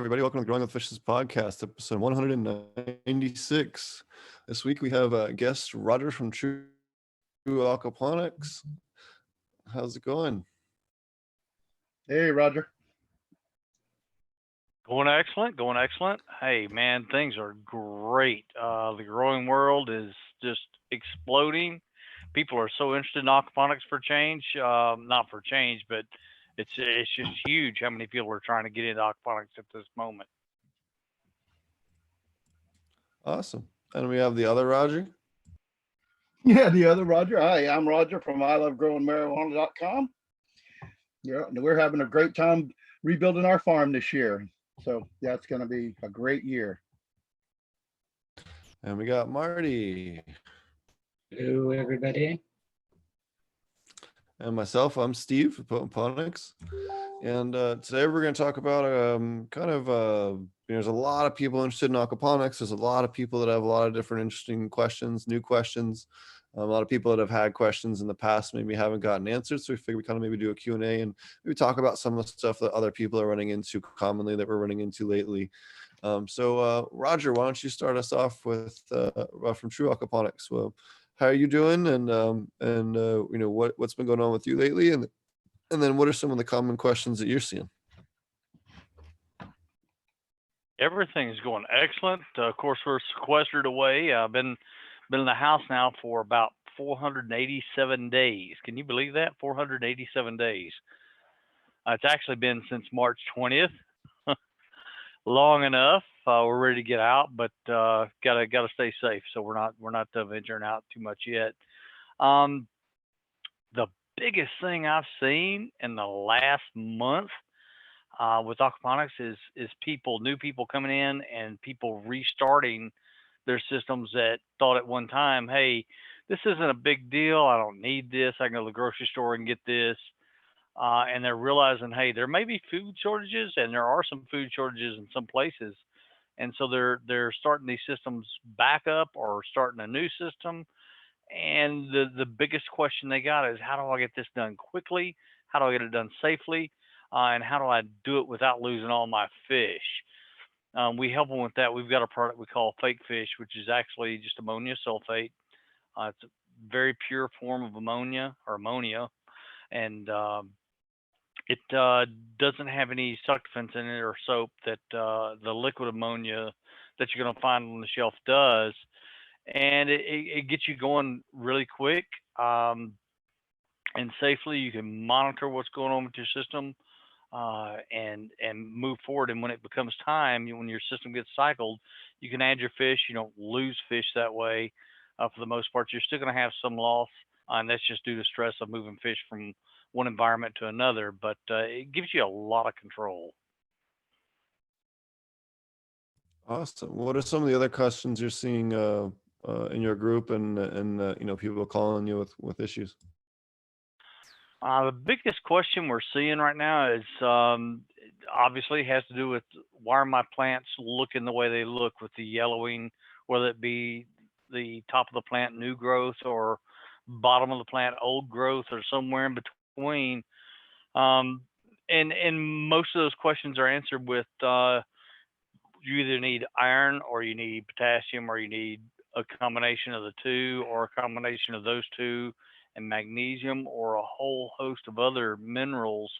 everybody. Welcome to the Growing with Fishes podcast, episode 196. This week we have guest Roger from True Aquaponics. How's it going? Hey, Roger. Going excellent. Hey, man, things are great. The growing world is just exploding. People are so interested in aquaponics for change. Not for change, but it's just huge how many people are trying to get into aquaponics at this moment. Awesome. And we have the other Roger. Yeah, the other Roger. Hi, I'm Roger from ilovegrowingmarijuana.com. Yeah, and we're having a great time rebuilding our farm this year. So yeah, it's going to be a great year. And we got Marty. Hello, everybody. And myself, I'm Steve from Ponics. And today we're going to talk about there's a lot of people interested in aquaponics. There's a lot of people that have a lot of different interesting questions, new questions. A lot of people that have had questions in the past maybe haven't gotten answered. So we figured we kind of maybe do a Q&A and maybe talk about some of the stuff that other people are running into commonly that we're running into lately. So Roger, why don't you start us off with from True Aquaponics? Well, how are you doing? And what's been going on with you lately? And then what are some of the common questions that you're seeing? Everything's going excellent. Of course, we're sequestered away. I've been in the house now for about 487 days. Can you believe that? 487 days. It's actually been since March 20th. Long enough. We're ready to get out, but gotta stay safe. So we're not venturing out too much yet. The biggest thing I've seen in the last month with aquaponics is new people coming in and people restarting their systems that thought at one time, hey, this isn't a big deal. I don't need this. I can go to the grocery store and get this. And they're realizing, hey, there may be food shortages, and there are some food shortages in some places. And so they're starting these systems back up or starting a new system. And the biggest question they got is, how do I get this done quickly? How do I get it done safely? And how do I do it without losing all my fish? We help them with that. We've got a product we call fake fish, which is actually just ammonia sulfate. It's a very pure form of ammonia, and it doesn't have any succulents in it or soap that the liquid ammonia that you're going to find on the shelf does. And it gets you going really quick and safely. You can monitor what's going on with your system and move forward. And when it becomes time, when your system gets cycled, you can add your fish. You don't lose fish that way. For the most part, you're still going to have some loss, and that's just due to stress of moving fish from one environment to another. But it gives you a lot of control. Awesome. What are some of the other questions you're seeing in your group and people calling you with issues? The biggest question we're seeing right now is obviously has to do with, why are my plants looking the way they look with the yellowing, whether it be the top of the plant new growth or bottom of the plant old growth or somewhere in between. And most of those questions are answered with you either need iron or you need potassium or you need a combination of the two or a combination of those two and magnesium or a whole host of other minerals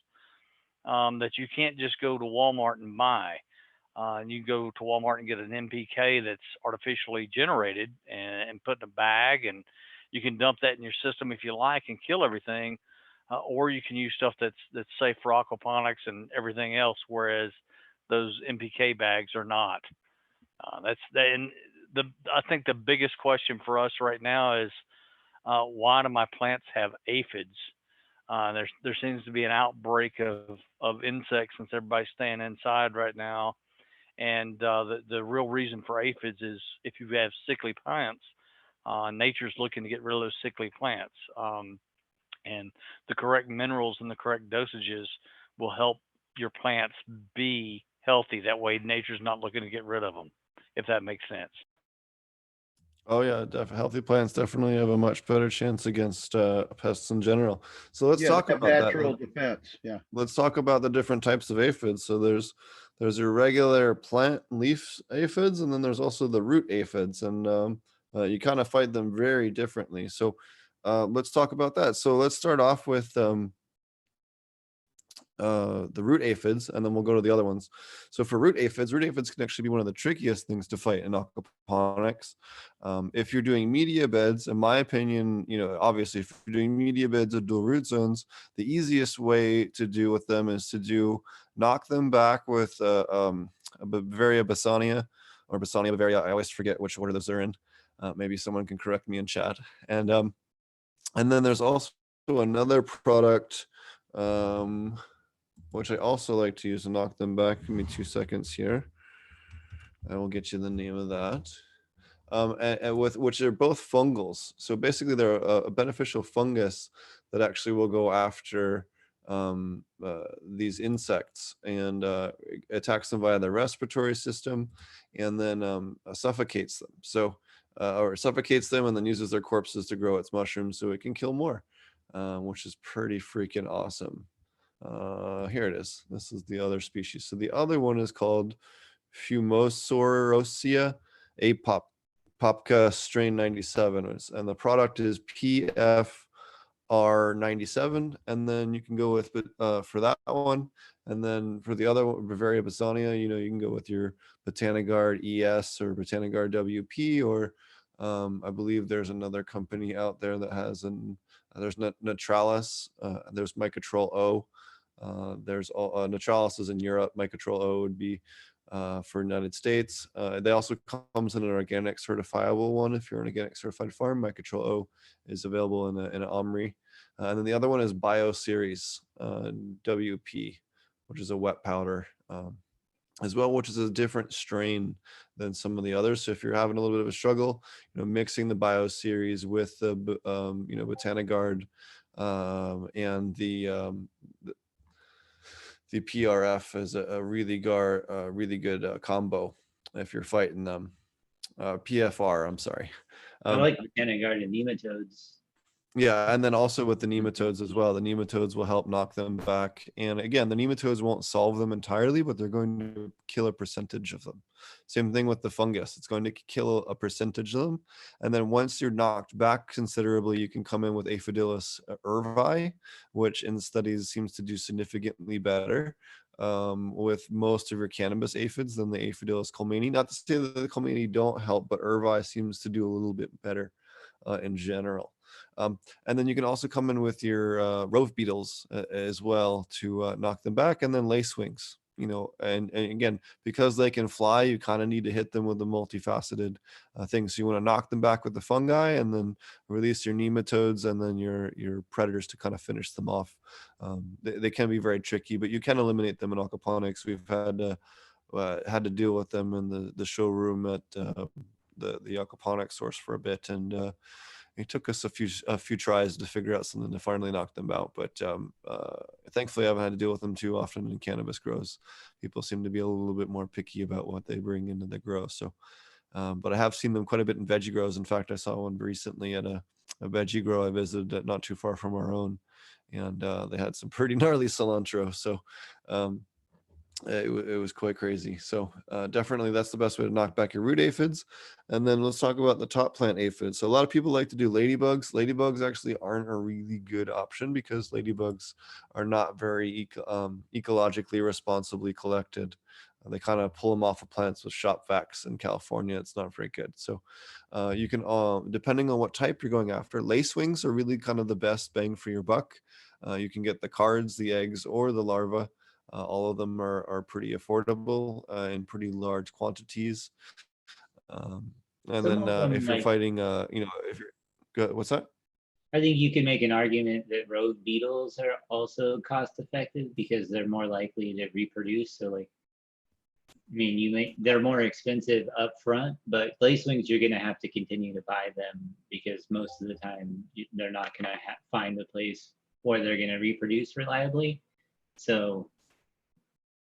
that you can't just go to Walmart and buy. And you go to Walmart and get an NPK that's artificially generated and put in a bag, and you can dump that in your system if you like and kill everything, or you can use stuff that's safe for aquaponics and everything else, whereas those NPK bags are not. I think the biggest question for us right now is, why do my plants have aphids? There seems to be an outbreak of insects since everybody's staying inside right now. And the real reason for aphids is if you have sickly plants, nature's looking to get rid of those sickly plants. And the correct minerals and the correct dosages will help your plants be healthy. That way nature's not looking to get rid of them, if that makes sense. Oh yeah, healthy plants definitely have a much better chance against pests in general. So let's talk about natural defense. Yeah. Let's talk about the different types of aphids. So there's There's your regular plant leaf aphids, and then there's also the root aphids, and you kind of fight them very differently. So let's talk about that. So let's start off with the root aphids, and then we'll go to the other ones. So for root aphids can actually be one of the trickiest things to fight in aquaponics. If you're doing media beds, in my opinion, obviously if you're doing media beds or dual root zones, the easiest way to do with them is to knock them back with a Bavaria Basania or Basania Bavaria. I always forget which order those are in. Maybe someone can correct me in chat. And then there's also another product which I also like to use to knock them back. Give me 2 seconds here. I will get you the name of that. And with which are both fungals. So basically they're a beneficial fungus that actually will go after these insects and attacks them via their respiratory system, and then suffocates them. So or suffocates them and then uses their corpses to grow its mushrooms so it can kill more, which is pretty freaking awesome. Here it is. This is the other species. So the other one is called Fumosaurosia apopka strain 97, and the product is PFR97. And then you can go with for that one, and then for the other one, Bavaria Basania, you can go with your Botanigard ES or Botanigard WP, or I believe there's another company out there that has there's Naturalis, there's Mycotrol O. There's Naturalis is in Europe. Mycotrol O would be for United States. They also comes in an organic certifiable one. If you're an organic certified farm, Mycotrol O is available in an Omri. And then the other one is BioSeries WP, which is a wet powder as well, which is a different strain than some of the others. So if you're having a little bit of a struggle, mixing the BioSeries with the Botanigard and the PRF is a really good combo if you're fighting them. PFR, I'm sorry. I like Botanigard and nematodes. Yeah, and then also with the nematodes as well. The nematodes will help knock them back. And again, the nematodes won't solve them entirely, but they're going to kill a percentage of them. Same thing with the fungus. It's going to kill a percentage of them. And then once you're knocked back considerably, you can come in with Aphidillus ervi, which in studies seems to do significantly better with most of your cannabis aphids than the Aphidillus colmani. Not to say that the colmani don't help, but ervi seems to do a little bit better in general. And then you can also come in with your rove beetles as well to knock them back, and then lacewings, and again, because they can fly, you kind of need to hit them with the multifaceted things. So you want to knock them back with the fungi, and then release your nematodes, and then your predators to kind of finish them off. They can be very tricky, but you can eliminate them in aquaponics. We've had to deal with them in the showroom at the aquaponics source for a bit, and it took us a few tries to figure out something to finally knock them out. But thankfully, I haven't had to deal with them too often in cannabis grows. People seem to be a little bit more picky about what they bring into the grow. So, but I have seen them quite a bit in veggie grows. In fact, I saw one recently at a veggie grow I visited not too far from our own, and they had some pretty gnarly cilantro. So it was quite crazy. So definitely that's the best way to knock back your root aphids. And then let's talk about the top plant aphids. So a lot of people like to do ladybugs. Ladybugs actually aren't a really good option because ladybugs are not very ecologically responsibly collected. They kind of pull them off of plants with shop vacs in California. It's not very good. So you can, depending on what type you're going after, lacewings are really kind of the best bang for your buck. You can get the cards, the eggs, or the larva. All of them are pretty affordable in pretty large quantities. And Some then of them, if you're like, fighting, if you're good, what's that? I think you can make an argument that rose beetles are also cost effective because they're more likely to reproduce. So like, I mean, they're more expensive up front, but lacewings, you're going to have to continue to buy them because most of the time they're not going to find a place where they're going to reproduce reliably. So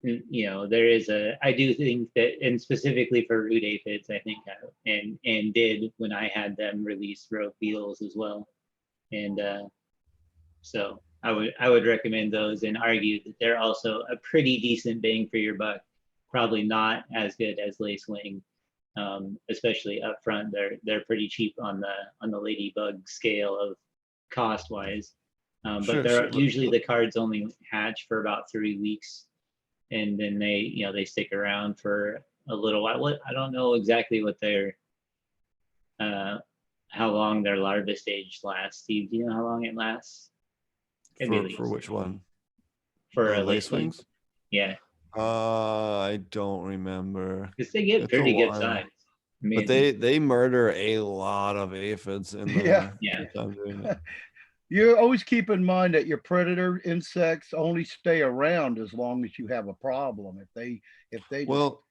there is I do think that, and specifically for root aphids, I think, and did when I had them release rove beetles as well. And so I would recommend those and argue that they're also a pretty decent bang for your buck probably not as good as lacewing, especially up front. They're pretty cheap on the ladybug scale of cost wise. But Sure. So usually the cards only hatch for about 3 weeks, and then they stick around for a little while. I don't know exactly what their how long their larva stage lasts. Steve, do you know how long it lasts? for which one? For a Lace wings? Yeah. I don't remember. Because they get It's a pretty good while. size. But they murder a lot of aphids in Yeah. the time doing it. You always keep in mind that your predator insects only stay around as long as you have a problem. If they just Well,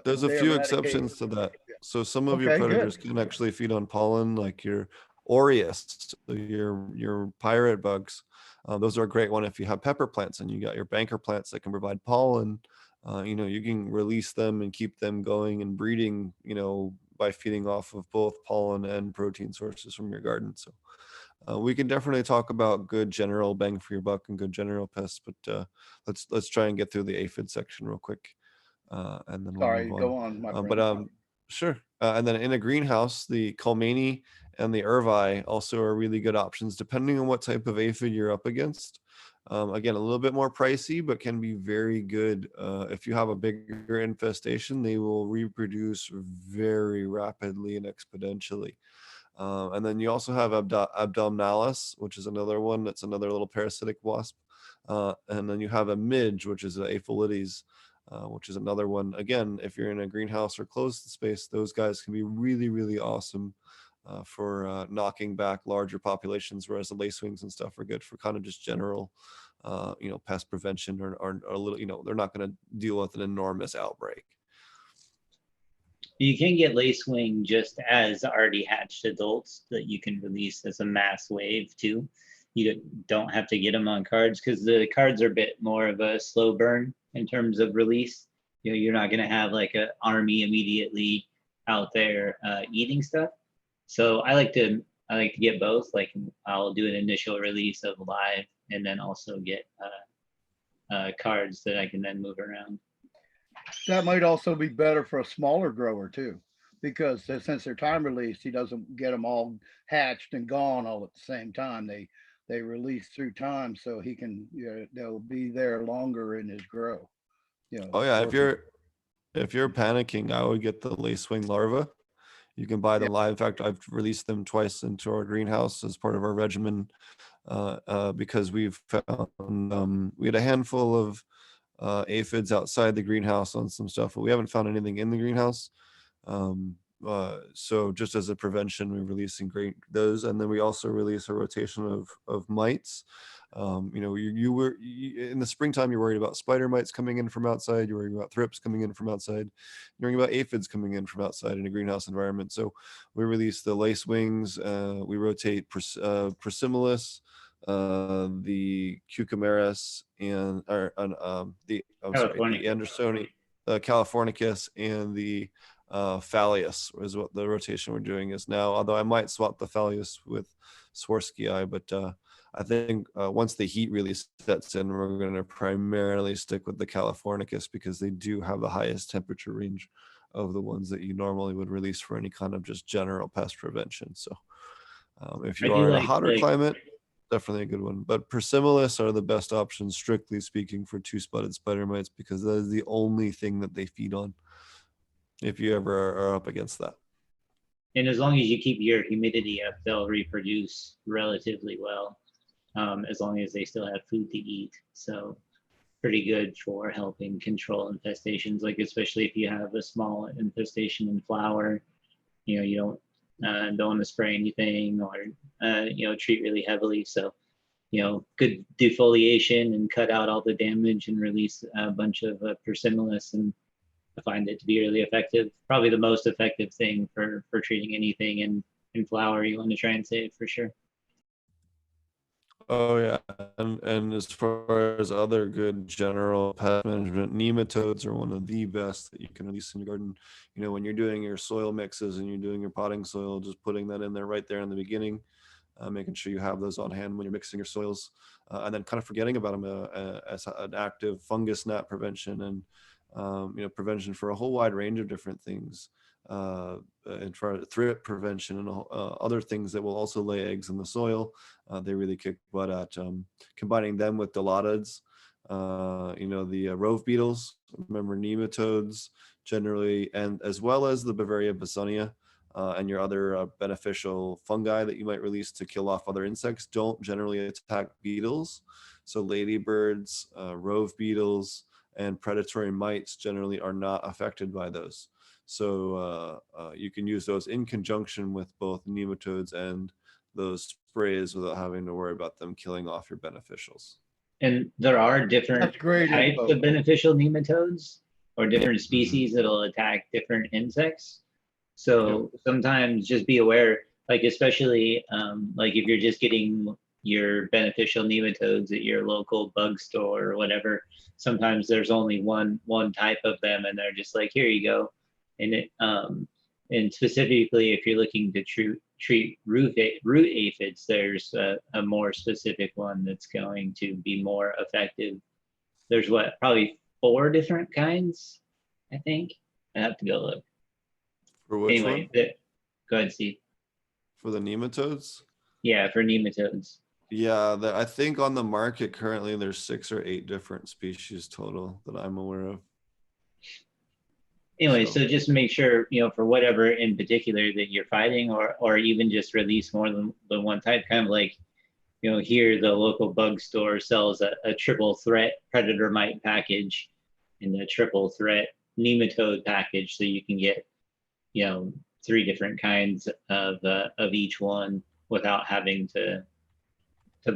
there's a they few eradicate. exceptions to that. So some of your Okay, predators good. can actually feed on pollen, like your Aureus, your pirate bugs. Those are a great one if you have pepper plants and you got your banker plants that can provide pollen. You can release them and keep them going and breeding, by feeding off of both pollen and protein sources from your garden. So we can definitely talk about good general bang for your buck and good general pests, but let's try and get through the aphid section real quick, and then we'll Sorry, move on. go on, my But friend. sure. And then in a greenhouse, the Colmani and the Irvi also are really good options, depending on what type of aphid you're up against. Again, a little bit more pricey, but can be very good. If you have a bigger infestation, they will reproduce very rapidly and exponentially. And then you also have abdominalis, which is another one. That's another little parasitic wasp. And then you have a midge, which is an aphilides, which is another one. Again, if you're in a greenhouse or closed space, those guys can be really, really awesome for knocking back larger populations, whereas the lacewings and stuff are good for kind of just general, pest prevention or a little, they're not going to deal with an enormous outbreak. You can get lacewing just as already hatched adults that you can release as a mass wave too. You don't have to get them on cards because the cards are a bit more of a slow burn in terms of release. You're not going to have like an army immediately out there eating stuff. So I like to get both. Like I'll do an initial release of live and then also get cards that I can then move around. That might also be better for a smaller grower too, because since they're time released, he doesn't get them all hatched and gone all at the same time. They release through time, so he can they'll be there longer in his grow. Oh yeah, if you're panicking, I would get the lacewing larva. You can buy them live. In fact, I've released them twice into our greenhouse as part of our regimen because we've found we had a handful of aphids outside the greenhouse on some stuff, but we haven't found anything in the greenhouse. So just as a prevention, we're releasing those, and then we also release a rotation of mites. You were in the springtime, you're worried about spider mites coming in from outside. You're worried about thrips coming in from outside. You're worried about aphids coming in from outside in a greenhouse environment. So we release the lace wings. We rotate Prisimilis, the Cucumaris, and the Andersoni, Californicus, and the Phallus is what the rotation we're doing is now. Although I might swap the Phallus with Swarovskii, but I think once the heat really sets in, we're going to primarily stick with the Californicus because they do have the highest temperature range of the ones that you normally would release for any kind of just general pest prevention. So if you are in a hotter climate, definitely a good one. But Prisimilis are the best options, strictly speaking, for two-spotted spider mites because that is the only thing that they feed on if you ever are up against that. And as long as you keep your humidity up, they'll reproduce relatively well, as long as they still have food to eat. So pretty good for helping control infestations, like especially if you have a small infestation in flower, you don't want to spray anything or treat really heavily. So good defoliation and cut out all the damage and release a bunch of Prisimilis, and I find it to be really effective. Probably the most effective thing for treating anything in flower you want to try and save for sure. Oh yeah, and as far as other good general pest management, nematodes are one of the best that you can release in your garden. When you're doing your soil mixes and you're doing your potting soil, just putting that in there in the beginning, making sure you have those on hand when you're mixing your soils, and then kind of forgetting about them as an active fungus gnat prevention and prevention for a whole wide range of different things, and for thrift prevention and other things that will also lay eggs in the soil. They really kick butt at combining them with dilatids, the rove beetles, remember nematodes generally, and as well as the Bavaria basonia, and your other beneficial fungi that you might release to kill off other insects don't generally attack beetles. So ladybirds, rove beetles, and predatory mites generally are not affected by those. So you can use those in conjunction with both nematodes and those sprays without having to worry about them killing off your beneficials. And there are different That's great types info. of beneficial nematodes or different species that'll attack different insects. So sometimes just be aware, like especially like if you're just getting your beneficial nematodes at your local bug store or whatever, sometimes there's only one type of them, and they're just like, here you go. And it and specifically if you're looking to treat root aphids, there's a more specific one that's going to be more effective. There's probably 4 different kinds, I think. I have to go look. For which Anyway, one? go ahead, Steve. For the nematodes? Yeah, for nematodes. Yeah, I think on the market currently there's 6 or 8 different species total that I'm aware of. Anyway, so just make sure, for whatever in particular that you're fighting, or even just release more than one type, kind of like, here the local bug store sells a triple threat predator mite package and a triple threat nematode package, so you can get 3 different kinds of each one without having to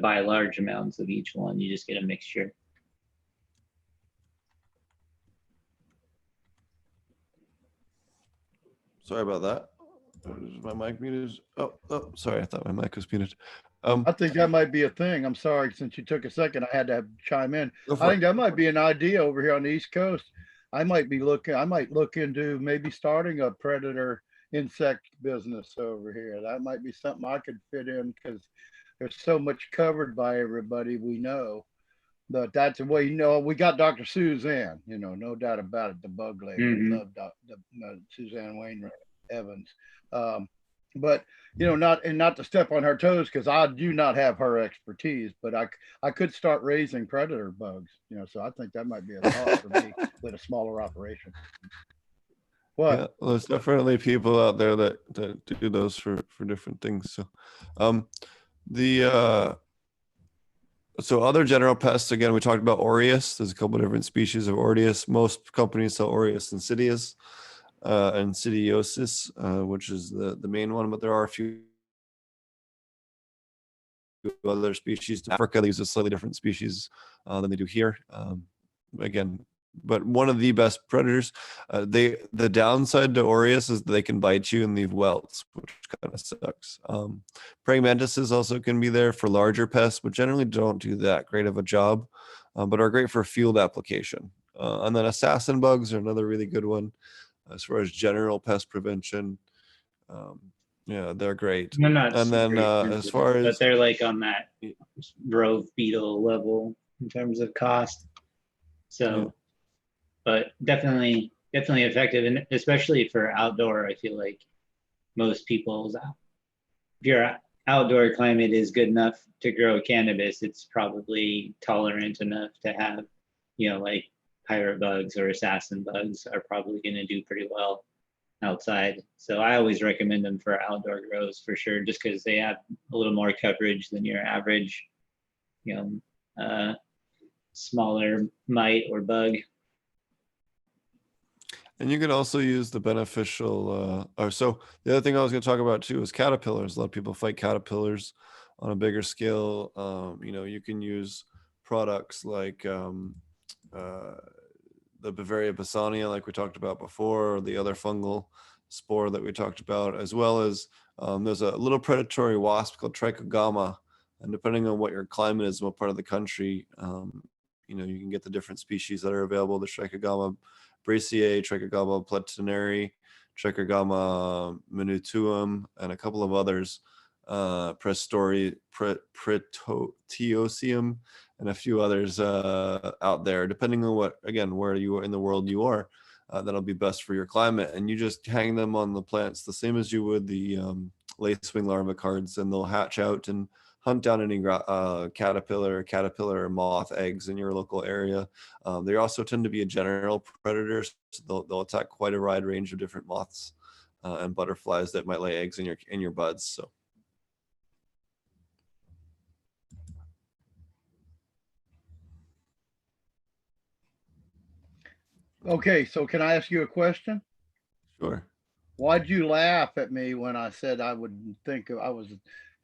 buy large amounts of each one. You just get a mixture. Sorry about that. Is my mic muted? Oh, sorry. I thought my mic was muted. I think that might be a thing. I'm sorry, since you took a second, I had to chime in. I think that might be an idea over here on the East Coast. I might look into maybe starting a predator insect business over here. That might be something I could fit in, because there's so much covered by everybody we know. But that's the way, we got Dr. Suzanne, no doubt about it, the bug lady. Mhm. We love Suzanne Wainwright Evans. But not to step on her toes, because I do not have her expertise, but I could start raising predator bugs, so I think that might be a thought for me with a smaller operation. What? Yeah, well, there's definitely people out there that do those for different things. So so other general pests, again, we talked about Aureus. There's a couple of different species of Aureus. Most companies sell Aureus insidious, insidiosis, which is the main one, but there are a few other species. In Africa, they use a slightly different species than they do here. Again, but one of the best predators. The downside to Aureus is they can bite you and leave welts, which kind of sucks. Praying mantises also can be there for larger pests, but generally don't do that great of a job, but are great for field application. And then assassin bugs are another really good one as far as general pest prevention. Yeah, they're great. They're not And then super as expensive, far as but they're like on that rove beetle level in terms of cost. So, Yeah. but definitely effective, and especially for outdoor, I feel like most people's, if your outdoor climate is good enough to grow cannabis, it's probably tolerant enough to have, like pirate bugs or assassin bugs are probably going to do pretty well outside. So I always recommend them for outdoor grows for sure, just because they have a little more coverage than your average, smaller mite or bug. And you could also use the beneficial, so the other thing I was going to talk about too is caterpillars. A lot of people fight caterpillars on a bigger scale. You can use products like the Bavaria basonia, like we talked about before, or the other fungal spore that we talked about, as well as there's a little predatory wasp called trichogama. And depending on what your climate is, what part of the country, you can get the different species that are available. The Trichogama brachiae, Trichogama platineri, Trichogama minutuum, and a couple of others. Pretotiosium, and a few others out there, depending on where you are in the world you are. That'll be best for your climate. And you just hang them on the plants the same as you would the lacewing larva cards, and they'll hatch out and hunt down any caterpillar or moth eggs in your local area. They also tend to be a general predator, so they'll attack quite a wide range of different moths and butterflies that might lay eggs in your buds. So. Okay, so can I ask you a question? Sure. Why'd you laugh at me when I said I was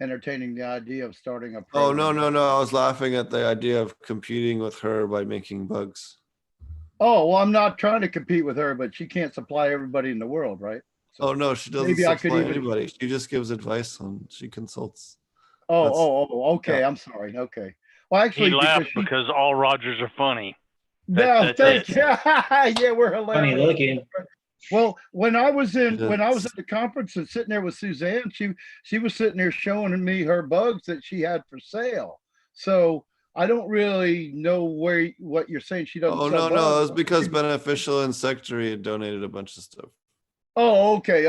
entertaining the idea of starting a Oh, program? no. I was laughing at the idea of competing with her by making bugs. Oh, well, I'm not trying to compete with her, but she can't supply everybody in the world, right? So Oh, no, she doesn't maybe I could supply even- anybody. She just gives advice she consults. okay. yeah. I'm sorry. Okay. Well, He actually, laughed she- because all Rogers are funny. no, that's thank it. you. Yeah, we're Funny hilarious. looking. Well, when I was at Yes. the conference and sitting there with Suzanne, she was sitting there showing me her bugs that she had for sale. So I don't really know what you're saying. She doesn't Oh, sell no. bugs. It was because Beneficial Insectary had donated a bunch of stuff. Oh, okay.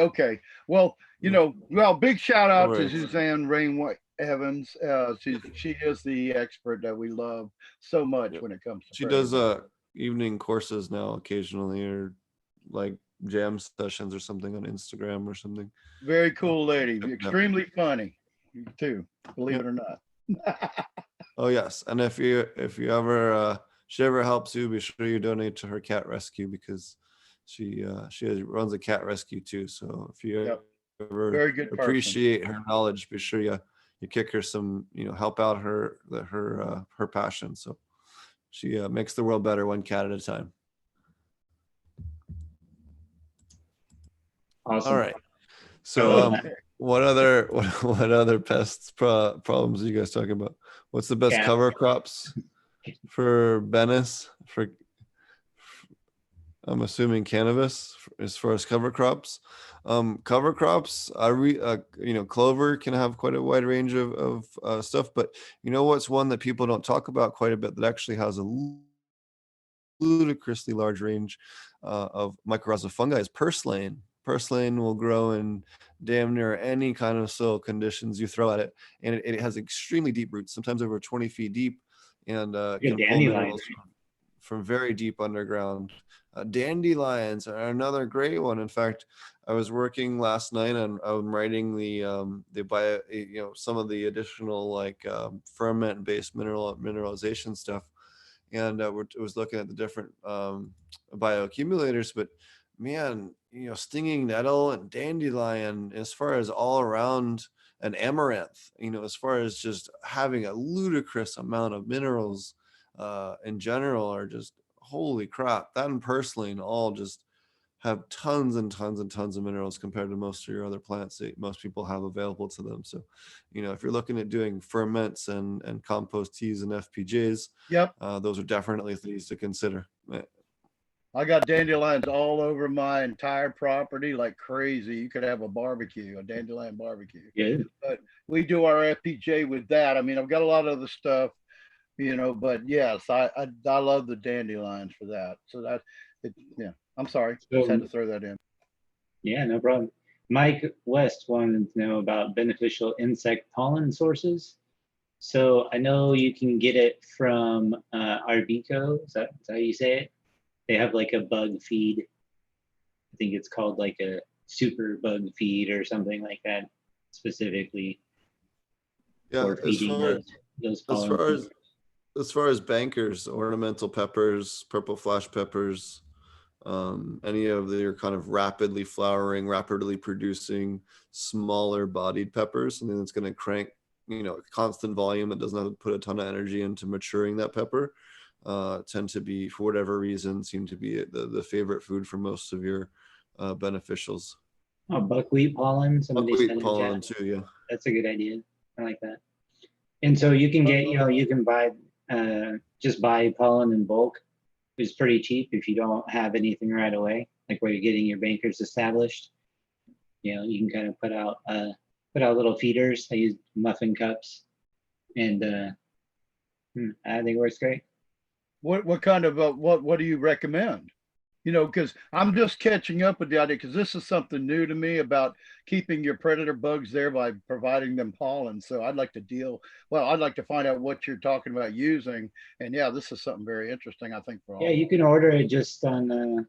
Well, big shout No out to worries. Suzanne Rainwhite Evans. She is the expert that we love so much Yep. when it comes to She praying. does evening courses now occasionally, or like jam sessions or something on Instagram or something. Very cool lady, Yep. extremely funny too, believe Yep. it or not. Oh, yes. And if you ever she ever helps you, be sure you donate to her cat rescue, because she runs a cat rescue too. So if you Yep. ever Very good person. appreciate her knowledge, be sure you kick her some, help out her passion. So she makes the world better one cat at a time. Awesome. All right. So Okay. what other pests problems are you guys talking about? What's the best Cat. cover crops for Venice? I'm assuming cannabis as far as cover crops. Cover crops, clover can have quite a wide range of stuff, but what's one that people don't talk about quite a bit that actually has a ludicrously large range of mycorrhizal fungi is purslane. Purslane will grow in damn near any kind of soil conditions you throw at it, and it has extremely deep roots, sometimes over 20 feet deep, and Good can pull dandelions. minerals from very deep underground. Dandelions are another great one. In fact, I was working last night on writing the bio, some of the additional ferment-based mineralization stuff, and was looking at the different bioaccumulators. But man, stinging nettle and dandelion, as far as all around, and amaranth, as far as just having a ludicrous amount of minerals in general, are just holy crap. That and purslane all just have tons and tons and tons of minerals compared to most of your other plants that most people have available to them. So, if you're looking at doing ferments and compost teas and FPJs, Yep. those are definitely things to consider. I got dandelions all over my entire property like crazy. You could have a dandelion barbecue. Good. But we do our FPJ with that. I mean, I've got a lot of other stuff, but yes, I love the dandelions for that. So I'm sorry. Just had to throw that in. Yeah, no problem. Mike West wanted to know about beneficial insect pollen sources. So I know you can get it from Arbico. Is that how you say it? They have like a bug feed. I think it's called like a super bug feed or something like that, specifically for feeding those pollen. As far as bankers, ornamental peppers, purple flash peppers, any of your kind of rapidly flowering, rapidly producing, smaller bodied peppers, something that's going to crank, constant volume that doesn't have to put a ton of energy into maturing that pepper, tend to be, for whatever reason, seem to be the favorite food for most of your beneficials. Oh, buckwheat pollen. Buckwheat pollen too, yeah. That's a good idea. I like that. And so you can get, you can buy, just buy pollen in bulk. It's pretty cheap if you don't have anything right away, like where you're getting your bankers established. You can kind of put out put out little feeders. I use muffin cups, and I think it works great. What kind of what do you recommend? You know, because I'm just catching up with the idea, because this is something new to me about keeping your predator bugs there by providing them pollen. So I'd like to I'd like to find out what you're talking about using. And yeah, this is something very interesting, I think, for all. Yeah, you can order it just on their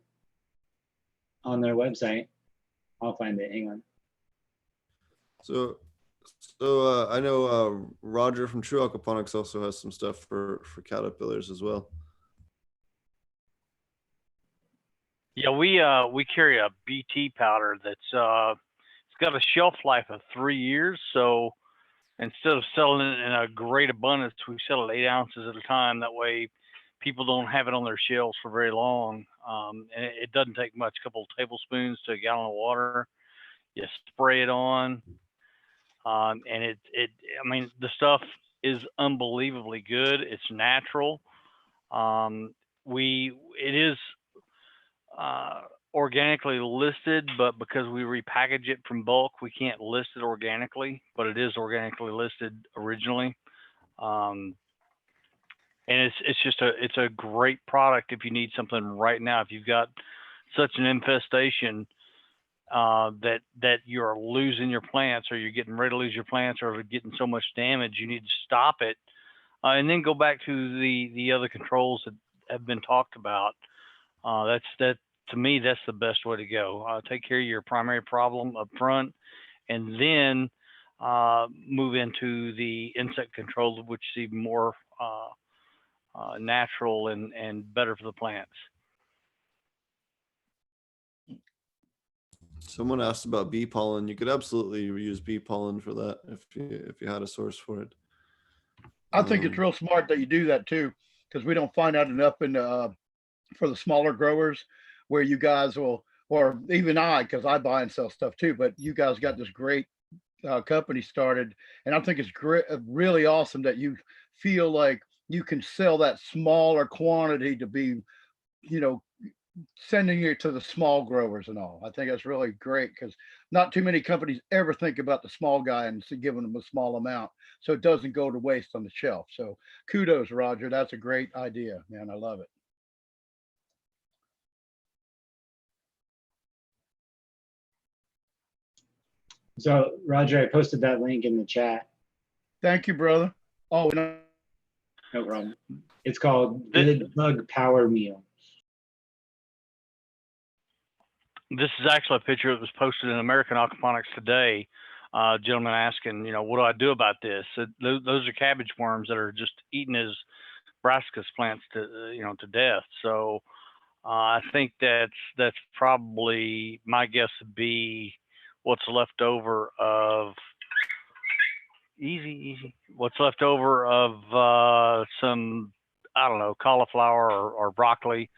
website. I'll find it. Hang on. So I know Roger from True Aquaponics also has some stuff for caterpillars as well. Yeah, we carry a BT powder that's it's got a shelf life of 3 years. So instead of selling it in a great abundance, we sell it 8 ounces at a time. That way, people don't have it on their shelves for very long. And it doesn't take much, a couple of tablespoons to a gallon of water. You spray it on, and I mean, the stuff is unbelievably good. It's natural. It is organically listed, but because we repackage it from bulk, we can't list it organically, but it is organically listed originally. And it's a great product if you need something right now. If you've got such an infestation that you're losing your plants, or you're getting ready to lose your plants, or getting so much damage, you need to stop it, and then go back to the other controls that have been talked about. To me, that's the best way to go. Take care of your primary problem up front, and then move into the insect control, which is even more natural and better for the plants. Someone asked about bee pollen. You could absolutely use bee pollen for that if you had a source for it. I think it's real smart that you do that too, because we don't find out enough for the smaller growers, where you guys will, or even I, because I buy and sell stuff too, but you guys got this great company started, and I think it's great, really awesome that you feel like you can sell that smaller quantity to be, you know, sending it to the small growers and all. I think that's really great, because not too many companies ever think about the small guy and giving them a small amount, so it doesn't go to waste on the shelf. So kudos, Roger. That's a great idea, man. I love it. So Roger, I posted that link in the chat. Thank you, brother. Oh, no. No problem. It's called Good Bug Power Meal. This is actually a picture that was posted in American Aquaponics today. Gentleman asking, what do I do about this? Those are cabbage worms that are just eating his brassicas plants to death. So I think that's probably, my guess would be, what's left over of what's left over of some, I don't know, cauliflower or broccoli.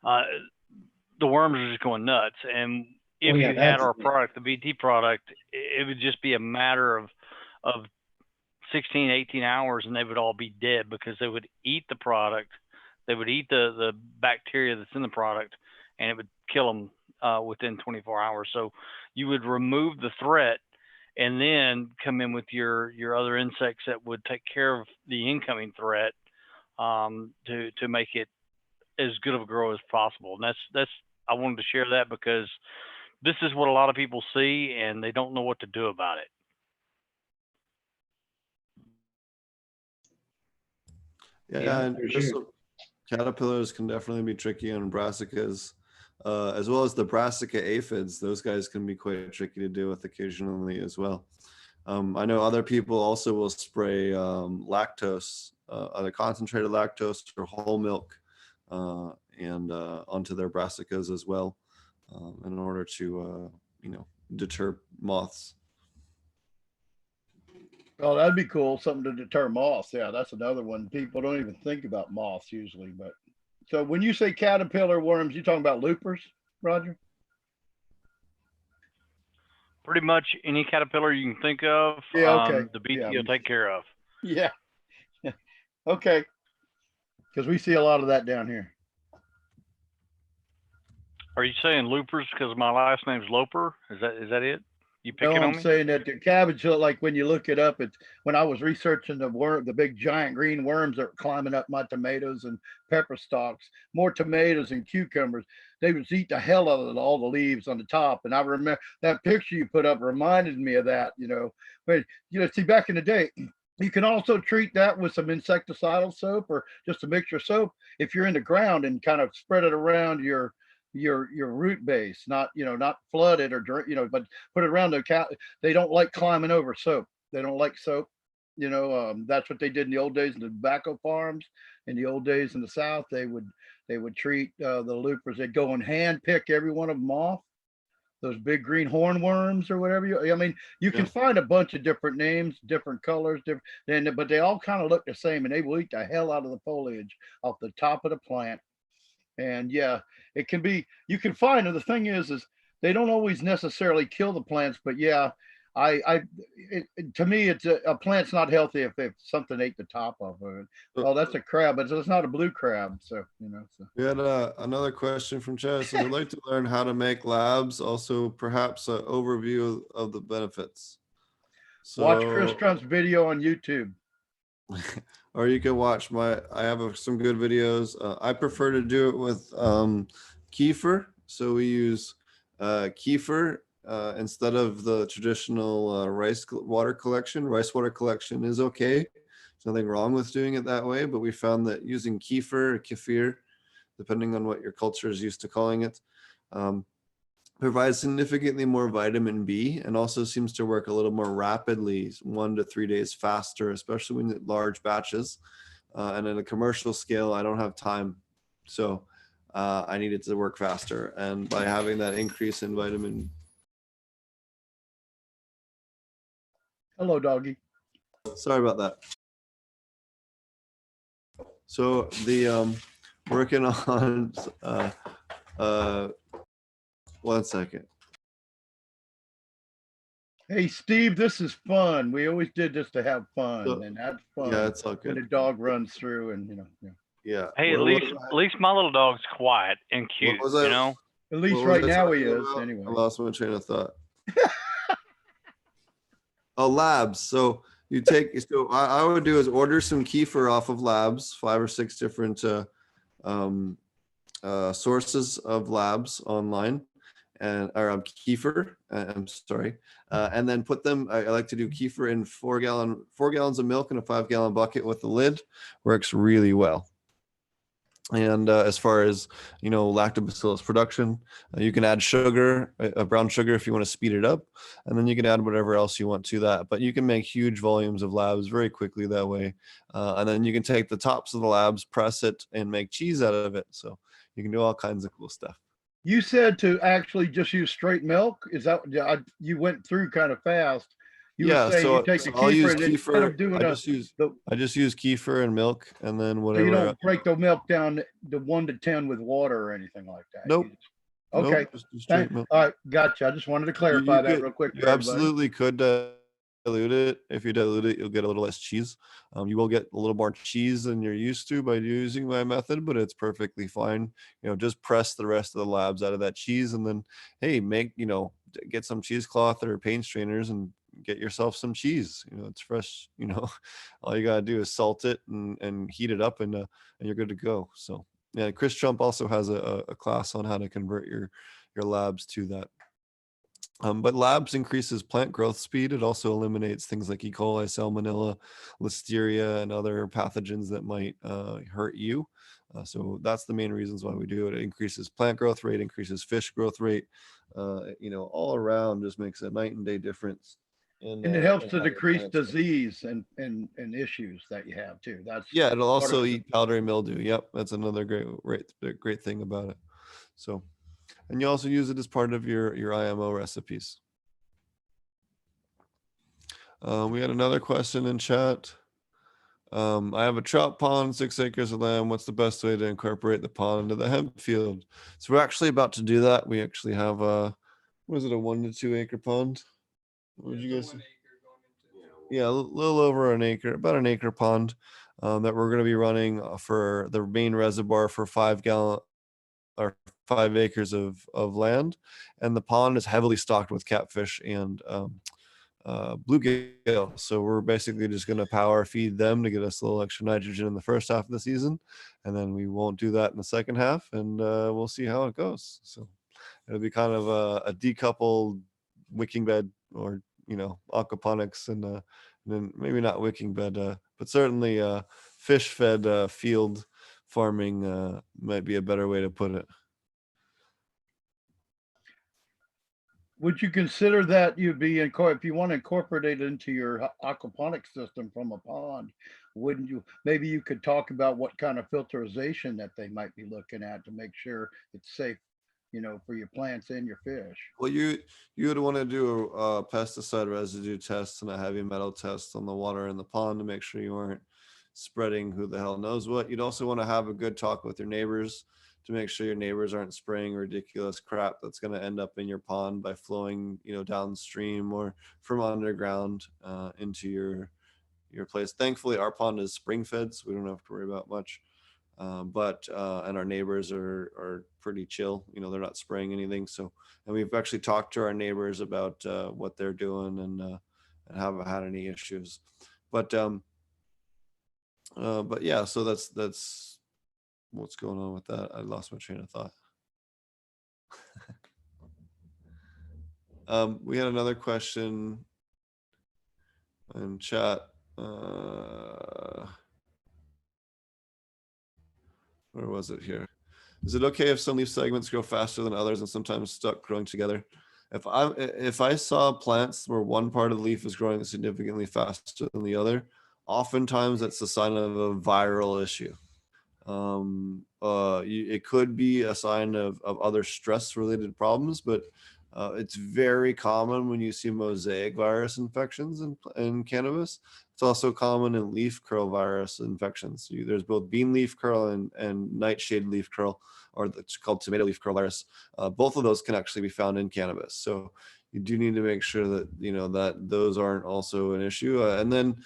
The worms are just going nuts. And if you had our product, the BT product, it would just be a matter of 16, 18 hours, and they would all be dead, because they would eat the product. They would eat the bacteria that's in the product, and it would kill them within 24 hours. So you would remove the threat, and then come in with your other insects that would take care of the incoming threat, to make it as good of a grow as possible. And that's I wanted to share that, because this is what a lot of people see, and they don't know what to do about it. Yeah, and sure. Caterpillars can definitely be tricky on brassicas, as well as the brassica aphids. Those guys can be quite tricky to deal with occasionally as well. I know other people also will spray lactose, either concentrated lactose or whole milk, and onto their brassicas as well, in order to deter moths. Oh, that'd be cool. Something to deter moths. Yeah, that's another one. People don't even think about moths usually. But so when you say caterpillar worms, you talking about loopers, Roger? Pretty much any caterpillar you can think of. Yeah, okay. The BT will take care of. Yeah. Okay. Because we see a lot of that down here. Are you saying loopers because my last name's Loper? Is that it? You No, picking on I'm me? saying that the cabbage, like when you look it up, it's when I was researching the big giant green worms that were climbing up my tomatoes and pepper stalks, more tomatoes and cucumbers. They would eat the hell out of all the leaves on the top. And I remember that picture you put up reminded me of that, But, see, back in the day, you can also treat that with some insecticidal soap or just a mixture of soap if you're in the ground and kind of spread it around your root base, not flood it or but put it around the cat. They don't like climbing over soap. They don't like soap. That's what they did in the old days in the tobacco farms. In the old days in the South, they would treat the loopers. They'd go and hand pick every one of them off. Those big green hornworms or whatever. I mean, you can Yeah. find a bunch of different names, different colors, but they all kind of look the same, and they will eat the hell out of the foliage off the top of the plant. And yeah, it can be, you can find, and the thing is they don't always necessarily kill the plants, but yeah, to me, it's a plant's not healthy if something ate the top of it. Oh, that's a crab, but it's not a blue crab. So. We had another question from Chad. So we'd like to learn how to make labs. Also, perhaps an overview of the benefits. Watch Chris So, Trump's video on YouTube. or you can watch I have some good videos. I prefer to do it with kefir. So we use kefir instead of the traditional rice water collection. Rice water collection is okay. There's nothing wrong with doing it that way, but we found that using kefir, depending on what your culture is used to calling it, provides significantly more vitamin B and also seems to work a little more rapidly, 1 to 3 days faster, especially when in large batches. And at a commercial scale, I don't have time. So I need it to work faster. And by having that increase in vitamin. Hello, doggy. Sorry about that. So the working on 1 second. Hey, Steve, this is fun. We always did this to have fun, So, and that's fun. Yeah, it's all When the good. dog runs through, and yeah. Yeah. Hey, at least my little dog's quiet and cute. was I- At least What was right I now he talking is. about? Anyway. I lost my train of thought. Oh, labs. So you take, so I would do is order some kefir off of labs, 5 or 6 different sources of labs online, and or kefir. I'm sorry, and then put them. I like to do kefir in 4 gallons of milk in a 5-gallon bucket with the lid. Works really well. And as far as lactobacillus production, you can add sugar, brown sugar, if you want to speed it up, and then you can add whatever else you want to that. But you can make huge volumes of labs very quickly that way, and then you can take the tops of the labs, press it, and make cheese out of it. So you can do all kinds of cool stuff. You said to actually just use straight milk. Is that you went through kind of fast? You were Yeah, saying so, you take the I'll use kefir and instead kefir. of doing I just use kefir and milk, and then so whatever. you don't break the milk down to 1 to 10 with water or anything like that. Nope. Okay. Nope, just straight milk. All right, gotcha. I just wanted to clarify that real quick. You absolutely could dilute it. If you dilute it, you'll get a little less cheese. You will get a little more cheese than you're used to by using my method, but it's perfectly fine. Just press the rest of the labs out of that cheese, and then, hey, get some cheesecloth or paint strainers and get yourself some cheese. It's fresh. All you gotta do is salt it and heat it up, and you're good to go. So yeah, Chris Trump also has a class on how to convert your labs to that. But labs increases plant growth speed. It also eliminates things like E. coli, salmonella, listeria, and other pathogens that might hurt you. So that's the main reasons why we do it. It increases plant growth rate, increases fish growth rate. All around just makes a night and day difference. And it helps to decrease disease and issues that you have too. Yeah, it'll also eat powdery mildew. Yep, that's another great thing about it. So. And you also use it as part of your IMO recipes. We had another question in chat. I have a trout pond, 6 acres of land. What's the best way to incorporate the pond into the hemp field? So we're actually about to do that. We actually have a 1 to 2 acre pond? What did you guys say? Yeah, a little over an acre, about an acre pond that we're going to be running for the main reservoir for 5 gallon our 5 acres of land, and the pond is heavily stocked with catfish and bluegill. So we're basically just going to power feed them to get us a little extra nitrogen in the first half of the season, and then we won't do that in the second half, and we'll see how it goes. So it'll be kind of a decoupled wicking bed, or aquaponics, and then maybe not wicking bed, but certainly fish fed field farming might be a better way to put it. Would you consider that you'd be if you want to incorporate it into your aquaponic system from a pond? Wouldn't you? Maybe you could talk about what kind of filterization that they might be looking at to make sure it's safe, for your plants and your fish. Well, you would want to do a pesticide residue test and a heavy metal test on the water in the pond to make sure you aren't spreading who the hell knows what. You'd also want to have a good talk with your neighbors to make sure your neighbors aren't spraying ridiculous crap that's going to end up in your pond by flowing, downstream or from underground into your place. Thankfully, our pond is spring fed, so we don't have to worry about much. But our neighbors are pretty chill. They're not spraying anything. So, and we've actually talked to our neighbors about what they're doing, and haven't had any issues. But yeah, so that's what's going on with that. I lost my train of thought. We had another question in chat. Where was it here? Is it okay if some leaf segments grow faster than others and sometimes stuck growing together? If I saw plants where one part of the leaf is growing significantly faster than the other, oftentimes that's a sign of a viral issue. It could be a sign of other stress related problems, but it's very common when you see mosaic virus infections in cannabis. It's also common in leaf curl virus infections. There's both bean leaf curl and nightshade leaf curl, or it's called tomato leaf curl virus. Both of those can actually be found in cannabis. So you do need to make sure that that those aren't also an issue. And then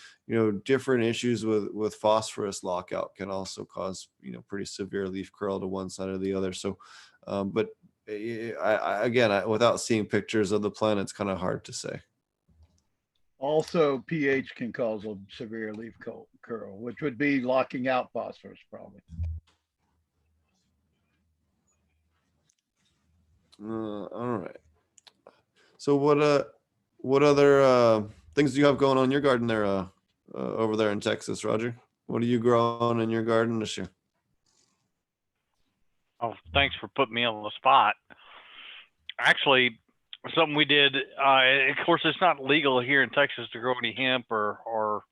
different issues with phosphorus lockout can also cause pretty severe leaf curl to one side or the other. So, but again, without seeing pictures of the plant, it's kind of hard to say. Also, pH can cause a severe leaf curl, which would be locking out phosphorus probably. All right. So what other things do you have going on in your garden there over there in Texas, Roger? What are you growing in your garden this year? Oh, thanks for putting me on the spot. Actually, something we did. Of course, it's not legal here in Texas to grow any hemp or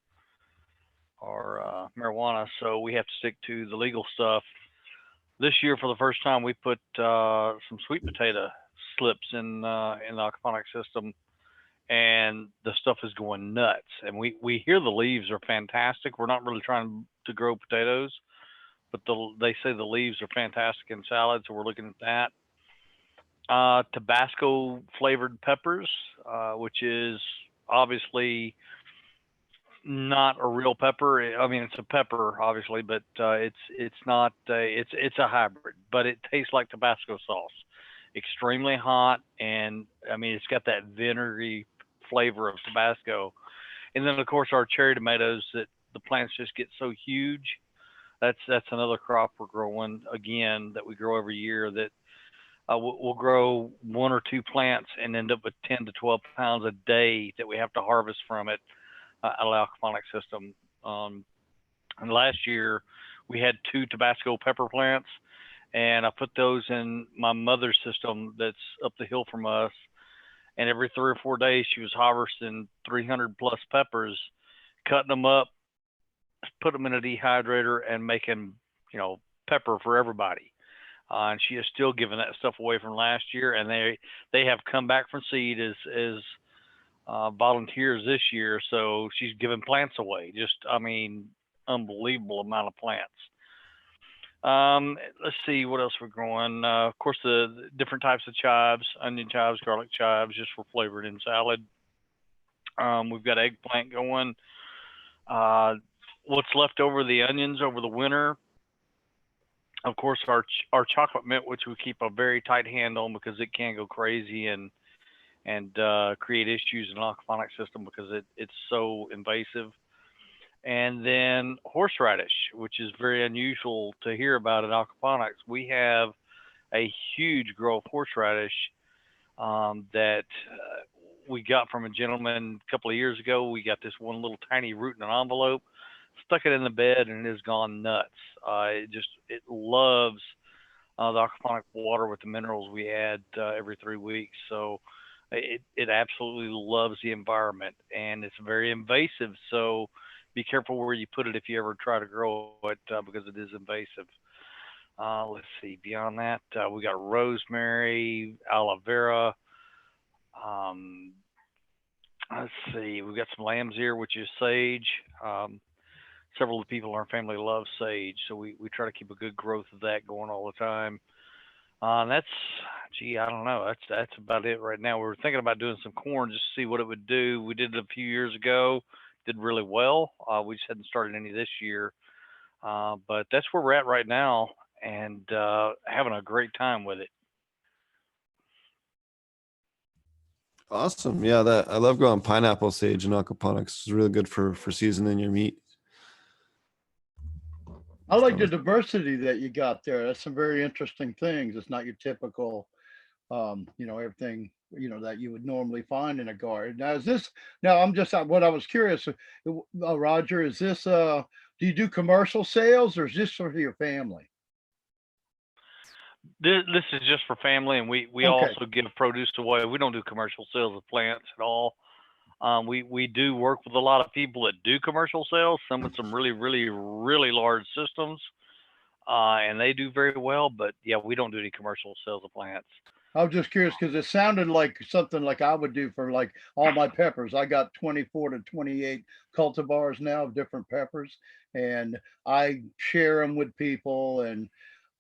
marijuana, so we have to stick to the legal stuff. This year, for the first time, we put some sweet potato slips in the aquaponic system, and the stuff is going nuts. And we hear the leaves are fantastic. We're not really trying to grow potatoes, but they say the leaves are fantastic in salad, so we're looking at that. Tabasco flavored peppers, which is obviously not a real pepper. I mean, it's a pepper, obviously, but it's not. It's a hybrid, but it tastes like Tabasco sauce. Extremely hot, and I mean, it's got that vinegary flavor of Tabasco. And then, of course, our cherry tomatoes that the plants just get so huge. That's another crop we're growing again that we grow every year. That we'll grow 1 or 2 plants and end up with 10 to 12 pounds a day that we have to harvest from it out of the aquaponic system. And last year we had 2 Tabasco pepper plants, and I put those in my mother's system that's up the hill from us. And every 3 or 4 days she was harvesting 300 plus peppers, cutting them up, put them in a dehydrator, and making pepper for everybody. And she is still giving that stuff away from last year, and they have come back from seed as volunteers this year. So she's giving plants away. Just, I mean, unbelievable amount of plants. Let's see what else we're growing. Of course, the different types of chives, onion chives, garlic chives, just for flavored in salad. We've got eggplant going. What's left over the onions over the winter, of course, our chocolate mint, which we keep a very tight hand on because it can go crazy and create issues in an aquaponic system because it's so invasive. And then horseradish, which is very unusual to hear about in aquaponics. We have a huge grow of horseradish that we got from a gentleman a couple of years ago. We got this one little tiny root in an envelope, stuck it in the bed, and it has gone nuts. It loves the aquaponic water with the minerals we add every 3 weeks. So it absolutely loves the environment, and it's very invasive. So be careful where you put it if you ever try to grow it because it is invasive. Let's see. Beyond that, we got rosemary, aloe vera. Um, let's see. We've got some lamb's ear, which is sage. Several of the people in our family love sage, so we try to keep a good growth of that going all the time. That's, gee, I don't know. That's about it right now. We were thinking about doing some corn just to see what it would do. We did it a few years ago, did really well. We just hadn't started any this year, but that's where we're at right now, and having a great time with it. Awesome. Yeah, that I love growing pineapple sage and aquaponics. It's really good for seasoning your meat. I like the diversity that you got there. That's some very interesting things. It's not your typical, everything, that you would normally find in a garden. Now I'm just, what I was curious, Roger, is this, do you do commercial sales or is this for your family? This is just for family, and we Okay. also give produce away. We don't do commercial sales of plants at all. We do work with a lot of people that do commercial sales, some with some really, really, really large systems, and they do very well. But yeah, we don't do any commercial sales of plants. I was just curious because it sounded like something like I would do for like all my peppers. I got 24 to 28 cultivars now of different peppers, and I share them with people. And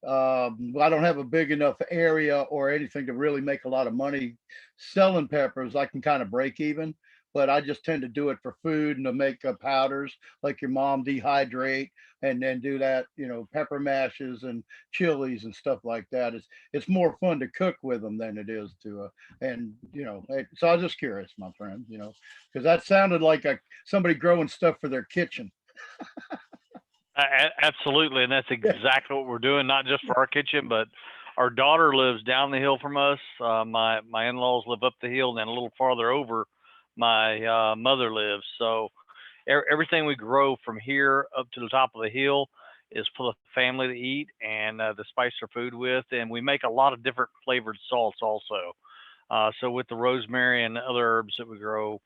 I don't have a big enough area or anything to really make a lot of money selling peppers. I can kind of break even, but I just tend to do it for food and to make powders like your mom dehydrate and then do that, pepper mashes and chilies and stuff like that. It's more fun to cook with them than it is to, so I was just curious, my friend, because that sounded like somebody growing stuff for their kitchen. Absolutely, and that's exactly what we're doing. Not just for our kitchen, but our daughter lives down the hill from us. My in-laws live up the hill, and then a little farther over, my mother lives. So everything we grow from here up to the top of the hill is for the family to eat and to spice their food with. And we make a lot of different flavored salts also. So with the rosemary and other herbs that we grow,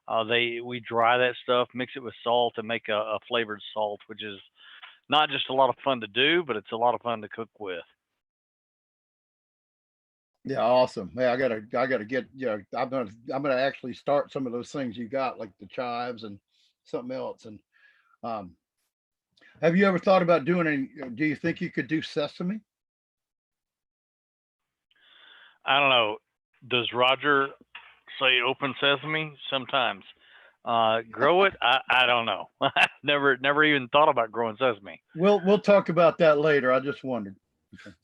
we dry that stuff, mix it with salt, and make a flavored salt, which is not just a lot of fun to do, but it's a lot of fun to cook with. Yeah, awesome. Yeah, I gotta get, I'm gonna actually start some of those things you got, like the chives and something else. And have you ever thought about doing any, do you think you could do sesame? I don't know. Does Roger say open sesame? Sometimes. Grow it? I don't know. never even thought about growing sesame. We'll talk about that later. I just wondered. Okay.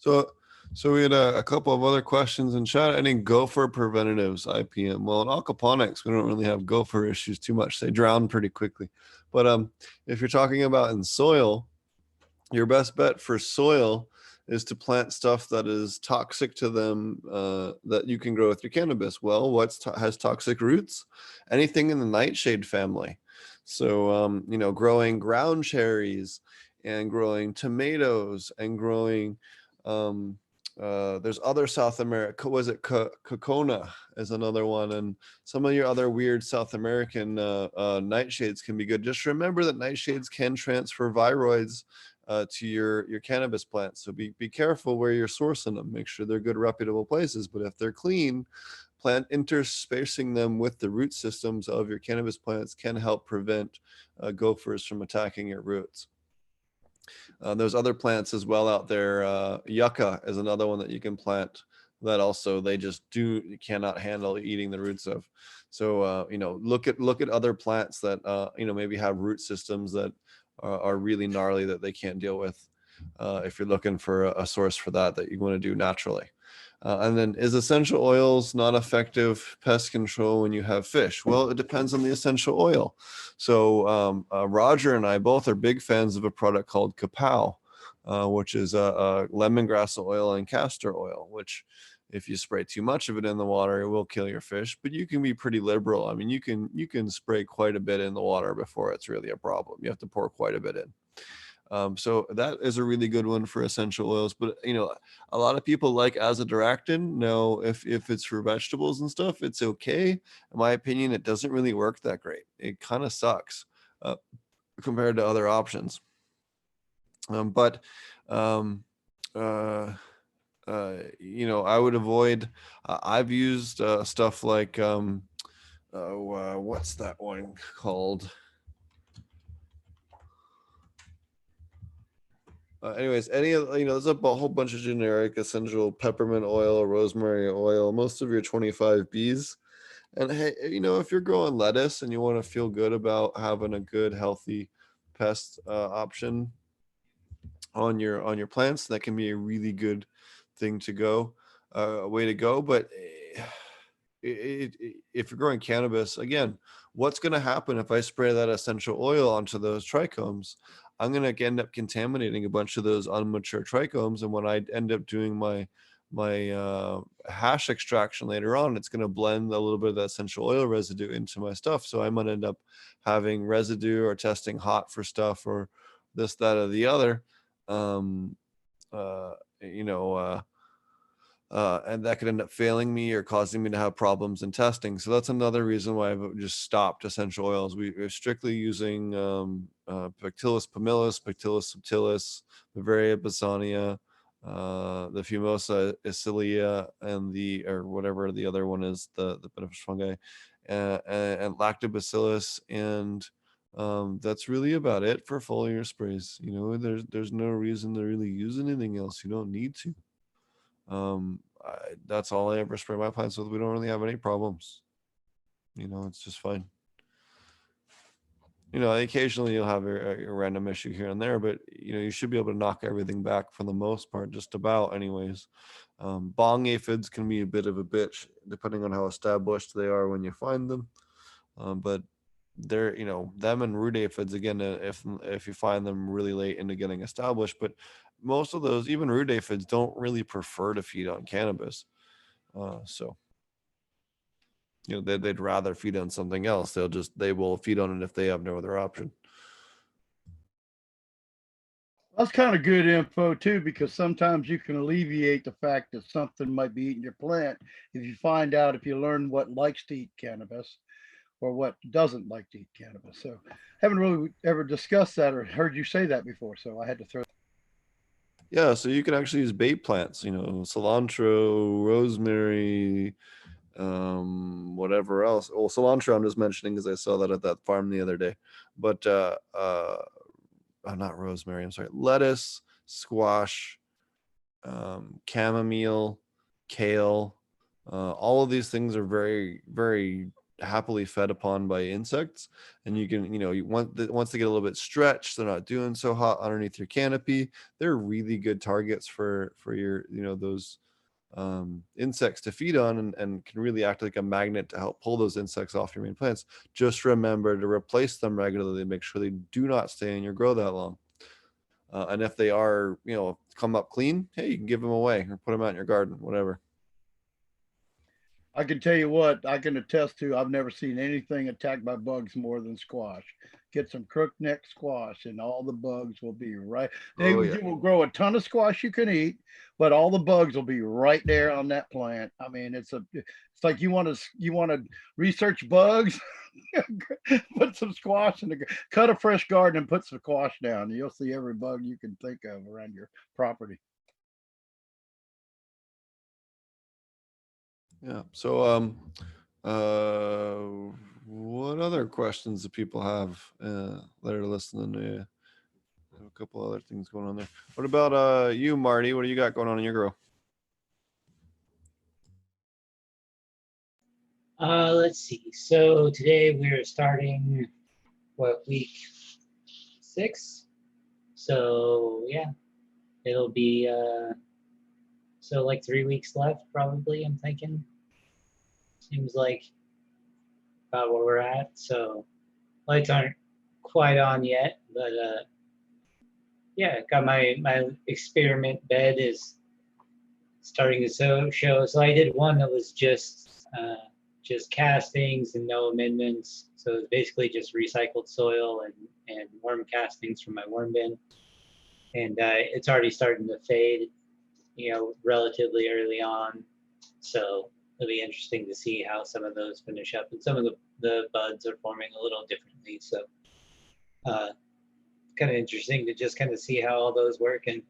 So we had a couple of other questions in chat. Any gopher preventatives, IPM? Well, in aquaponics, we don't really have gopher issues too much. They drown pretty quickly. But if you're talking about in soil, your best bet for soil is to plant stuff that is toxic to them that you can grow with your cannabis. Well, has toxic roots? Anything in the nightshade family. So, growing ground cherries and growing tomatoes and growing there's other South America, was it cocona is another one, and some of your other weird South American nightshades can be good. Just remember that nightshades can transfer viroids to your cannabis plants, so be careful where you're sourcing them. Make sure they're good, reputable places, but if they're clean, plant interspacing them with the root systems of your cannabis plants can help prevent gophers from attacking your roots. There's other plants as well out there. Yucca is another one that you can plant that also they just cannot handle eating the roots of. So look at other plants that maybe have root systems that are really gnarly that they can't deal with. if you're looking for a source for that you want to do naturally. And then, is essential oils not effective pest control when you have fish? Well, it depends on the essential oil. So Roger and I both are big fans of a product called Kapow, which is a lemongrass oil and castor oil, which if you spray too much of it in the water, it will kill your fish, but you can be pretty liberal. I mean, you can spray quite a bit in the water before it's really a problem. You have to pour quite a bit in. So that is a really good one for essential oils. But a lot of people like azadirachtin. No, if it's for vegetables and stuff, it's okay. In my opinion, it doesn't really work that great. It kind of sucks compared to other options. But I would avoid. I've used stuff like what's that one called? Anyways, any of there's a whole bunch of generic essential peppermint oil, rosemary oil, most of your 25Bs. And hey, if you're growing lettuce and you want to feel good about having a good, healthy pest option on your plants, that can be a really good thing to go, way to go. But if you're growing cannabis, again, what's going to happen if I spray that essential oil onto those trichomes? I'm going to end up contaminating a bunch of those unmature trichomes, and when I end up doing my hash extraction later on, it's going to blend a little bit of that essential oil residue into my stuff. So I might end up having residue or testing hot for stuff or this, that, or the other. And that could end up failing me or causing me to have problems in testing. So that's another reason why I've just stopped essential oils. We're strictly using Pectillus pumilus, Pectillus subtilis, Bavaria basonia, the Fumosa Isilia, and or whatever the other one is, the beneficial fungi, and Lactobacillus, and that's really about it for foliar sprays. There's no reason to really use anything else. You don't need to. That's all I ever spray my plants with. We don't really have any problems. It's just fine. Occasionally you'll have a random issue here and there, but you should be able to knock everything back for the most part, just about anyways. Bong aphids can be a bit of a bitch depending on how established they are when you find them. But they're, them and root aphids, again, if you find them really late into getting established, but most of those, even root aphids, don't really prefer to feed on cannabis. So they'd rather feed on something else. They will feed on it if they have no other option. That's kind of good info too, because sometimes you can alleviate the fact that something might be eating your plant if you learn what likes to eat cannabis or what doesn't like to eat cannabis. So haven't really ever discussed that or heard you say that before. So I had to throw. Yeah, so you can actually use bait plants, cilantro, rosemary, whatever else. Well, cilantro I'm just mentioning because I saw that at that farm the other day. But not rosemary, I'm sorry, lettuce, squash, chamomile, kale, all of these things are very, very happily fed upon by insects, and you can once they get a little bit stretched, they're not doing so hot underneath your canopy, they're really good targets for your those insects to feed on, and can really act like a magnet to help pull those insects off your main plants. Just remember to replace them regularly, make sure they do not stay in your grow that long, and if they are come up clean, hey, you can give them away or put them out in your garden, whatever. I can tell you what, I can attest to, I've never seen anything attacked by bugs more than squash. Get some crookneck squash and all the bugs will be right. You will grow a ton of squash you can eat, but all the bugs will be right there on that plant. I mean, it's like you want to research bugs, put some squash cut a fresh garden and put some squash down. And you'll see every bug you can think of around your property. Yeah. So, what other questions do people have that are listening? A couple other things going on there. What about you, Marty? What do you got going on in your grow? Let's see. So today we're starting week 6. So yeah, it'll be so like 3 weeks left probably, I'm thinking. Seems like about where we're at. So lights aren't quite on yet, but yeah, got my experiment bed is starting to show. So I did one that was just castings and no amendments. So it's basically just recycled soil and worm castings from my worm bin. And it's already starting to fade, relatively early on. So it'll be interesting to see how some of those finish up. And some of the buds are forming a little differently. So kind of interesting to just kind of see how all those work. And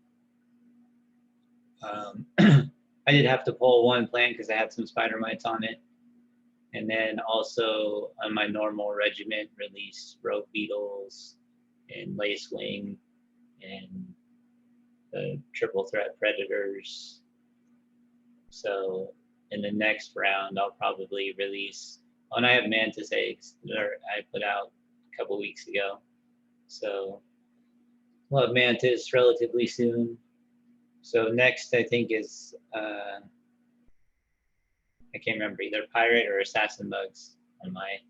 I did have to pull one plant because I had some spider mites on it. And then also on my normal regimen, release rogue beetles and lacewing and the triple threat predators. So in the next round, I'll probably release, and I have mantis eggs that I put out a couple weeks ago. So we'll have mantis relatively soon. So next, I think is, I can't remember, either pirate or assassin bugs on my,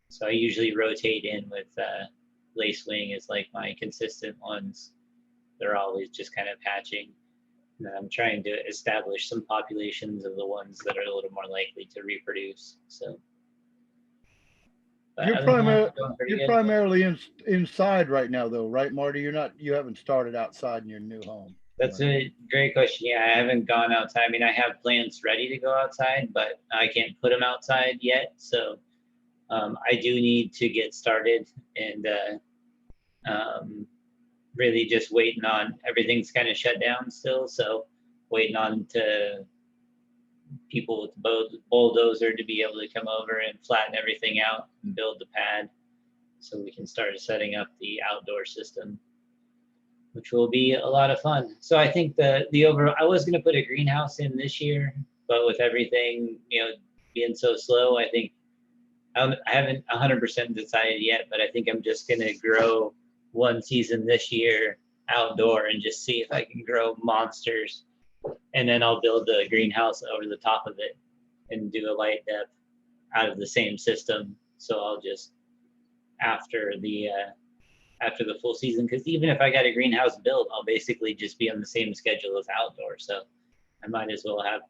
so I usually rotate in with lacewing is like my consistent ones. They're always just kind of hatching. And I'm trying to establish some populations of the ones that are a little more likely to reproduce. So You're primarily inside right now, though, right, Marty? You haven't started outside in your new home. That's a great question. Yeah, I haven't gone outside. I mean, I have plants ready to go outside, but I can't put them outside yet. So I do need to get started and really just waiting on, everything's kind of shut down still. So waiting on to people with the bulldozer to be able to come over and flatten everything out and build the pad so we can start setting up the outdoor system, which will be a lot of fun. So I think I was going to put a greenhouse in this year, but with everything, being so slow, I think I haven't 100% decided yet, but I think I'm just going to grow one season this year outdoor and just see if I can grow monsters. And then I'll build the greenhouse over the top of it and do a light depth out of the same system. So I'll just, after the full season, because even if I got a greenhouse built, I'll basically just be on the same schedule as outdoor. So I might as well have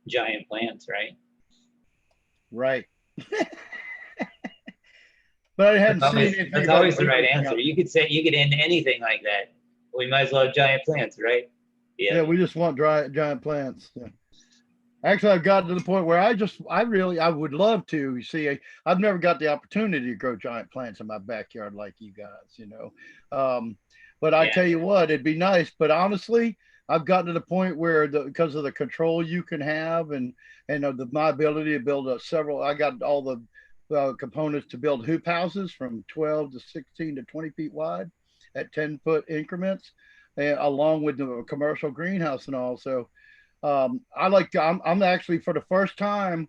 giant plants, right? Right. But I hadn't seen anything. That's always the right answer. You could end anything like that. We might as well have giant plants, right? Yeah, we just want giant plants. Yeah. Actually, I've gotten to the point where I would love to. You see, I've never got the opportunity to grow giant plants in my backyard like you guys, But I tell you what, it'd be nice. But honestly, I've gotten to the point where because of the control you can have and my ability to build I got all the components to build hoop houses from 12 to 16 to 20 feet wide at 10-foot increments, along with the commercial greenhouse and all. So I'm actually, for the first time,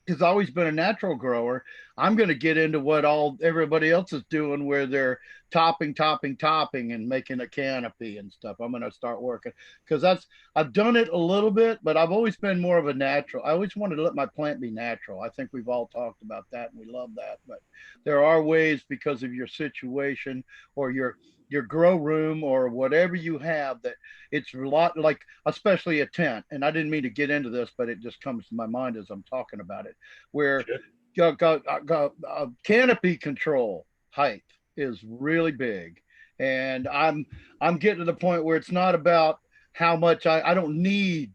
because I've always been a natural grower, I'm going to get into what everybody else is doing, where they're topping and making a canopy and stuff. I'm going to start working because I've done it a little bit, but I've always been more of a natural. I always wanted to let my plant be natural. I think we've all talked about that and we love that, but there are ways, because of your situation or your grow room or whatever you have, that it's a lot like, especially a tent. And I didn't mean to get into this, but it just comes to my mind as I'm talking about it, where canopy control height is really big. And I'm getting to the point where it's not about how much I don't need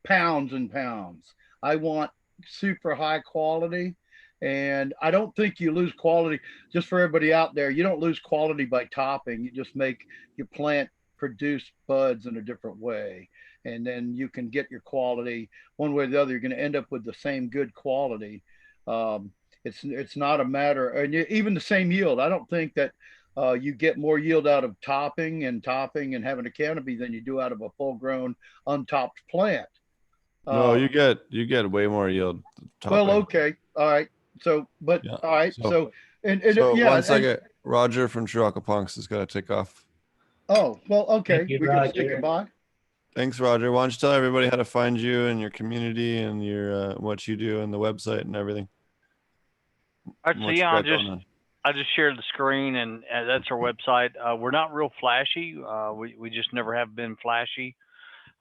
pounds and pounds. I want super high quality. And I don't think you lose quality. Just for everybody out there, you don't lose quality by topping. You just make your plant produce buds in a different way. And then you can get your quality one way or the other. You're going to end up with the same good quality. It's not a matter, and even the same yield. I don't think that you get more yield out of topping and having a canopy than you do out of a full-grown untopped plant. No, you get way more yield. Well, okay, all right. So, but Yeah. all right. So, and so yeah. One second, Roger from True Aquaponics has got to take off. Oh, well, okay. You, We can say goodbye. Thanks, Roger. Why don't you tell everybody how to find you and your community and your what you do and the website and everything? All right, so What you yeah, got going on. I just shared the screen, and that's our website. We're not real flashy. We just never have been flashy.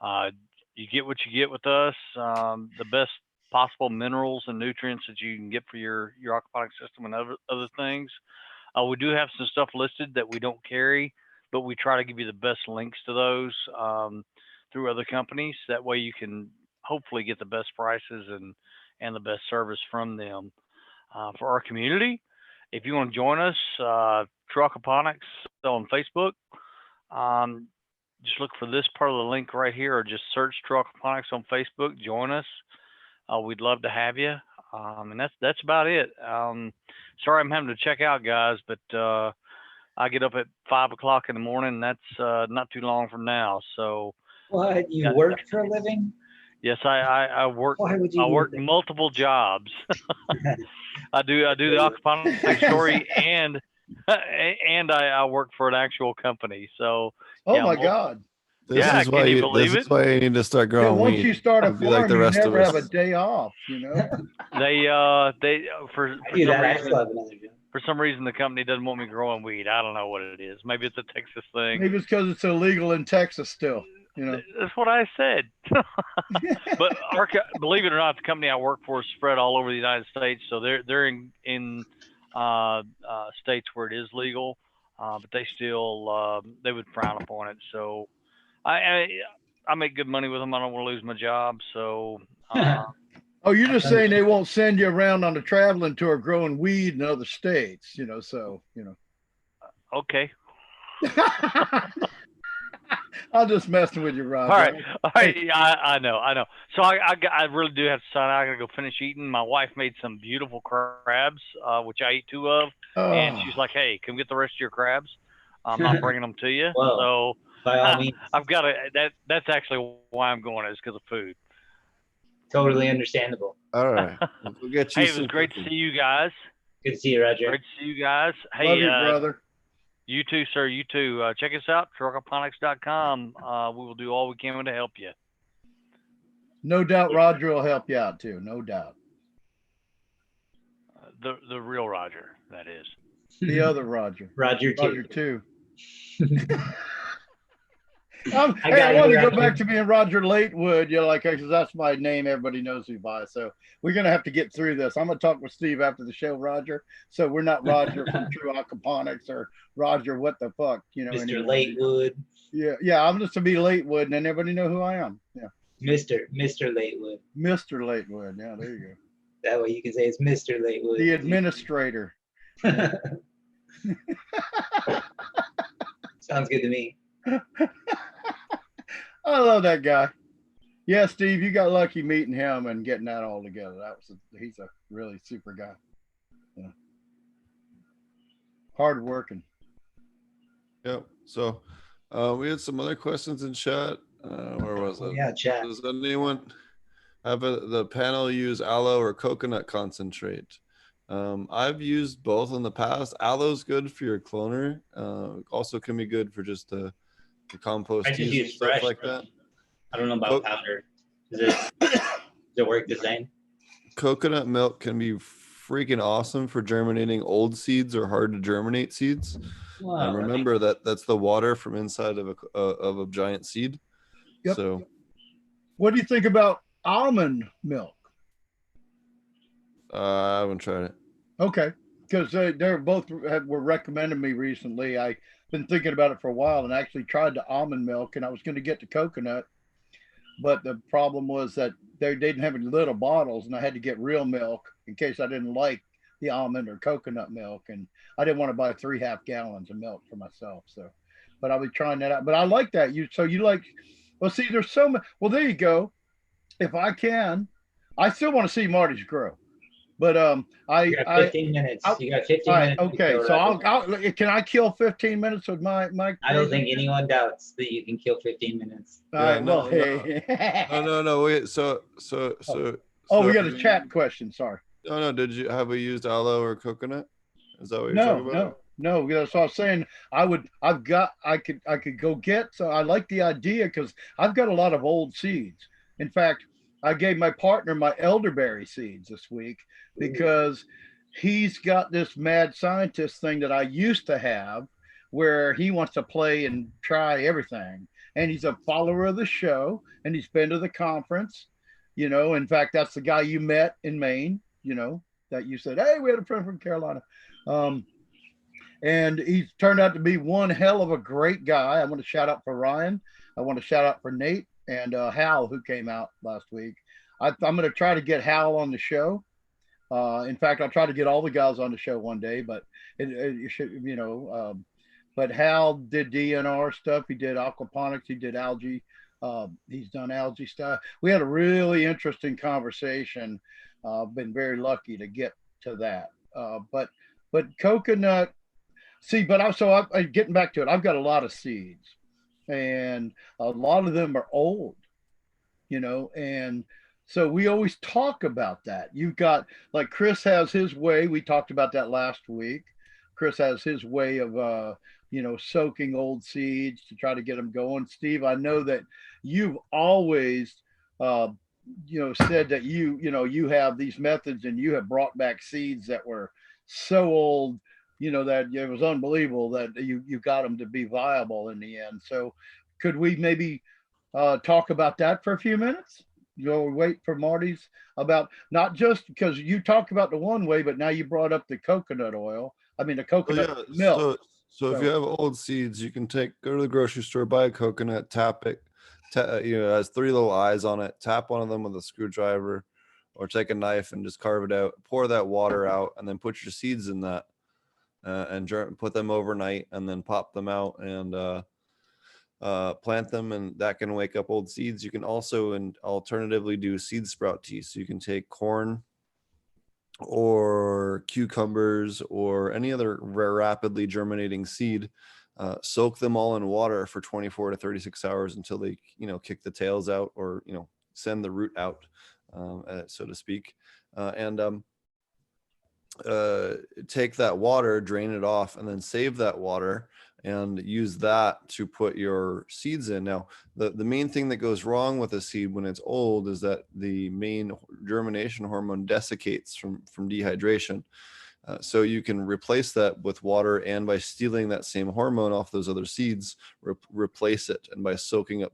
You get what you get with us. The best possible minerals and nutrients that you can get for your aquaponic system and other things. We do have some stuff listed that we don't carry, but we try to give you the best links to those through other companies. That way you can hopefully get the best prices and the best service from them. For our community, if you want to join us, True Aquaponics on Facebook. Just look for this part of the link right here, or just search True Aquaponics on Facebook. Join us. We'd love to have you. And that's about it. Sorry I'm having to check out, guys, but I get up at 5 o'clock in the morning. That's not too long from now. So What, you work for a living? yes, I work. Why would you I do work that? multiple jobs. I do the aquaponics story, and I work for an actual company. So Oh yeah, my God. This Yeah, is why can you you. believe This is it? why you need to start Yeah, growing once weed. you start a Be like farm, the you rest of never have a us. day off, you know? they for I for do some that. I reason still have another job. for some reason the company doesn't want me growing weed. I don't know what it is. Maybe it's a Texas thing. Maybe it's because it's illegal in Texas still, you know? That's what I said. But believe it or not, the company I work for is spread all over the United States. So they're in states where it is legal, but they still they would frown upon it. So I make good money with them. I don't want to lose my job. So Oh, you're just saying they won't send you around on a traveling tour growing weed in other states, you know? So, you know. okay. I'm just messing with you, Roger. All right. Yeah, I know. So I really do have to sign out. I gotta go finish eating. My wife made some beautiful crabs, which I ate 2 of, and she's like, "Hey, come get the rest of your crabs. I'm not bringing them to you." Well, so by all means, I've got to. That's actually why I'm going, is because of food. totally understandable. All right. We'll get you Hey, it was some great to cookies. see you guys. Good to see you, Roger. Great to see you guys. Hey, Love you, brother. you too, sir. You too. Check us out, truckaponics.com. We will do all we can to help you. No doubt Roger will help you out too. No doubt. The real Roger, that is. The other Roger. Roger too. Roger too. I I want to go Roger. back to being Roger Latewood, you know, like, because that's my name. Everybody knows me by. So we're gonna have to get through this. I'm gonna talk with Steve after the show, Roger. So we're not Roger from True Aquaponics or Roger what the fuck, you know. Mr. anymore. Latewood. Yeah. I'm just to be Latewood, and then everybody know who I am. Yeah, Mr. Latewood. Mr. Latewood. Yeah, there you go. That way you can say it's Mr. Latewood. The administrator. Sounds good to me. I love that guy. Yeah, Steve, you got lucky meeting him and getting that all together. He's a really super guy. Yeah. Hard working. Yep. So we had some other questions in chat. Where was it? Yeah, chat. Does anyone have the panel use aloe or coconut concentrate? I've used both in the past. Aloe's good for your cloner. Also can be good for just the compost I just teas and use stuff fresh. like that. I don't know about powder. Does it work the same? Coconut milk can be freaking awesome for germinating old seeds or hard to germinate seeds. Wow. Remember that's the water from inside of a giant seed. Yep. So What do you think about almond milk? I haven't tried it. Okay, because they're both were recommending me recently. I've been thinking about it for a while and actually tried the almond milk, and I was going to get the coconut, but the problem was that they didn't have any little bottles, and I had to get real milk in case I didn't like the almond or coconut milk, and I didn't want to buy 3.5 gallons of milk for myself. So, but I'll be trying that out. But I like that. You like, well, see, there's so much. Well, there you go. If I can, I still want to see Marty's grow. But You got 15 minutes. You got 15 all right, minutes. okay. So can I kill 15 minutes with my? I don't think anyone doubts that you can kill 15 minutes. All right. no, Well, hey. No. Wait. So. Oh, we got a chat question. Sorry. No. Have we used aloe or coconut? Is that what you're talking about? No, that's what I was saying. I could go get, so I like the idea because I've got a lot of old seeds. In fact, I gave my partner my elderberry seeds this week because he's got this mad scientist thing that I used to have where he wants to play and try everything. And he's a follower of the show and he's been to the conference. In fact, that's the guy you met in Maine, that you said, hey, we had a friend from Carolina. Um, and he's turned out to be one hell of a great guy. I want to shout out for Ryan. I want to shout out for Nate and Hal, who came out last week. I'm going to try to get Hal on the show. In fact, I'll try to get all the guys on the show one day, but it should, but Hal did DNR stuff. He did aquaponics. He did algae. He's done algae stuff. We had a really interesting conversation. I've been very lucky to get to that. But coconut. See, but I'm getting back to it. I've got a lot of seeds, and a lot of them are old, and so we always talk about that. You've got like Chris has his way. We talked about that last week. Chris has his way of soaking old seeds to try to get them going. Steve, I know that you've always uh, said that you have these methods and you have brought back seeds that were so old, that it was unbelievable that you got them to be viable in the end. So could we maybe talk about that for a few minutes? Wait for Marty's about not just because you talked about the one way, but now you brought up the coconut oil. I mean, the Oh coconut yeah. milk. So if you have old seeds, you can go to the grocery store, buy a coconut, tap it. It has 3 little eyes on it. Tap one of them with a screwdriver, or take a knife and just carve it out. Pour that water out, and then put your seeds in that, and put them overnight, and then pop them out and plant them, and that can wake up old seeds. You can also and alternatively do seed sprout tea. So you can take corn or cucumbers or any other rapidly germinating seed, soak them all in water for 24 to 36 hours until they kick the tails out, or send the root out, so to speak, and take that water, drain it off, and then save that water and use that to put your seeds in. Now, the main thing that goes wrong with a seed when it's old is that the main germination hormone desiccates from dehydration. So you can replace that with water, and by stealing that same hormone off those other seeds, replace it. And by soaking up,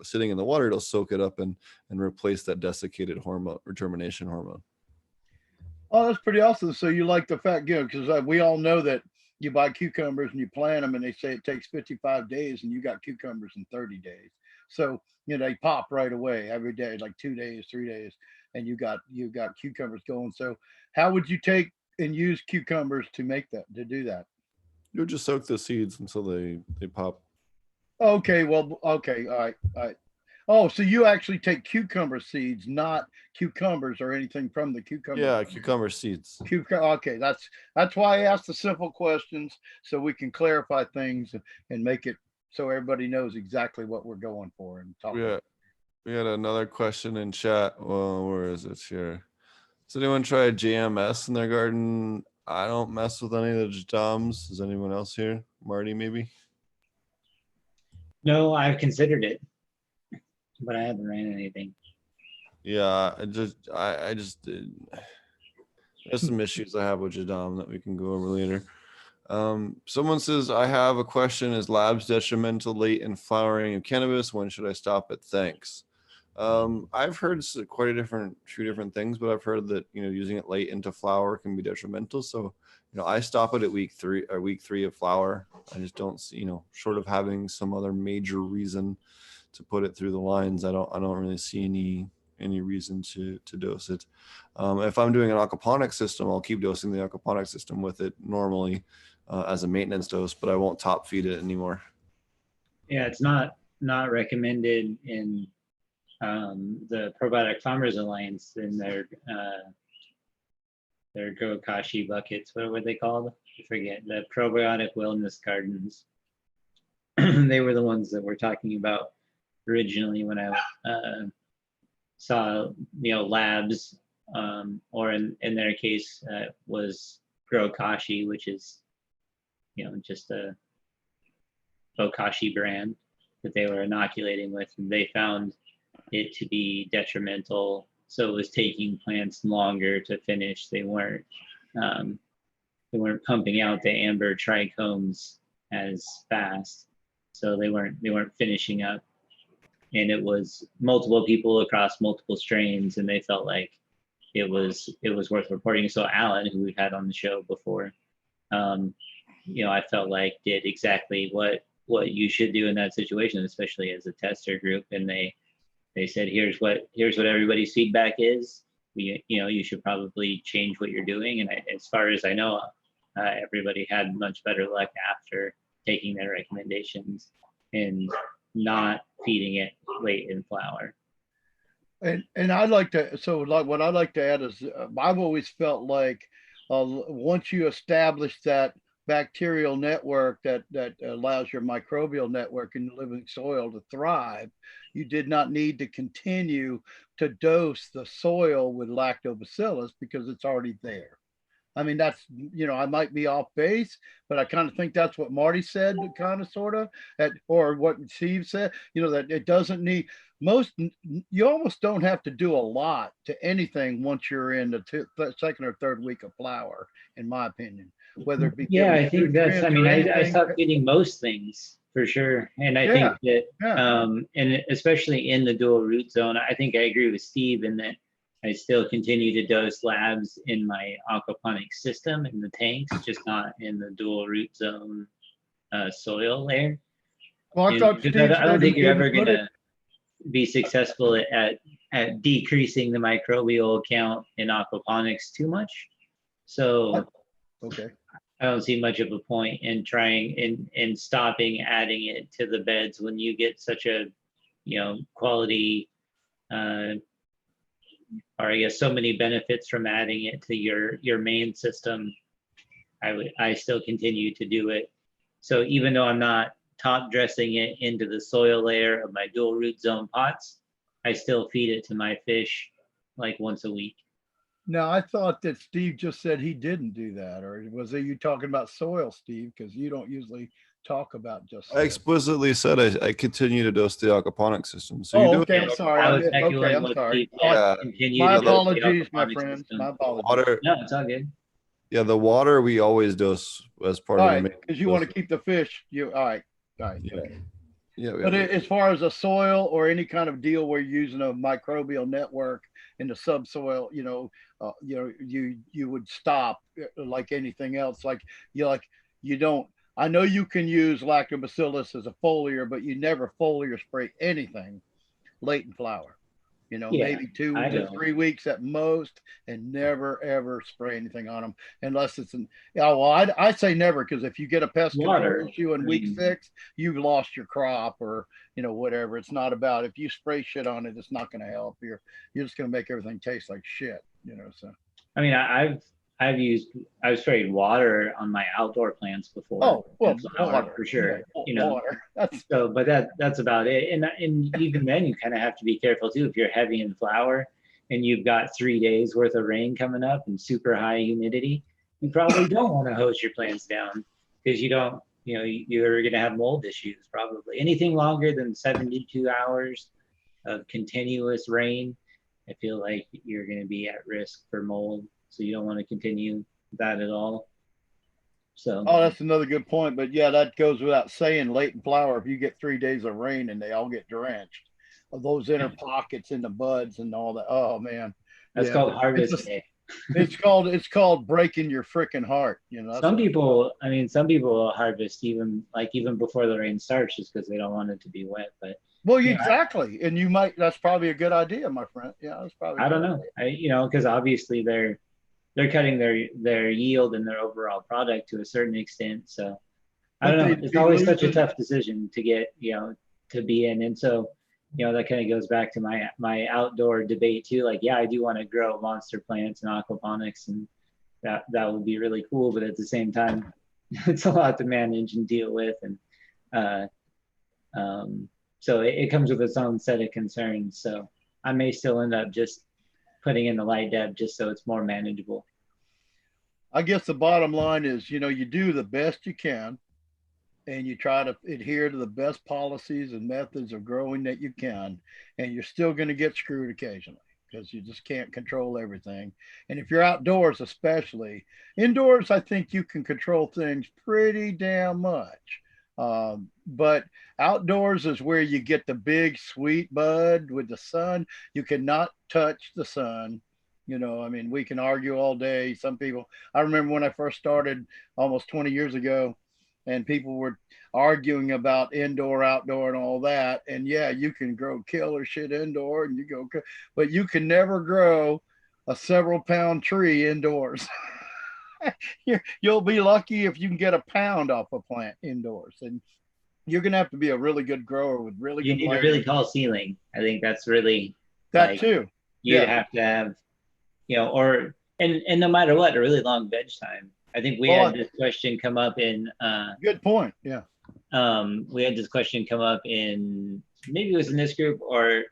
sitting in the water, it'll soak it up and replace that desiccated hormone or germination hormone. Oh, that's pretty awesome. So you like the fact, because we all know that you buy cucumbers and you plant them, and they say it takes 55 days, and you got cucumbers in 30 days. So they pop right away every day, like 2 days, 3 days, and you got cucumbers going. So how would you take and use cucumbers to do that? You'll just soak the seeds until they pop. Okay, well, okay, all right. Oh, so you actually take cucumber seeds, not cucumbers or anything from the cucumber. Yeah, cucumber seeds. Okay, that's why I asked the simple questions, so we can clarify things and make it so everybody knows exactly what we're going for and talk. Yeah, we had another question in chat. Well, where is it here? Does anyone try JMS in their garden? I don't mess with any of the Jadams. Is anyone else here? Marty, maybe? No, I've considered it, but I haven't ran anything. Yeah, I just did. There's some issues I have with Jadam that we can go over later. Someone says, I have a question. Is labs detrimental late in flowering of cannabis? When should I stop it? Thanks. I've heard quite a few different things, but I've heard that, using it late into flower can be detrimental. So, I stop it at week 3 of flower. I just don't see, short of having some other major reason to put it through the lines, I don't really see any reason to dose it. If I'm doing an aquaponic system, I'll keep dosing the aquaponic system with it normally as a maintenance dose, but I won't top feed it anymore. Yeah, it's not recommended in the Probiotic Farmers Alliance in their Gokashi buckets. What were they called? I forget. The Probiotic Wellness Gardens. They were the ones that we're talking about originally when I saw labs, or in their case was Grokashi, which is just a Bokashi brand that they were inoculating with, and they found it to be detrimental. So it was taking plants longer to finish. They weren't pumping out the amber trichomes as fast, so they weren't finishing up. And it was multiple people across multiple strains, and they felt like it was worth reporting. So Alan, who we've had on the show before, I felt like did exactly what you should do in that situation, especially as a tester group. And they said, here's what everybody's feedback is. You should probably change what you're doing. And as far as I know, everybody had much better luck after taking their recommendations and not feeding it late in flower. And I'd like to, so like what I'd like to add is I've always felt like once you establish that bacterial network that allows your microbial network in the living soil to thrive, you did not need to continue to dose the soil with lactobacillus because it's already there. I mean, that's, I might be off base, but I kind of think that's what Marty said, kind of, sort of, or what Steve said, that it doesn't need you almost don't have to do a lot to anything once you're in the second or third week of flower, in my opinion, whether it be. Yeah, I think that's, I stopped eating most things for sure. And I think that, and especially in the dual root zone, I think I agree with Steve in that I still continue to dose labs in my aquaponic system in the tanks, just not in the dual root zone soil layer. Well, I don't think you're ever going to be successful at decreasing the microbial count in aquaponics too much. So okay, I don't see much of a point in trying in stopping adding it to the beds when you get such a quality or I guess so many benefits from adding it to your main system. I still continue to do it. So even though I'm not top dressing it into the soil layer of my dual root zone pots, I still feed it to my fish like once a week. Now, I thought that Steve just said he didn't do that, or was it you talking about soil, Steve? Because you don't usually talk about just soil. I explicitly said I continue to dose the aquaponic system. So you do okay, I'm sorry. I'm sorry. My apologies, my friend. My apologies. Water, no, it's all good. Yeah, the water we always dose as part of the because you want to keep the fish. All right. Yeah. But as far as a soil or any kind of deal where you're using a microbial network in the subsoil, you would stop like anything else. You don't. I know you can use lactobacillus as a foliar, but you never foliar spray anything late in flower. Maybe 2 to 3 weeks at most, and never ever spray anything on them unless it's I say never, because if you get a pest control issue in week 6, you've lost your crop or whatever. It's not about if you spray shit on it, it's not going to help. You're just going to make everything taste like shit. So I mean, I've sprayed water on my outdoor plants before. Oh, well, water for sure. Water. So, but that's about it. And even then, you kind of have to be careful too. If you're heavy in flower and you've got 3 days worth of rain coming up and super high humidity, you probably don't want to hose your plants down because you're going to have mold issues probably. Anything longer than 72 hours of continuous rain, I feel like you're going to be at risk for mold. So you don't want to continue that at all. So that's another good point. But yeah, that goes without saying. Late in flower, if you get 3 days of rain and they all get drenched, of those inner pockets in the buds and all that. Oh man, that's called harvest day. It's called breaking your freaking heart. Some people will harvest even before the rain starts just because they don't want it to be wet. But exactly, and you might. That's probably a good idea, my friend. Yeah, that's probably. I don't know. Because obviously they're cutting their yield and their overall product to a certain extent. So I don't know. It's always such a tough decision to get, to be in. And so, that kind of goes back to my outdoor debate too. Like, yeah, I do want to grow monster plants and aquaponics, and that would be really cool. But at the same time, it's a lot to manage and deal with. And so it comes with its own set of concerns. So I may still end up just putting in the light deb just so it's more manageable. I guess the bottom line is, you know, you do the best you can and you try to adhere to the best policies and methods of growing that you can, and you're still going to get screwed occasionally because you just can't control everything. And if you're outdoors, especially indoors, I think you can control things pretty damn much. But outdoors is where you get the big sweet bud with the sun. You cannot touch the sun. You know, I mean, we can argue all day. Some people, I remember when I first started almost 20 years ago, and people were arguing about indoor, outdoor, and all that. And yeah, you can grow killer shit indoor, and you go, but you can never grow a several pound tree indoors. You'll be lucky if you can get a pound off a plant indoors, and you're gonna have to be a really good grower with really You good need a lighting. really tall ceiling. I think that's really That like too. you Yeah. have to have, you know, or and no matter what, a really long veg time. I think we Well, had this question come up in Good point. Yeah. we had this question come up in, maybe it was in this group or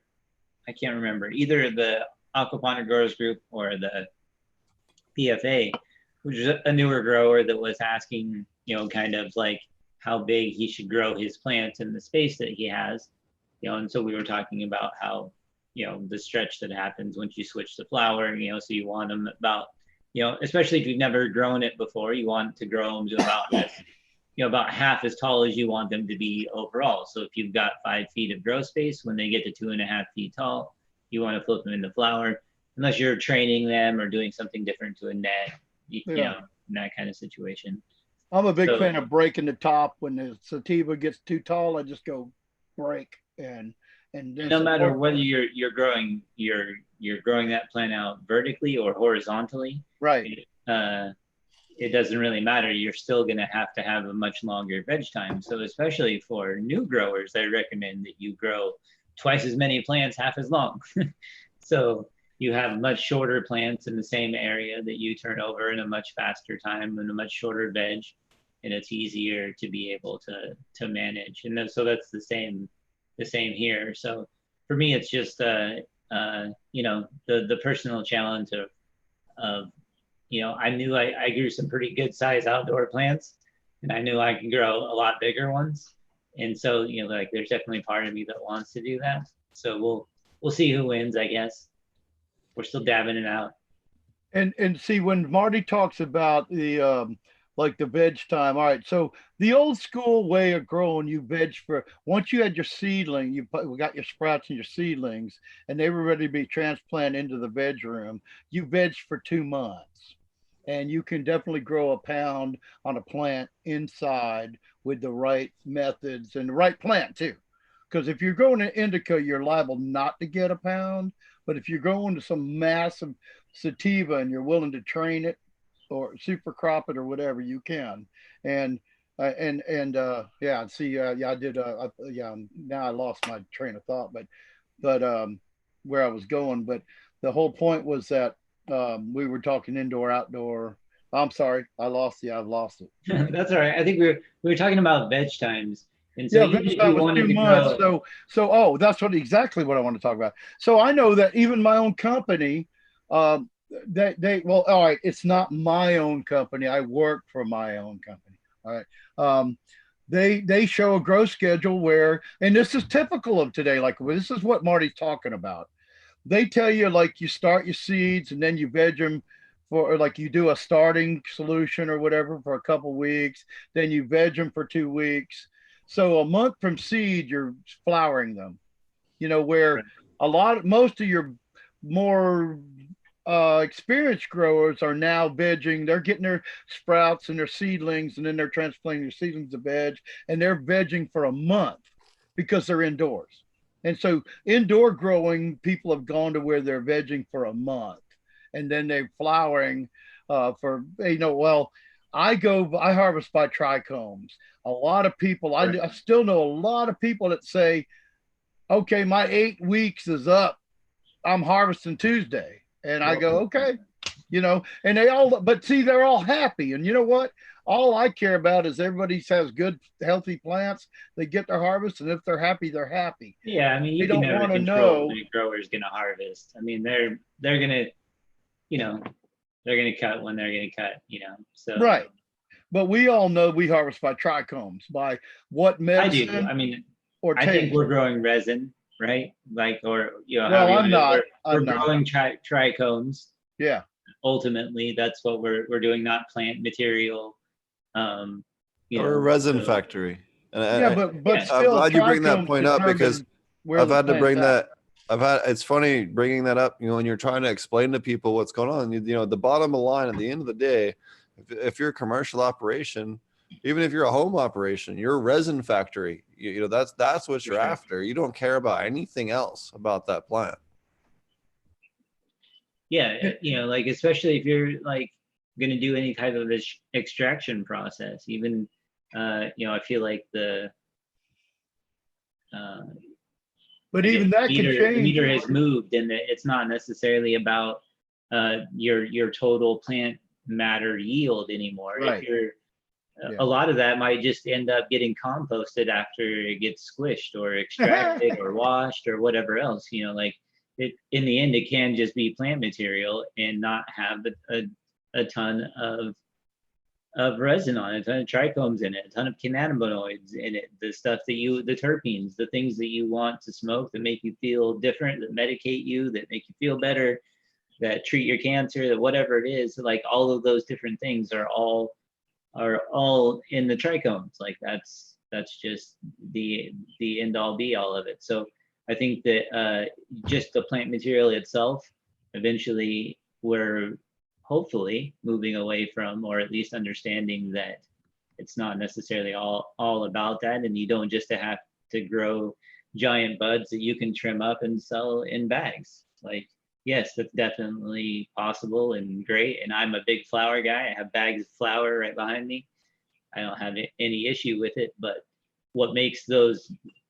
I can't remember, either the Aquaponic growers group or the PFA, which is a newer grower that was asking, you know, kind of like how big he should grow his plants in the space that he has, you know. And so we were talking about how, you know, the stretch that happens once you switch to flower, you know, so you want them about, you know, especially if you've never grown it before, you want to grow them to about this, you know, about half as tall as you want them to be overall. So if you've got 5 feet of grow space, when they get to 2.5 feet tall, you want to flip them into flower, unless you're training them or doing something different to a net, you know, in that kind of situation. I'm a big So- fan of breaking the top. When the sativa gets too tall, I just go break and then No matter whether you're growing that plant out vertically or horizontally, right. It doesn't really matter. You're still going to have a much longer veg time. So especially for new growers, I recommend that you grow twice as many plants, half as long. So you have much shorter plants in the same area that you turn over in a much faster time and a much shorter veg, and it's easier to be able to manage. And then, so that's the same here. So for me, it's just you know, the personal challenge of you know, I knew I grew some pretty good size outdoor plants, and I knew I could grow a lot bigger ones. And so, you know, like there's definitely part of me that wants to do that. So we'll see who wins, I guess. We're still dabbing it out. And see, when Marty talks about the like the veg time, all right, so the old school way of growing, you veg for once you had your seedling, we got your sprouts and your seedlings, and they were ready to be transplanted into the veg room. You veg for 2 months, and you can definitely grow a pound on a plant inside with the right methods and the right plant too. Because if you're growing an indica, you're liable not to get a pound. But if you're going to some massive sativa and you're willing to train it or super crop it or whatever, you can. And yeah, see, yeah, I did. Yeah, now I lost my train of thought, but where I was going. But the whole point was that we were talking indoor, outdoor. I'm sorry, I've lost it. That's all right. I think we were talking about veg times. And so yeah, even if that you was wanted 2 to months. grow, Oh, that's exactly what I want to talk about. So I know that even my own company, well, all right, it's not my own company. I work for my own company. All right. They show a growth schedule where, and this is typical of today. Like this is what Marty's talking about. They tell you like you start your seeds and then you veg them for like you do a starting solution or whatever for a couple weeks. Then you veg them for 2 weeks. So a month from seed, you're flowering them, you know, where most of your more experienced growers are now vegging. They're getting their sprouts and their seedlings, and then they're transplanting their seedlings to veg, and they're vegging for a month because they're indoors. And so indoor growing, people have gone to where they're vegging for a month, and then they're flowering for, you know, well, I harvest by trichomes. A lot of people, I still know a lot of people that say, okay, my 8 weeks is up. I'm harvesting Tuesday. And I go, okay, you know, and but see, they're all happy. And you know what? All I care about is everybody has good, healthy plants. They get their harvest. And if they're happy, they're happy. yeah, I mean, you can never control when a grower's going to harvest. I mean, they're going to, you know, they're going to cut when they're going to cut, so. Right. But we all know we harvest by trichomes, by what I do. medicine I mean, or I think taste. we're growing resin, right? Like, or, Well, however you I'm wanna- not. we're I'm not. growing trichomes. Yeah. Ultimately, that's what we're doing, not plant material. Or a resin so- factory. And Yeah, but Yeah. I'm still, glad you bring that trichomes point up, because determine where I've the had to bring plant's at. it's funny bringing that up, when you're trying to explain to people what's going on, the bottom of the line at the end of the day, if you're a commercial operation, even if you're a home operation, you're a resin factory, that's what you're sure. after. You don't care about anything else about that plant. Yeah, like, especially if you're like going to do any type of extraction process, even, I feel like But I even guess that can the change. meter has moved, and it's not necessarily about your total plant matter yield anymore. Right. If you're Yeah. a lot of that might just end up getting composted after it gets squished or extracted or washed or whatever else. Like, in the end, it can just be plant material and not have a ton of resin on it, a ton of trichomes in it, a ton of cannabinoids in it, the stuff the terpenes, the things that you want to smoke that make you feel different, that medicate you, that make you feel better, that treat your cancer, that whatever it is, like, all of those different things are all in the trichomes. Like, that's just the end all be all of it. So I think that just the plant material itself, eventually we're hopefully moving away from, or at least understanding that it's not necessarily all about that, and you don't just have to grow giant buds that you can trim up and sell in bags. Like, yes, that's definitely possible and great. And I'm a big flower guy. I have bags of flour right behind me. I don't have any issue with it. But what makes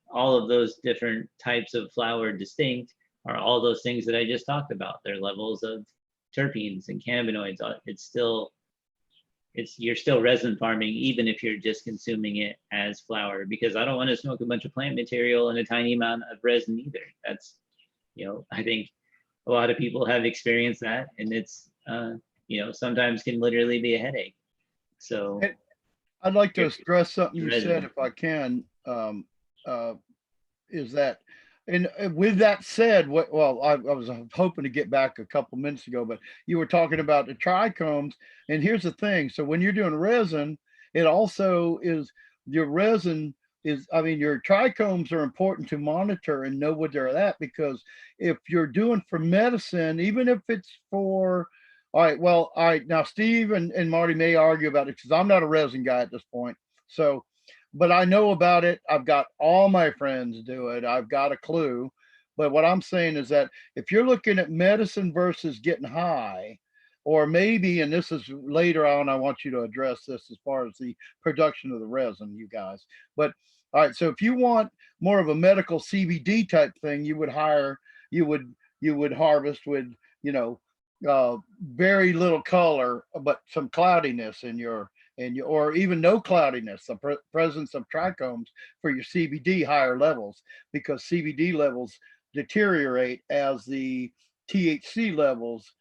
all of those different types of flower distinct are all those things that I just talked about. Their levels of terpenes and cannabinoids. You're still resin farming, even if you're just consuming it as flower, because I don't want to smoke a bunch of plant material and a tiny amount of resin either. That's, I think a lot of people have experienced that, and it's, sometimes can literally be a headache. So I'd like to stress something you resin. said, if I can, is that, and with that said, I was hoping to get back a couple minutes ago, but you were talking about the trichomes, and here's the thing. So when you're doing resin, it also is, your resin is, your trichomes are important to monitor and know what they're at, because if you're doing for medicine, even if it's for, all right, now Steve and Marty may argue about it, because I'm not a resin guy at this point. So, but I know about it. I've got all my friends do it. I've got a clue. But what I'm saying is that if you're looking at medicine versus getting high, or maybe, and this is later on, I want you to address this as far as the production of the resin, you guys. But all right, so if you want more of a medical CBD type thing, you would harvest with, very little color, but some cloudiness in your, or even no cloudiness, the presence of trichomes for your CBD higher levels, because CBD levels deteriorate as the THC levels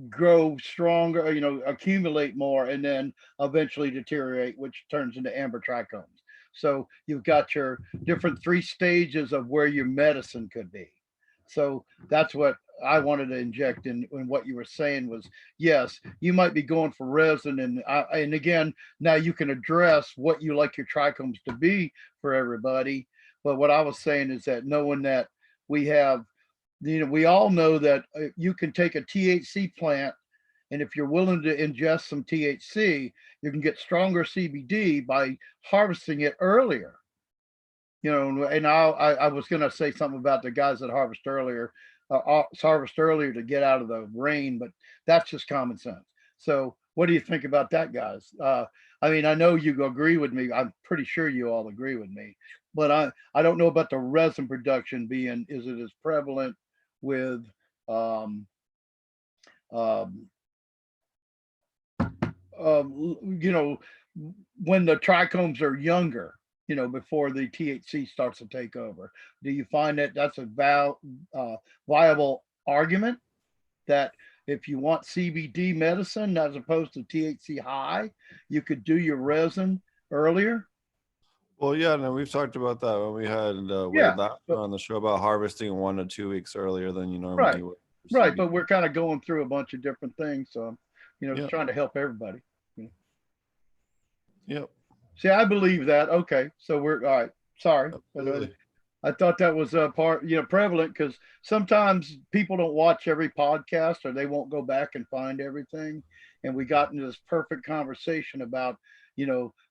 grow stronger, accumulate more, and then eventually deteriorate, which turns into amber trichomes. So you've got your different 3 stages of where your medicine could be. So that's what I wanted to inject in what you were saying was, yes, you might be going for resin, and again, now you can address what you like your trichomes to be for everybody. But what I was saying is that knowing that we have, we all know that you can take a THC plant, and if you're willing to ingest some THC, you can get stronger CBD by harvesting it earlier. And I was going to say something about the guys that harvest earlier to get out of the rain, but that's just common sense. So what do you think about that, guys? I know you agree with me. I'm pretty sure you all agree with me, but I don't know about the resin production is it as prevalent with, when the trichomes are younger, before the THC starts to take over. Do you find that that's a viable argument, that if you want CBD medicine as opposed to THC high, you could do your resin earlier. Well, yeah, no, we've talked about that when we had Yeah, Wade Lappner but on the show about harvesting 1 to 2 weeks earlier than you right, normally would. for right. CBD. But we're kind of going through a bunch of different things. So, just Yep, trying to help everybody. yep, See, I believe that. Okay. So we're all right. Sorry. But, absolutely. I thought that was a part, prevalent because sometimes people don't watch every podcast or they won't go back and find everything. And we got into this perfect conversation about,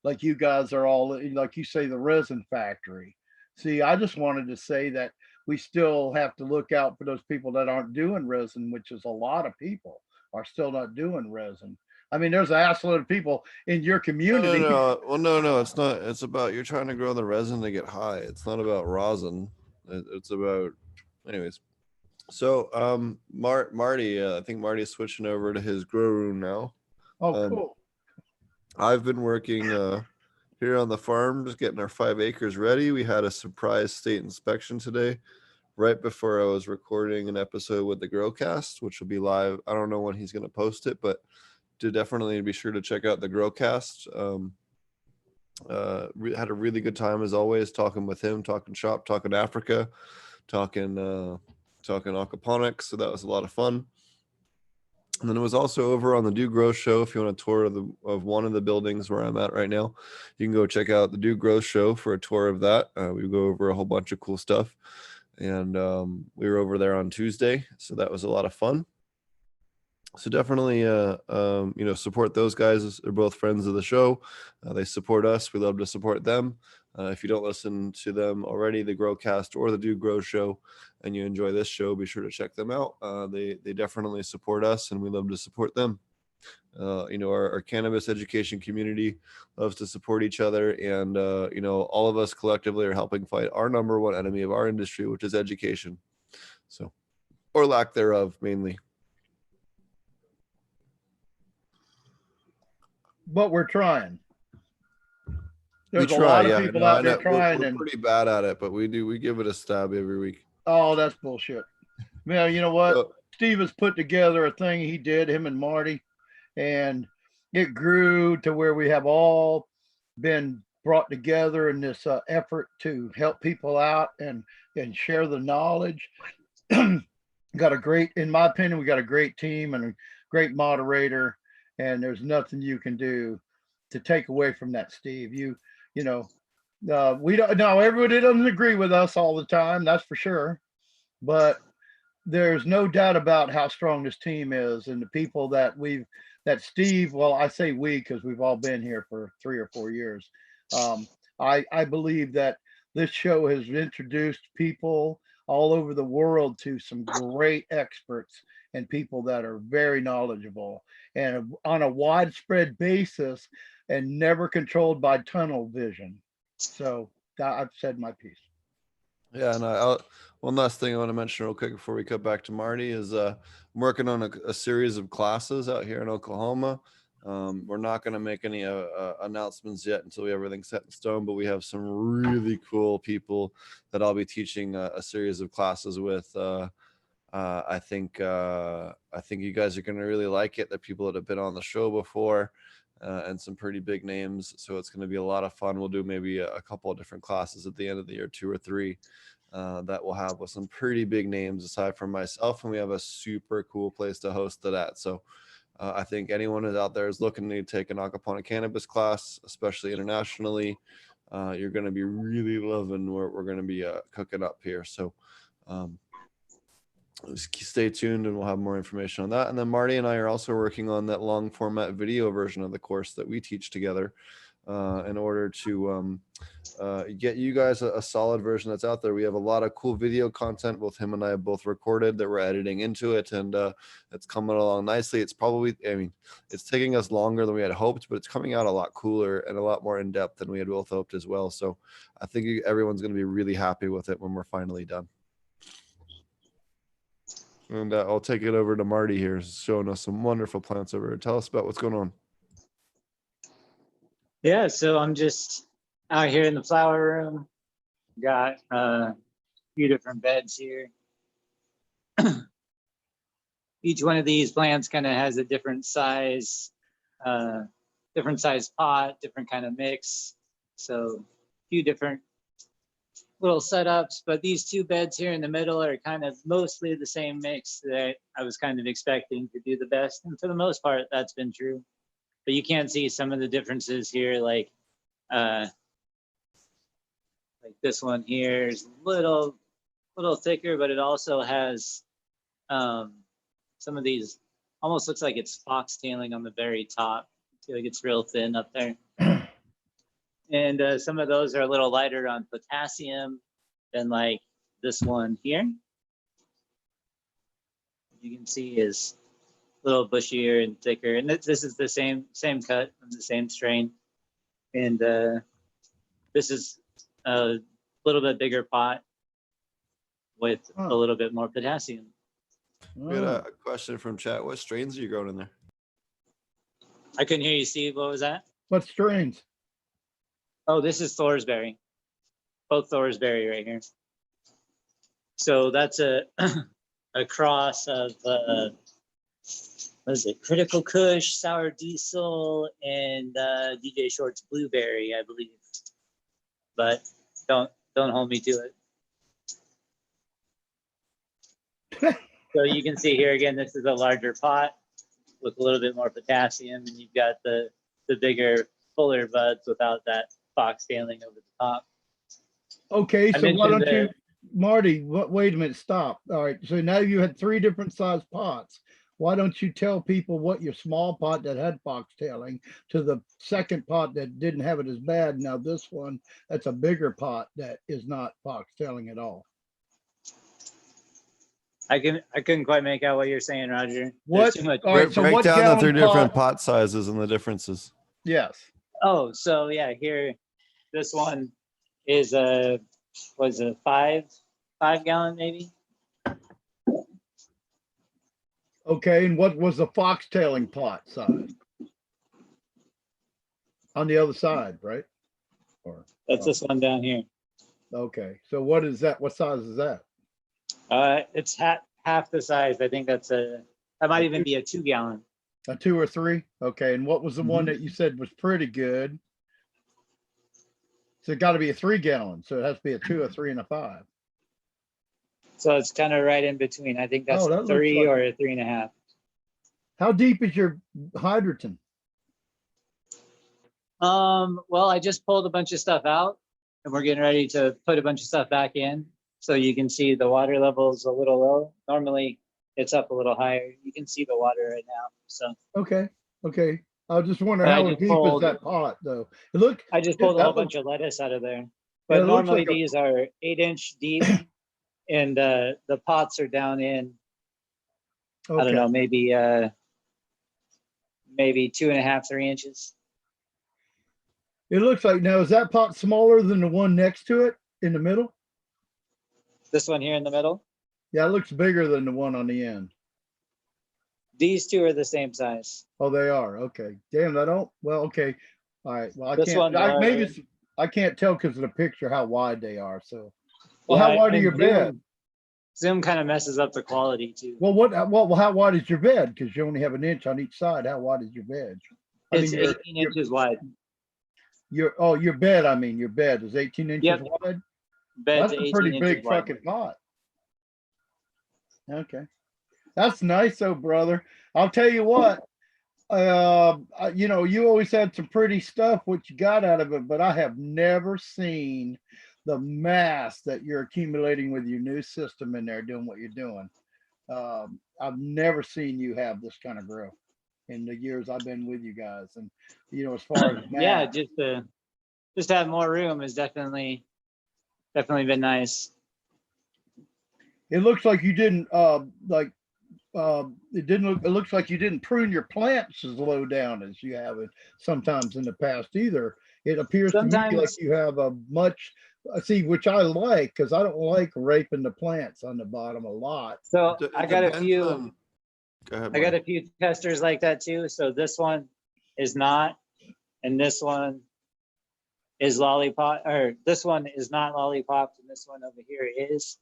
like you guys are all, like you say, the resin factory. See, I just wanted to say that we still have to look out for those people that aren't doing resin, which is a lot of people are still not doing resin. I mean, there's an assload of people in your No, community. no. Well, no, it's not. It's about you're trying to grow the resin to get high. It's not about rosin. It's about, anyways. So, Marty, I think Marty's switching over to his grow room now. Oh, Um, cool. I've been working here on the farm, just getting our 5 acres ready. We had a surprise state inspection today, right before I was recording an episode with the Growcast, which will be live. I don't know when he's going to post it, but to definitely be sure to check out the Growcast. Had a really good time as always, talking with him, talking shop, talking Africa, talking aquaponics. So that was a lot of fun. And then it was also over on the Do Grow show. If you want a tour of one of the buildings where I'm at right now, you can go check out the Do Grow show for a tour of that. We go over a whole bunch of cool stuff, and we were over there on Tuesday, so that was a lot of fun. So definitely, support those guys. They're both friends of the show. They support us. We love to support them. If you don't listen to them already, the Growcast or the Do Grow show, and you enjoy this show, be sure to check them out. They definitely support us, and we love to support them. Our cannabis education community loves to support each other, and all of us collectively are helping fight our number one enemy of our industry, which is education. So, or lack thereof, mainly. But we're trying. We There's a try, lot of yeah. people No, I out there know trying, we're and pretty bad at it, but we give it a stab every week. oh, that's bullshit. Man, you know what? So, Steve has put together a thing he did, him and Marty, and it grew to where we have all been brought together in this effort to help people out and share the knowledge. Got a great, in my opinion, we got a great team and a great moderator, and there's nothing you can do to take away from that, Steve. We don't know, everybody doesn't agree with us all the time, that's for sure, but there's no doubt about how strong this team is and the people that Steve, well, I say we because we've all been here for 3 or 4 years. I believe that this show has introduced people all over the world to some great experts and people that are very knowledgeable and on a widespread basis and never controlled by tunnel vision. So I've said my piece. yeah, and one last thing I want to mention real quick before we cut back to Marty is I'm working on a series of classes out here in Oklahoma. We're not going to make any announcements yet until we have everything set in stone, but we have some really cool people that I'll be teaching a series of classes with. I think you guys are going to really like it. They're people that have been on the show before, and some pretty big names. So it's going to be a lot of fun. We'll do maybe a couple of different classes at the end of the year, 2 or 3, that we'll have with some pretty big names aside from myself. And we have a super cool place to host it at. So I think anyone who's out there is looking to take an aquaponic cannabis class, especially internationally, you're going to be really loving what we're going to be cooking up here. So stay tuned and we'll have more information on that. And then Marty and I are also working on that long format video version of the course that we teach together in order to get you guys a solid version that's out there. We have a lot of cool video content. Both him and I have both recorded that we're editing into it, and it's coming along nicely. It's probably, it's taking us longer than we had hoped, but it's coming out a lot cooler and a lot more in depth than we had both hoped as well. So I think everyone's going to be really happy with it when we're finally done. And I'll take it over to Marty here, showing us some wonderful plants over here. Tell us about what's going on. Yeah, so I'm just out here in the flower room. Got a few different beds here. each one of these plants kind of has a different size pot, different kind of mix. So a few different little setups, but these two beds here in the middle are kind of mostly the same mix that I was kind of expecting to do the best. And for the most part, that's been true. But you can see some of the differences here, like this one here is a little thicker, but it also has some of these, almost looks like it's foxtailing on the very top. I feel like it's real thin up there. And some of those are a little lighter on potassium than like this one here. You can see is a little bushier and thicker. And this is the same cut from the same strain. And this is a little bit bigger pot with a little bit more potassium. We had a question from chat. What strains are you growing in there? I couldn't hear you, Steve. What was that? What strains? Oh, this is Thorsberry. Both Thorsberry right here. So that's a a cross of what is it? Critical Kush, Sour Diesel, and DJ Short's Blueberry, I believe. But don't hold me to it. So you can see here again, this is a larger pot with a little bit more potassium, and you've got the bigger, fuller buds without that foxtailing over the top. Okay, I so why mentioned don't you, Marty, wait a minute, stop. All right, so now you had 3 different size pots. Why don't you tell people what your small pot that had foxtailing to the second pot that didn't have it as bad? Now this one, that's a bigger pot that is not foxtailing at all. I couldn't quite make out what you're saying, Roger. What? There's too much. All right, so break what down the gallon 3 different pot? pot sizes and the differences. Yes. Oh, so yeah, here, this one is a 5 gallon maybe. Okay, and what was the foxtailing pot size? On the other side, right? Or That's this one down here. okay, so what is that? What size is that? It's half the size. I think that might even be a 2 gallon. A 2 or 3? Okay, and what was the one that you said was pretty good? So it got to be a 3 gallon. So it has to be a 2, a 3, and a 5. So it's kind of right in between. I think that's that 3 looks like or a 3.5. How deep is your hydrant? Well, I just pulled a bunch of stuff out and we're getting ready to put a bunch of stuff back in. So you can see the water level is a little low. Normally it's up a little higher. You can see the water right now. So Okay. I was just wondering I how just deep is pulled- that pot though? Look, I just pulled a whole bunch of lettuce out of there. But it looks normally like a- these are 8-inch deep and the pots are down in, I don't okay. know, maybe 2.5, 3 inches. It looks like, now is that pot smaller than the one next to it in the middle? This one here in the middle. Yeah, it looks bigger than the one on the end. These two are the same size. Oh, they are. Okay. Damn, I don't. Well, okay. All right. Well, I This can't. one's Maybe larger. I can't tell because of the picture how wide they are. So, well, Yeah, how wide are and your bed? Zoom kind of messes up the quality too. Well, how wide is your bed? Because you only have an inch on each side. How wide is your bed? It's 18 inches wide. Your bed. I mean, your bed is 18 inches Yep. wide. Bed's That's a 18 pretty inches big wide. fucking pot. Okay, that's nice, though, brother. I'll tell you what. You always had some pretty stuff what you got out of it, but I have never seen the mass that you're accumulating with your new system in there doing what you're doing. I've never seen you have this kind of growth in the years I've been with you guys. And as far as Yeah, mass, just to have more room has definitely been nice. it looks like you didn't it looks like you didn't prune your plants as low down as you have it sometimes in the past either. It appears to me like you have a much, which I like, because I don't like raping the plants on the bottom a lot. So It I got a depends few. on- Go ahead, I got Mark. a few testers like that too. So this one is not, and this one is lollipop, or this one is not lollipopped, and this one over here is.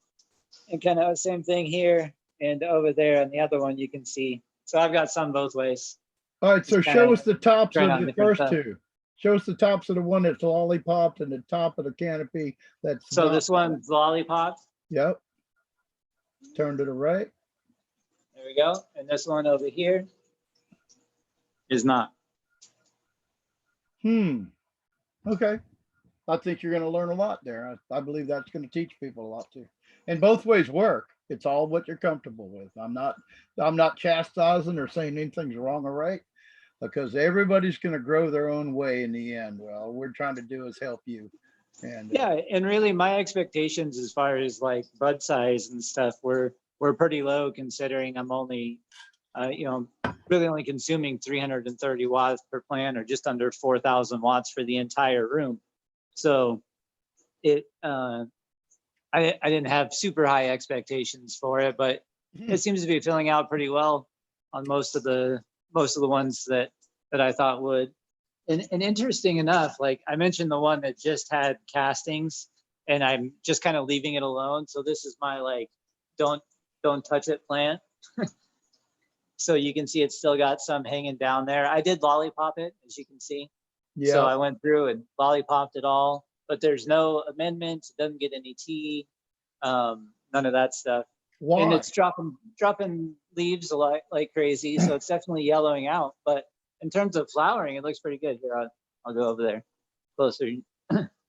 And kind of the same thing here. And over there on the other one, you can see. So I've got some both ways. All right, so Just show kinda us the tops trying of out the different first stuff. two. Show us the tops of the one that's lollipopped and the top of the canopy. That's So not- this one's lollipop. Yep. Turn to the right. There we go. And this one over here is not. Okay. I think you're going to learn a lot there. I believe that's going to teach people a lot too. And both ways work. It's all what you're comfortable with. I'm not chastising or saying anything's wrong or right, because everybody's going to grow their own way in the end. Well, all we're trying to do is help you. And Yeah, and really my expectations as far as like bud size and stuff were pretty low, considering I'm only really only consuming 330 watts per plant, or just under 4,000 watts for the entire room. So it I didn't have super high expectations for it, but it seems to be filling out pretty well on most of the ones that I thought would. And interesting enough, like I mentioned, the one that just had castings, and I'm just kind of leaving it alone. So this is my like don't touch it plant. So you can see it's still got some hanging down there. I did lollipop it, as you can see. yeah. So I went through and lollipopped it all, but there's no amendments. It doesn't get any tea, none of that stuff. Why? And it's dropping leaves a lot like crazy. So it's definitely yellowing out. But in terms of flowering, it looks pretty good. Here, I'll go over there closer.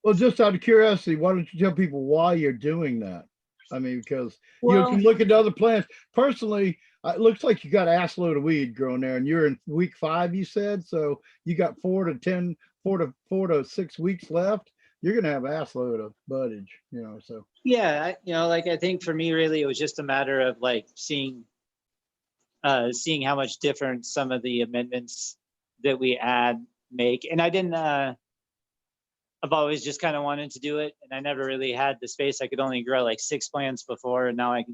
Well, just out of curiosity, why don't you tell people why you're doing that? I mean, because you Well, can look at other plants. Personally, it looks like you got an ass load of weed growing there, and you're in week 5, you said. So you got 4 to 6 weeks left. You're gonna have ass load of buddage, So yeah, like I think for me, really, it was just a matter of like seeing how much difference some of the amendments that we add make. And I didn't. I've always just kind of wanted to do it, and I never really had the space. I could only grow like 6 plants before, and now I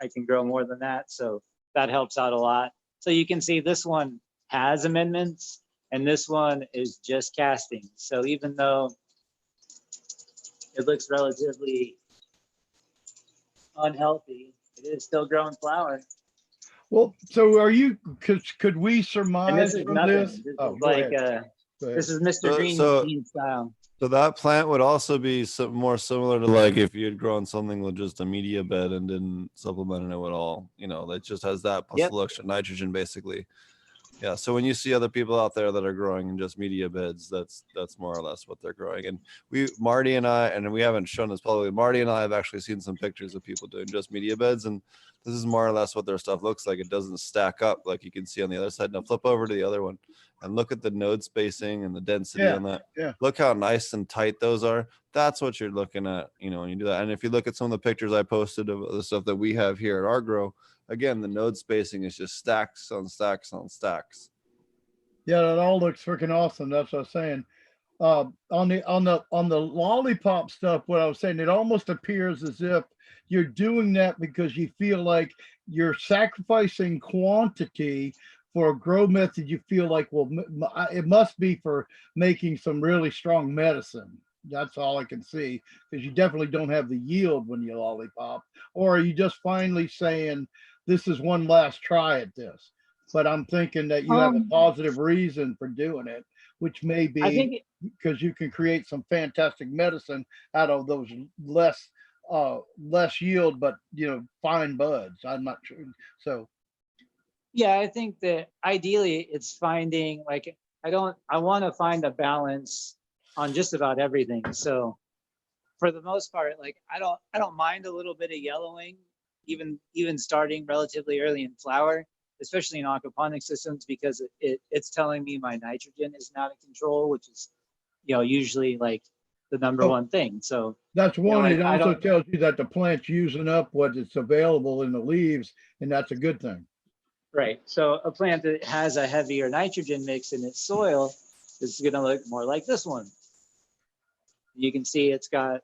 can grow more than that. So that helps out a lot. So you can see this one has amendments, and this one is just casting. So even though it looks relatively unhealthy, it is still growing flower. well, so are you? Could we And surmise this is from nothing. this? This is Oh, go like ahead. Go ahead. this is Mr. So- Green's so- bean style. So that plant would also be more similar to like if you had grown something with just a media bed and didn't supplement it at all. That just has that plus Yep. a little extra nitrogen, basically. Yeah. So when you see other people out there that are growing in just media beds, that's more or less what they're growing. And Marty and I, and we haven't shown this publicly, Marty and I have actually seen some pictures of people doing just media beds, and this is more or less what their stuff looks like. It doesn't stack up like you can see on the other side. Now flip over to the other one and look at the node spacing and the density Yeah, on that. yeah. Look how nice and tight those are. That's what you're looking at, when you do that. And if you look at some of the pictures I posted of the stuff that we have here at our grow, again, the node spacing is just stacks on stacks on stacks. Yeah, that all looks freaking awesome. That's what I was saying. On the lollipop stuff, what I was saying, it almost appears as if you're doing that because you feel like you're sacrificing quantity for a grow method. You feel like, well, it must be for making some really strong medicine. That's all I can see, because you definitely don't have the yield when you lollipop. Or are you just finally saying, this is one last try at this? But I'm thinking that you have a positive reason for doing it, which may I be think because you can create some fantastic medicine out of those less yield, but fine buds. I'm not sure. So yeah, I think that ideally it's finding like I want to find a balance on just about everything. So for the most part, like I don't mind a little bit of yellowing, even starting relatively early in flower, especially in aquaponic systems, because it's telling me my nitrogen is not in control, which is usually like the number one thing. So that's one. like, It I also don't- tells you that the plant's using up what is available in the leaves, and that's a good thing. right. So a plant that has a heavier nitrogen mix in its soil is going to look more like this one. You can see it's got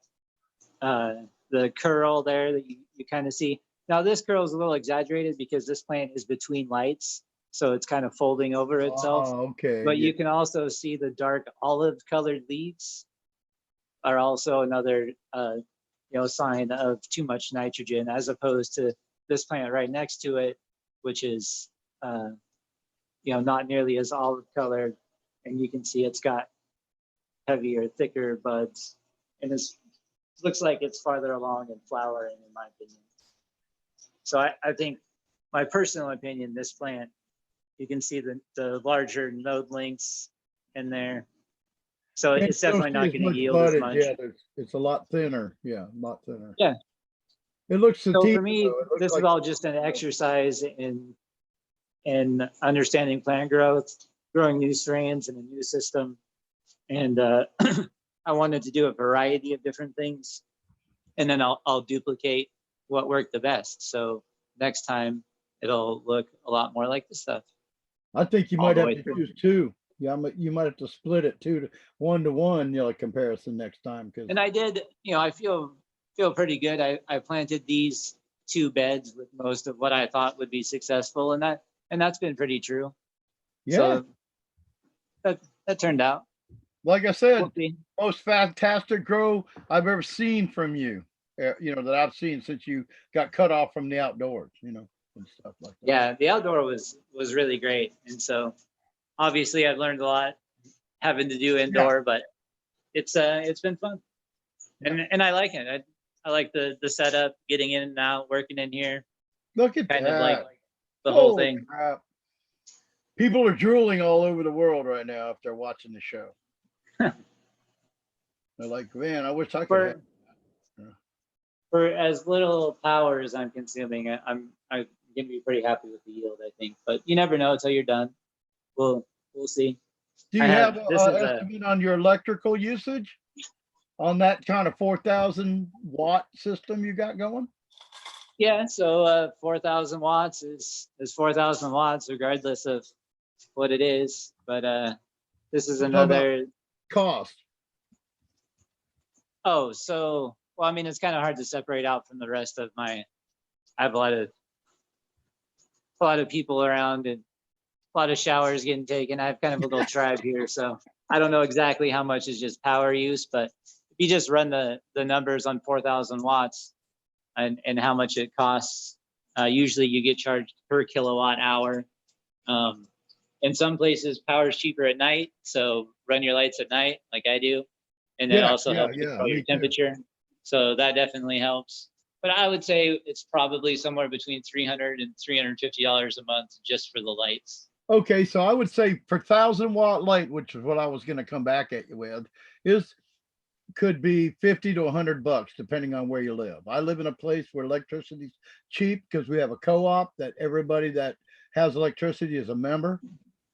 the curl there that you kind of see. Now this curl is a little exaggerated because this plant is between lights, so it's kind of folding over itself. Oh, okay. But yeah. you can also see the dark olive colored leaves are also another sign of too much nitrogen, as opposed to this plant right next to it, which is, not nearly as olive colored. And you can see it's got heavier, thicker buds. And it looks like it's farther along in flowering, in my opinion. So I think, my personal opinion, this plant, you can see the larger node lengths in there. So it's definitely not going to yield as much. Yeah, it's a lot thinner. Yeah, a lot thinner. Yeah. It looks So sativa, for me, though. It looks this like is all just an exercise in understanding plant growth, growing new strains in a new system. And I wanted to do a variety of different things. And then I'll duplicate what worked the best. So next time it'll look a lot more like this stuff. I think you all might the have way to through. choose two. Yeah, you might have to split it 1 to 1, comparison next time. Because And I did, I feel pretty good. I planted these 2 beds with most of what I thought would be successful, and that's been pretty true. yeah, So that turned out. like I said, We'll see. most fantastic grow I've ever seen from you. That I've seen since you got cut off from the outdoors. And stuff like that. Yeah, the outdoor was really great, and so obviously I've learned a lot having to do indoor, but it's been fun, and I like it. I like the setup, getting in and out, working in here, Look at kind that. of like the whole Holy thing. crap. People are drooling all over the world right now after watching the show. They're like, man, I wish I could have. For as little power as I'm consuming, I'm gonna be pretty happy with the yield, I think. But you never know until you're done. We'll see. Do you I have this an is estimate on your electrical usage on that kind of 4,000 watt system you got going? Yeah, so 4,000 watts is 4,000 watts regardless of what it is. But this is I'm talking about another. cost. Oh, so well, I mean, it's kind of hard to separate out from the rest of my. I have a lot of people around and a lot of showers getting taken. I have kind of a little tribe here, so I don't know exactly how much is just power use, but if you just run the numbers on 4,000 watts and how much it costs, usually you get charged per kilowatt hour. In some places, power is cheaper at night, so run your lights at night like I do, and that also helps control your temperature. So that definitely helps. But I would say it's probably somewhere between $300 and $350 a month just for the lights. Okay, so I would say per 1,000 watt light, which is what I was going to come back at you with, could be 50 to $100 depending on where you live. I live in a place where electricity's cheap because we have a co-op that everybody that has electricity is a member.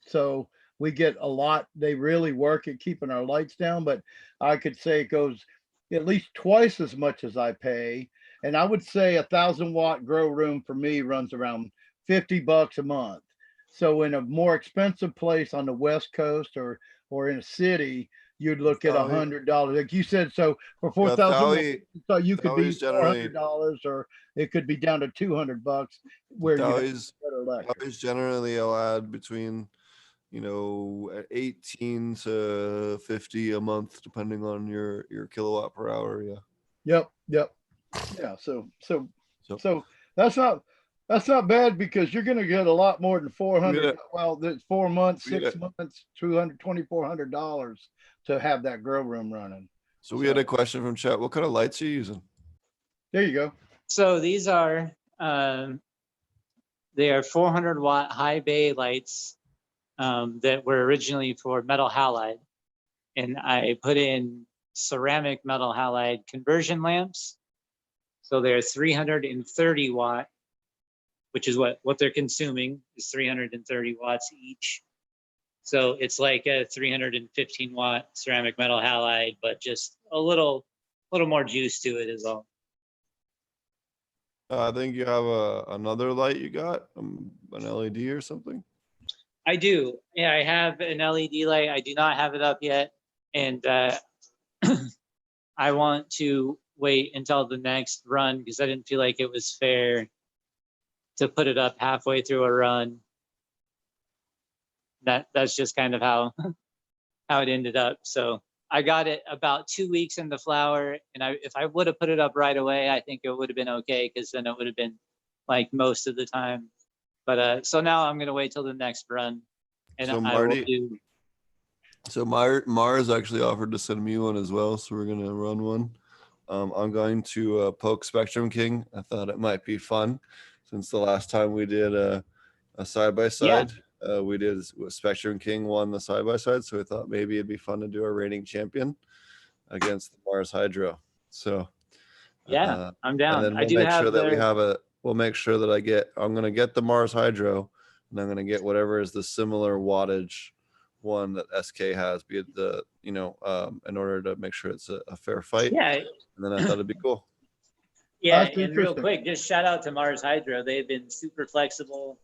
So we get a lot. They really work at keeping our lights down, but I could say it goes at least twice as much as I pay. And I would say 1,000 watt grow room for me runs around $50 a month. So in a more expensive place on the West Coast or in a city, you'd look at $100, like you said. So for 4,000, so you could be $400, or it could be down to $200, where you is generally allowed between 18 to 50 a month, depending on your kilowatt per hour. Yep. Yeah. So that's not bad, because you're going to get a lot more than 400. Well, that's 4 months, 6 months, $2,400 to have that grow room running. So we had a question from chat. What kind of lights are you using? There you go. So these are they are 400 watt high bay lights that were originally for metal halide, and I put in ceramic metal halide conversion lamps. So they're 330 watt, which is what they're consuming is 330 watts each. So it's like a 315 watt ceramic metal halide, but just a little more juice to it is all. I think you have another light you got, an LED or something. I do. Yeah, I have an LED light. I do not have it up yet. And I want to wait until the next run because I didn't feel like it was fair to put it up halfway through a run. That's just kind of how it ended up. So I got it about 2 weeks in the flower, and if I would have put it up right away, I think it would have been okay, because then it would have been like most of the time. But so now I'm gonna wait till the next run, and So I will Marty- do. So Mars actually offered to send me one as well, so we're gonna run one. I'm going to poke Spectrum King. I thought it might be fun since the last time we did a side by side. We did Spectrum King won the side by side, so we thought maybe it'd be fun to do a reigning champion against the Mars Hydro. So Yeah, I'm and down. then I we'll do make have sure that we their. have a. We'll make sure that I'm gonna get the Mars Hydro, and I'm gonna get whatever is the similar wattage one that SK has, be it the in order to make sure it's a fair fight. Yeah, And then I thought it'd be cool. yeah, That's and real interesting. quick, just shout out to Mars Hydro. They've been super flexible,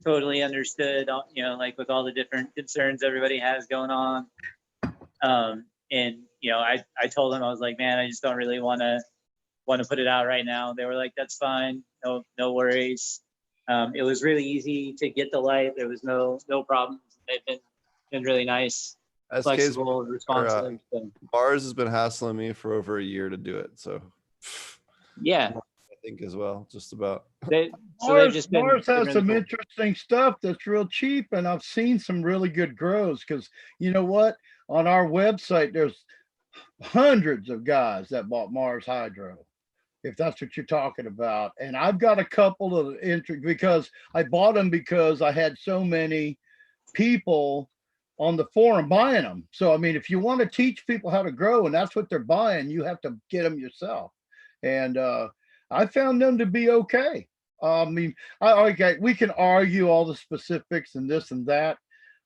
totally understood, like with all the different concerns everybody has going on. And I told them, I was like, man, I just don't really want to put it out right now. They were like, that's fine, no worries. It was really easy to get the light. There was no problems. They've been really nice, SK's flexible, responsive. So, Mars has been hassling me for over a year to do it, so yeah, I think as well, just about. they've Mars, just been. Mars been has really some cool. interesting stuff that's real cheap, and I've seen some really good grows because you know what? On our website, there's hundreds of guys that bought Mars Hydro, if that's what you're talking about. And I've got a couple of because I bought them because I had so many people on the forum buying them. So, I mean, if you want to teach people how to grow and that's what they're buying, you have to get them yourself. And I found them to be okay. I mean, we can argue all the specifics and this and that.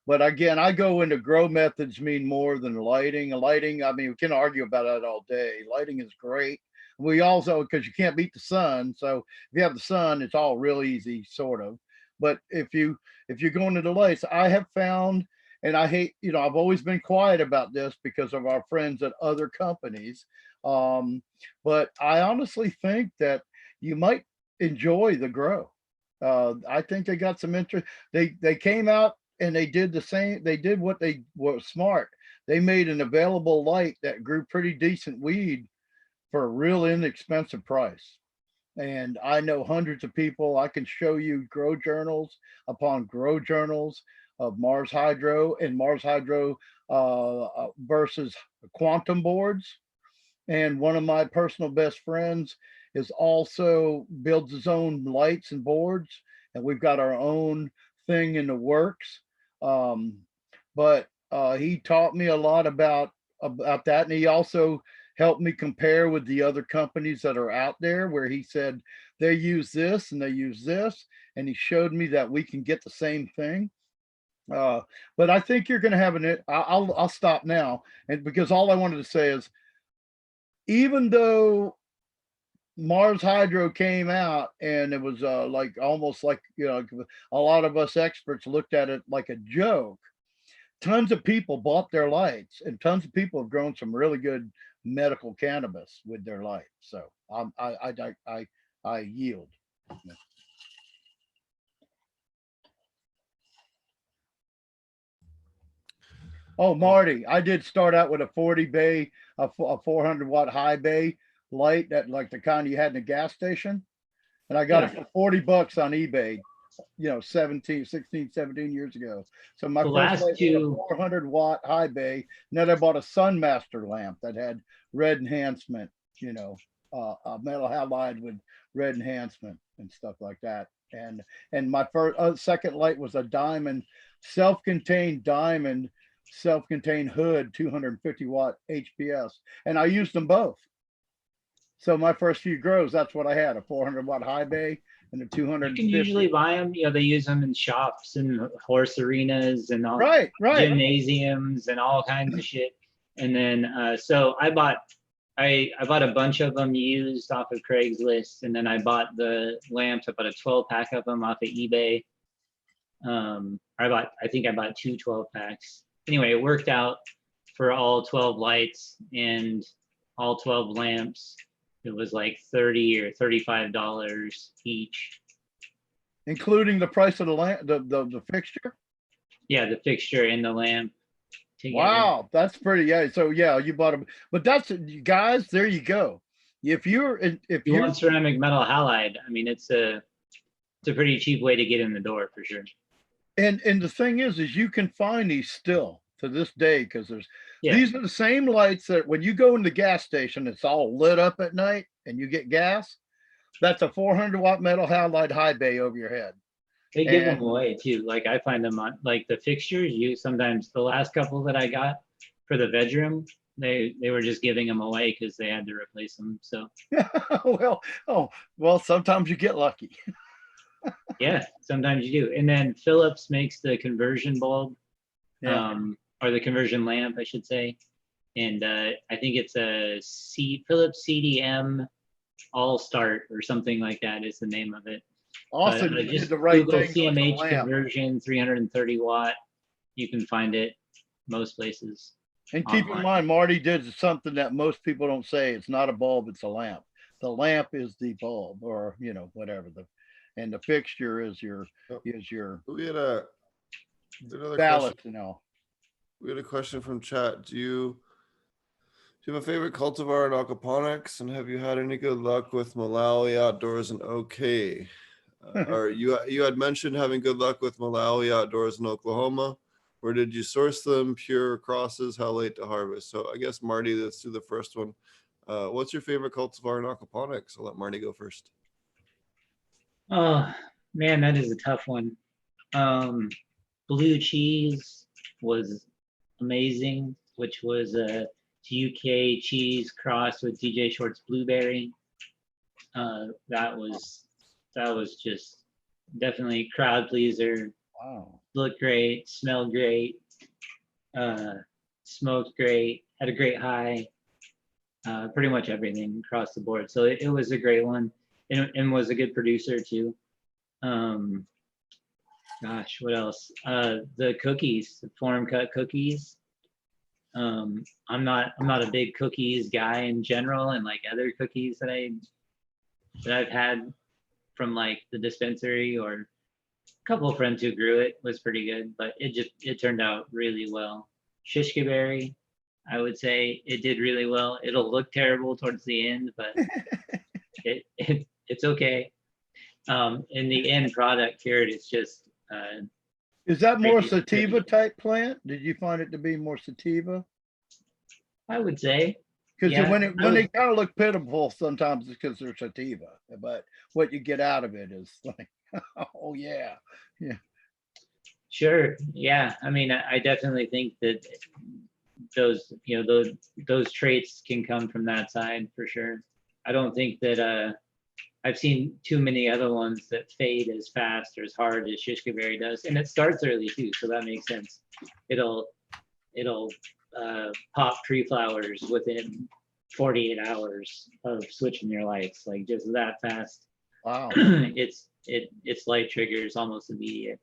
But again, I go into grow methods mean more than lighting. Lighting, I mean, we can argue about that all day. Lighting is great. We also, because you can't beat the sun. So if you have the sun, it's all real easy, sort of. But if you go into the lights, I have found, and I hate, I've always been quiet about this because of our friends at other companies. But I honestly think that you might enjoy the grow. I think they got some interest. They came out and they did the same. They did what they were smart. They made an available light that grew pretty decent weed for a real inexpensive price. And I know hundreds of people. I can show you grow journals upon grow journals of Mars Hydro and Mars Hydro versus quantum boards. And one of my personal best friends is also builds his own lights and boards, and we've got our own thing in the works. But he taught me a lot about that, and he also helped me compare with the other companies that are out there, where he said they use this and they use this, and he showed me that we can get the same thing. But I think you're going to have I'll stop now, and because all I wanted to say is, even though Mars Hydro came out and it was like almost like a lot of us experts looked at it like a joke, tons of people bought their lights, and tons of people have grown some really good medical cannabis with their lights. So I yield. Oh, Marty, I did start out with a 40 bay, a 400 watt high bay light, that like the kind you had in the gas station. And I got it for 40 bucks on eBay, 16, 17 years ago. So my The first last light was two- a 400 watt high bay. And then I bought a Sunmaster lamp that had red enhancement, a metal halide with red enhancement and stuff like that. And my second light was a diamond, self-contained diamond, self-contained hood, 250 watt HPS. And I used them both. So my first few grows, that's what I had, a 400 watt high bay and a 250. You can usually buy them. They use them in shops and horse arenas and all Right. gymnasiums and all kinds of shit. And then so I bought a bunch of them used off of Craigslist, and then I bought the lamps. I bought a 12 pack of them off of eBay. I think I bought 2 12 packs. Anyway, it worked out for all 12 lights and all 12 lamps. It was like $30 or $35 each. Including the price of the lamp, the fixture. Yeah, the fixture and the lamp together. Wow, that's pretty. Yeah. So yeah, you bought them, but that's, guys, there you go. If you want ceramic metal halide, I mean, it's a it's a pretty cheap way to get in the door for sure. And the thing is you can find these still to this day, because Yeah. these are the same lights that when you go in the gas station, it's all lit up at night and you get gas. That's a 400 watt metal halide high bay over your head. They give them And- away too. Like I find them on like the fixtures. You sometimes the last couple that I got for the bedroom, they were just giving them away because they had to replace them. So well, sometimes you get lucky. yeah, sometimes you do. And then Philips makes the conversion bulb, Yeah. or the conversion lamp, I should say. And I think it's a Philips CDM All Start or something like that is the name of it. Austin, But, you just did the right Google thing. with the CMH lamp. conversion 330 watt. You can find it most places. And keep in online. mind, Marty did something that most people don't say. It's not a bulb, it's a lamp. The lamp is the bulb, or whatever and the fixture is your We had another question. ballast, We had a question from chat. Do you have a favorite cultivar in aquaponics, and have you had any good luck with Malawi Outdoors and OK? Or you had mentioned having good luck with Malawi Outdoors in Oklahoma. Where did you source them? Pure crosses? How late to harvest? So I guess Marty, let's do the first one. What's your favorite cultivar in aquaponics? I'll let Marty go first. Oh man, that is a tough one. Blue cheese was amazing, which was a UK cheese crossed with DJ Short's blueberry. That was just definitely crowd pleaser. Wow. Looked great, smelled great, smoked great, had a great high, pretty much everything across the board. So it was a great one, and was a good producer too. Gosh, what else? The cookies, the form cut cookies. I'm not a big cookies guy in general, and like other cookies that I've had from like the dispensary, or a couple of friends who grew it was pretty good, but it turned out really well. Shishka berry, I would say it did really well. It'll look terrible towards the end, but it's okay. In the end product here, it's just Is that more Pretty- sativa type plant? Did you find it to be more sativa? I would say, Because Yeah, when I they kind of look pitiful, sometimes it's because they're sativa. But what you get out of it is like, oh yeah, sure. Yeah. I mean, I definitely think that those, those traits can come from that side for sure. I don't think that I've seen too many other ones that fade as fast or as hard as Shishka berry does. And it starts early too, so that makes sense. It'll pop tree flowers within 48 hours of switching your lights, like just that fast. wow. Its light trigger is almost immediate.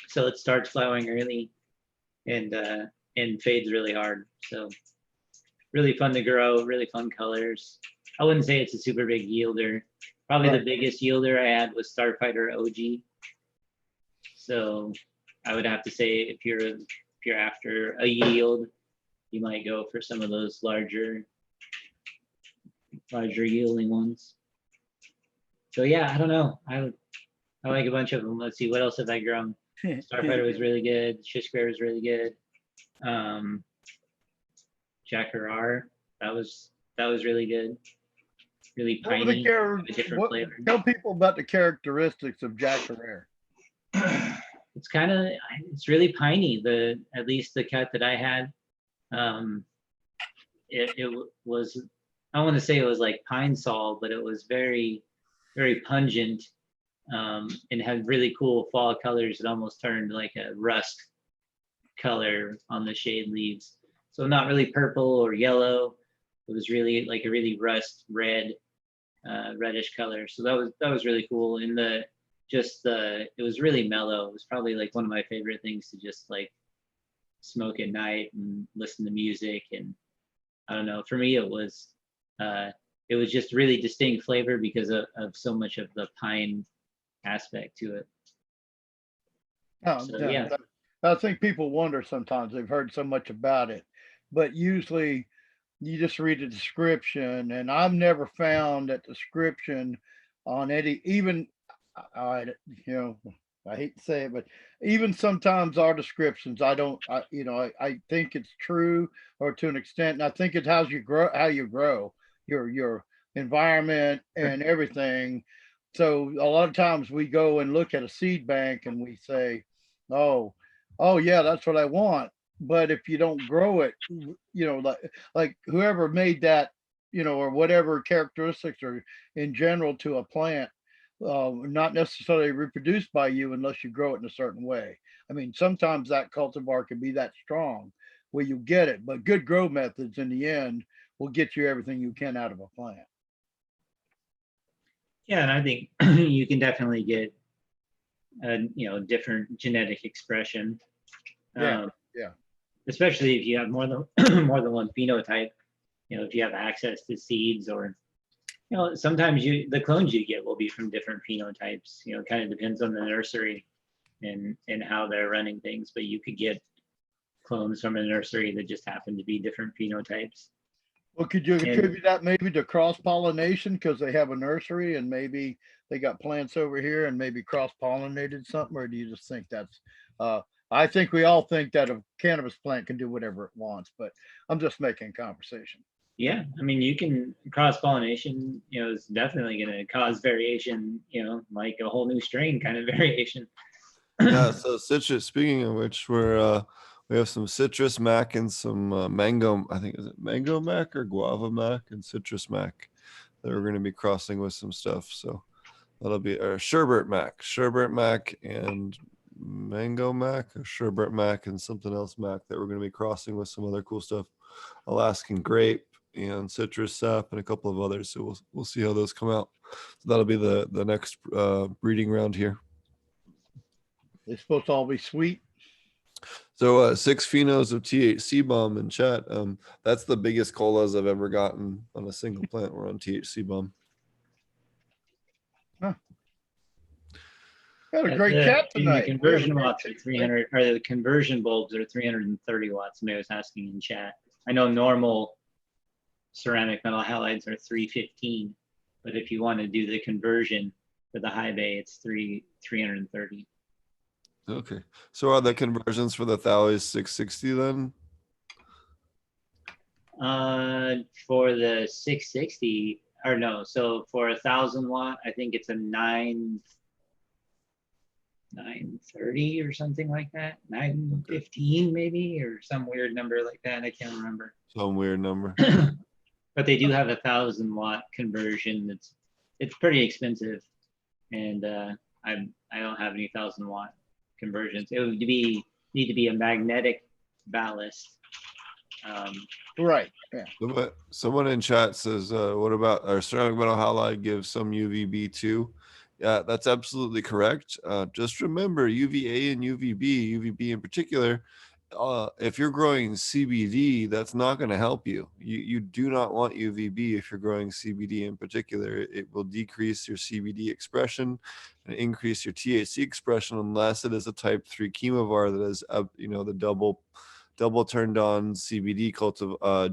So it starts flowering early and fades really hard. So really fun to grow, really fun colors. I wouldn't say it's a super big yielder. Probably Right. the biggest yielder I had was Starfighter OG. So I would have to say if you're after a yield, you might go for some of those larger yielding ones. So yeah, I don't know. I like a bunch of them. Let's see, what else have I grown? Starfighter was really good. Shishka was really good. Jackarar, that was really good. Really What were the piney, a different flavor. Tell people about the characteristics of Jackarar. It's really piney. At least the cut that I had, it was, I want to say it was like pine sol, but it was very, very pungent, and had really cool fall colors. It almost turned like a rust color on the shade leaves. So not really purple or yellow. It was really like a really rust red, reddish color. So that was really cool. And it was really mellow. It was probably like one of my favorite things to just like smoke at night and listen to music. And I don't know, for me, it was just really distinct flavor because of so much of the pine aspect to it. Oh, So, yeah. yeah. I think people wonder sometimes, they've heard so much about it, but usually you just read the description, and I've never found that description on any, even I, you know, I hate to say it, but even sometimes our descriptions, I think it's true or to an extent, and I think it's how you grow your environment and everything. So a lot of times we go and look at a seed bank and we say, oh, oh yeah, that's what I want. But if you don't grow it, like whoever made that, or whatever characteristics are in general to a plant, not necessarily reproduced by you unless you grow it in a certain way. I mean, sometimes that cultivar can be that strong where you get it, but good grow methods in the end will get you everything you can out of a plant. Yeah, and I think you can definitely get different genetic expression. Yeah. Especially if you have more than more than one phenotype. If you have access to seeds, or sometimes the clones you get will be from different phenotypes. It kind of depends on the nursery and how they're running things, but you could get clones from a nursery that just happen to be different phenotypes. Well, could you attribute that maybe to cross pollination because they have a nursery and maybe they got plants over here and maybe cross pollinated something, or do you just think that's I think we all think that a cannabis plant can do whatever it wants, but I'm just making conversation. Yeah, I mean, you can cross pollination, is definitely going to cause variation, like a whole new strain kind of variation. Yeah, so citrus, speaking of which, we have some citrus mac and some mango, I think, is it mango mac or guava mac and citrus mac that we're going to be crossing with some stuff. So that'll be our sherbet mac and mango mac, or sherbet mac and something else mac that we're going to be crossing with some other cool stuff, Alaskan grape and citrus sap and a couple of others. So we'll see how those come out. So that'll be the next breeding round here. They're supposed to all be sweet. So 6 phenos of THC bomb in chat. That's the biggest colas I've ever gotten on a single plant. We're on THC bomb. Got a great chat tonight. The conversion watts are 300, or the conversion bulbs are 330 watts. Somebody was asking in chat. I know normal ceramic metal halides are 315, but if you want to do the conversion for the high bay, it's 330. Okay. So are the conversions for the Thales 660 then? For the 660, or no, so for 1,000 watt, I think it's a 930 or something like that, 915 maybe, or some weird number like that. I can't remember. Some weird number. But they do have 1,000 watt conversion. It's pretty expensive, and I don't have any 1,000 watt conversions. It would need to be a magnetic ballast. Right. Yeah. Someone in chat says, what about our ceramic metal halide gives some UVB too? Yeah, that's absolutely correct. Just remember UVA and UVB in particular, if you're growing CBD, that's not going to help you. You do not want UVB if you're growing CBD in particular. It will decrease your CBD expression and increase your THC expression unless it is a type 3 chemovar that is, the double turned on CBD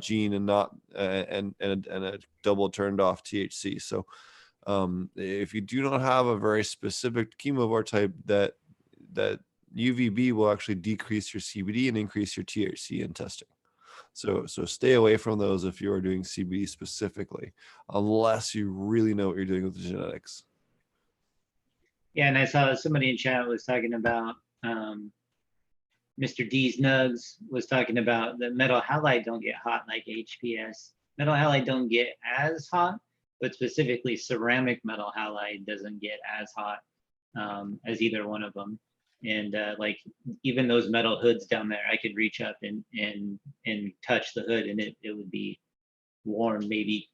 gene and not and a double turned off THC. So if you do not have a very specific chemovar type, that UVB will actually decrease your CBD and increase your THC in testing. So stay away from those if you are doing CBD specifically, unless you really know what you're doing with the genetics. Yeah, and I saw somebody in chat was talking about Mr. D's Nugs was talking about the metal halide don't get hot like HPS. Metal halide don't get as hot, but specifically ceramic metal halide doesn't get as hot as either one of them. And like even those metal hoods down there, I could reach up and touch the hood, and it would be warm, maybe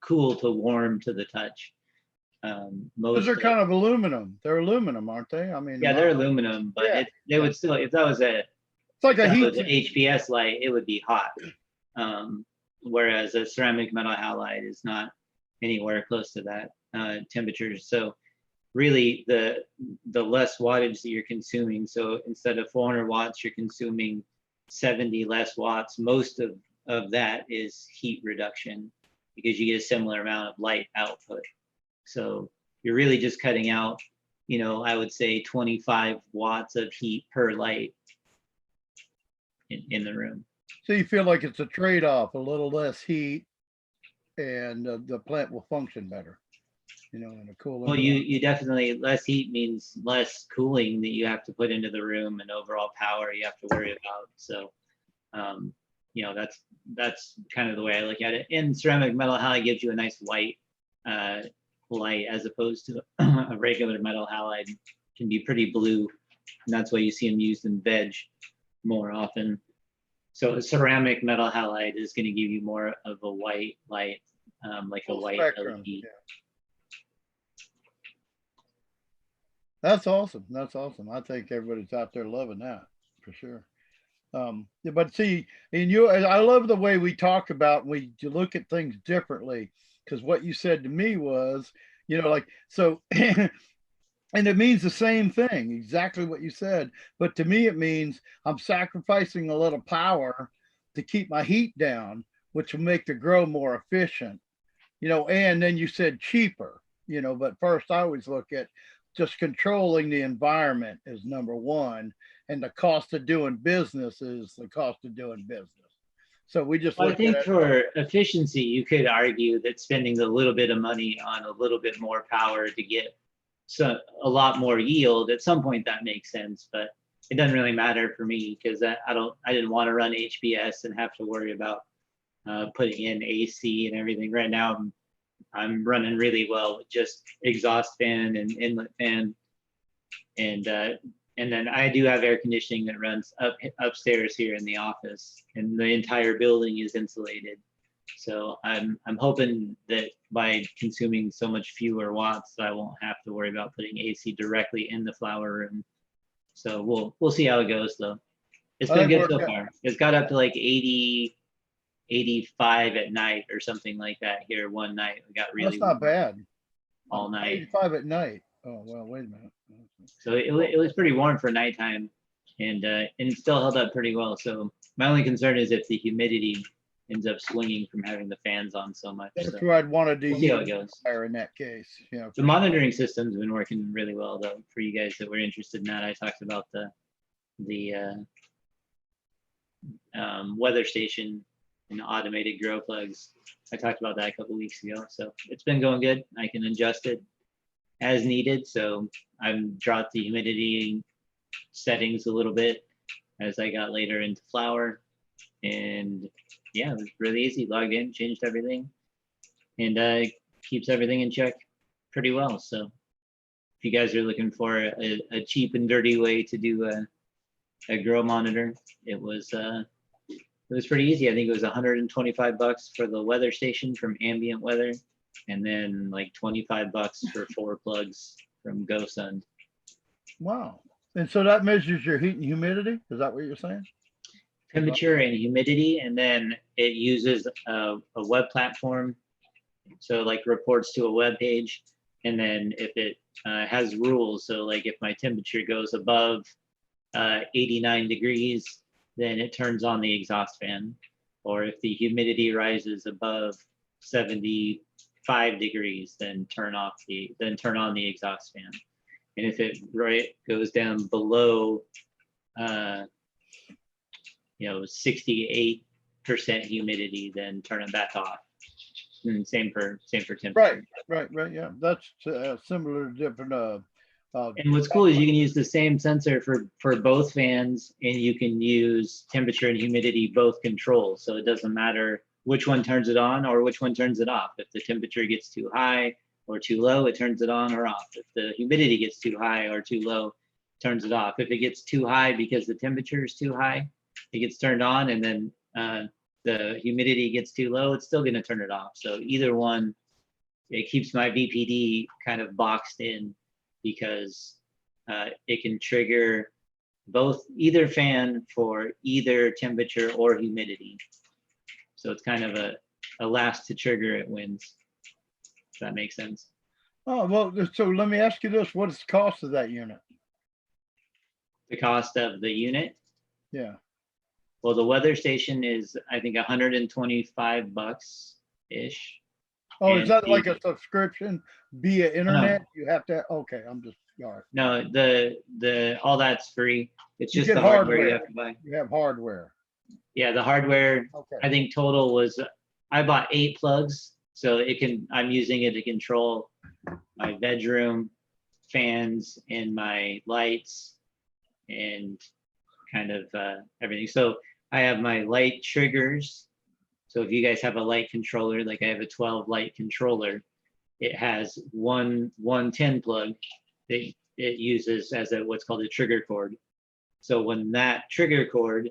cool to warm to the touch. Those are kind of aluminum. They're aluminum, aren't they? I mean, yeah, they're aluminum, but yeah, they would still, if that was it's like a heat HPS light, it would be hot. Whereas a ceramic metal halide is not anywhere close to that temperature. So really the less wattage that you're consuming, so instead of 400 watts, you're consuming 70 less watts. Most of that is heat reduction because you get a similar amount of light output. So you're really just cutting out, you know, I would say 25 watts of heat per light in the room. So you feel like it's a trade-off, a little less heat, and the plant will function better, you know, in a cool Well, environment. you definitely, less heat means less cooling that you have to put into the room, and overall power you have to worry about. So, you know, that's kind of the way I look at it. And ceramic metal halide gives you a nice white light, as opposed to a regular metal halide can be pretty blue, and that's why you see them used in veg more often. So a ceramic metal halide is going to give you more of a white light, like a Full white spectrum, LED. yeah. That's awesome. That's awesome. I think everybody's out there loving that for sure. Yeah, but see, and I love the way we talk about, we look at things differently, because what you said to me was, you know, like, so, and it means the same thing, exactly what you said. But to me, it means I'm sacrificing a little power to keep my heat down, which will make the grow more efficient, you know, and then you said cheaper, you know, but first I always look at just controlling the environment is number one, and the cost of doing business is the cost of doing business. So we just Well, I look think at it. for efficiency, you could argue that spending a little bit of money on a little bit more power to get a lot more yield, at some point that makes sense, but it doesn't really matter for me, because I didn't want to run HBS and have to worry about putting in AC and everything. Right now, I'm running really well with just exhaust fan and inlet fan, and then I do have air conditioning that runs upstairs here in the office, and the entire building is insulated. So I'm hoping that by consuming so much fewer watts, I won't have to worry about putting AC directly in the flower room. So we'll see how it goes, though. It's been good so far. It's got up to like 80, 85 at night or something like that here one night. We got really That's not bad. all night. 85 at night. Oh, well, wait a minute. So it was pretty warm for nighttime, and it still held up pretty well. So my only concern is if the humidity ends up swinging from having the fans on so much. That's So where I'd want to do we'll see how it goes. fire in that case. You know, The monitoring system's been working really well, though. For you guys that were interested in that, I talked about the weather station and the automated grow plugs. I talked about that a couple weeks ago. So it's been going good. I can adjust it as needed. So I've dropped the humidity settings a little bit as I got later into flower. And yeah, it was really easy. Logged in, changed everything, and keeps everything in check pretty well. So if you guys are looking for a cheap and dirty way to do a grow monitor, it was pretty easy. I think it was $125 for the weather station from Ambient Weather, and then like $25 for 4 plugs from GoSun. wow. And so that measures your heat and humidity. Is that what you're saying? Temperature and humidity, and then it uses a web platform, so like reports to a web page, and then if it has rules, so like if my temperature goes above 89 degrees, then it turns on the exhaust fan, or if the humidity rises above 75 degrees, then turn on the exhaust fan, and if it goes down below 68% humidity, then turn it back off. And same for temperature. Right. Yeah, that's similar to different. And what's cool is you can use the same sensor for both fans, and you can use temperature and humidity both controls. So it doesn't matter which one turns it on or which one turns it off. If the temperature gets too high or too low, it turns it on or off. If the humidity gets too high or too low, it turns it off. If it gets too high because the temperature is too high, it gets turned on, and then the humidity gets too low, it's still going to turn it off. So either one, it keeps my VPD kind of boxed in, because it can trigger either fan for either temperature or humidity. So it's kind of a last to trigger it wins. If that makes sense. Oh, well, so let me ask you this. What is the cost of that unit? The cost of the unit? Yeah. Well, the weather station is, I think, $125 ish. Oh, is And that like a subscription via internet? No. You have to, okay, I'm just, all right. No, the all that's free. It's You just get the hardware you hardware. have to buy. You have hardware. Yeah, the hardware, Okay. I think total was, I bought 8 plugs, so I'm using it to control my bedroom, fans, and my lights, and kind of everything. So I have my light triggers. So if you guys have a light controller, like I have a 12 light controller, it has one 10 plug that it uses as a what's called a trigger cord. So when that trigger cord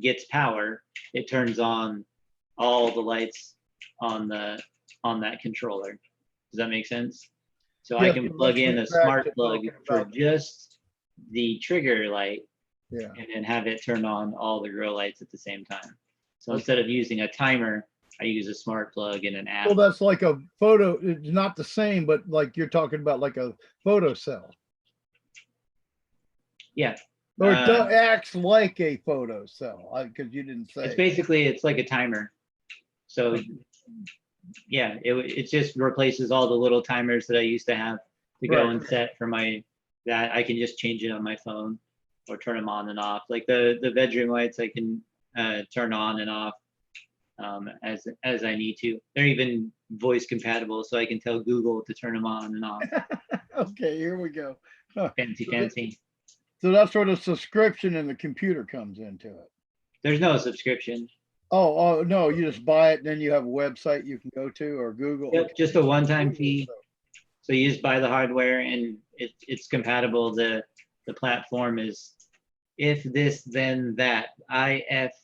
gets power, it turns on all the lights on that controller. Does that make sense? So I Yes, can so plug let's in get a back smart to plug talking for about- just the trigger light, Yeah. and then have it turn on all the grow lights at the same time. So Okay. instead of using a timer, I use a smart plug and an app. Well, that's like a photo, it's not the same, but like you're talking about like a photo cell. Yeah. Or it Uh, acts like a photo cell, because you didn't It's say. basically, it's like a timer. So yeah, it just replaces all the little timers that I used to have to go Right. and set for that I can just change it on my phone or turn them on and off. Like the bedroom lights, I can turn on and off as I need to. They're even voice compatible, so I can tell Google to turn them on and off. Okay, here we go. Huh. Fancy. So that's where the subscription and the computer comes into it. There's no subscription. Oh, no, you just buy it, and then you have a website you can go to or Google. Yep, just a one-time fee. So you just buy the hardware, and it's compatible. The platform is if this then that ifttt.com.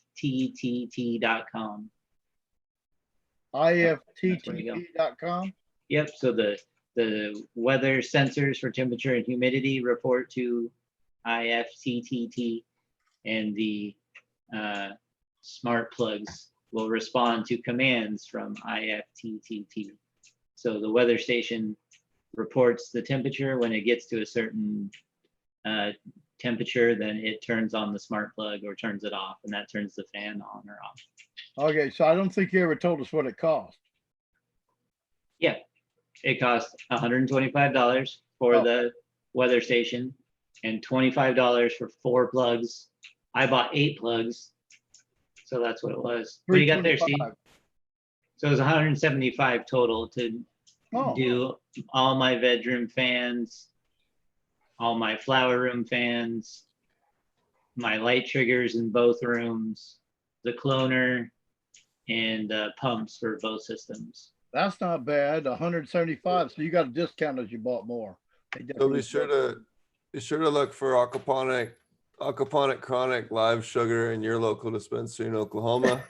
ifttt.com. Yep. So the weather sensors for temperature and humidity report to ifttt, and the smart plugs will respond to commands from ifttt. So the weather station reports the temperature. When it gets to a certain temperature, then it turns on the smart plug or turns it off, and that turns the fan on or off. Okay, so I don't think you ever told us what it cost. Yeah, it costs $125 for Oh. the weather station and $25 for 4 plugs. I bought 8 plugs, so that's what it was. What do you got there, Steve? $325. So it was 175 total to Oh, do all my bedroom fans, all my flower room fans, my light triggers in both rooms, the cloner, and pumps for both systems. that's not bad. 175. So you got a discount as you bought more. They So definitely- be sure to look for Aquaponic Chronic Live Sugar in your local dispensary in Oklahoma.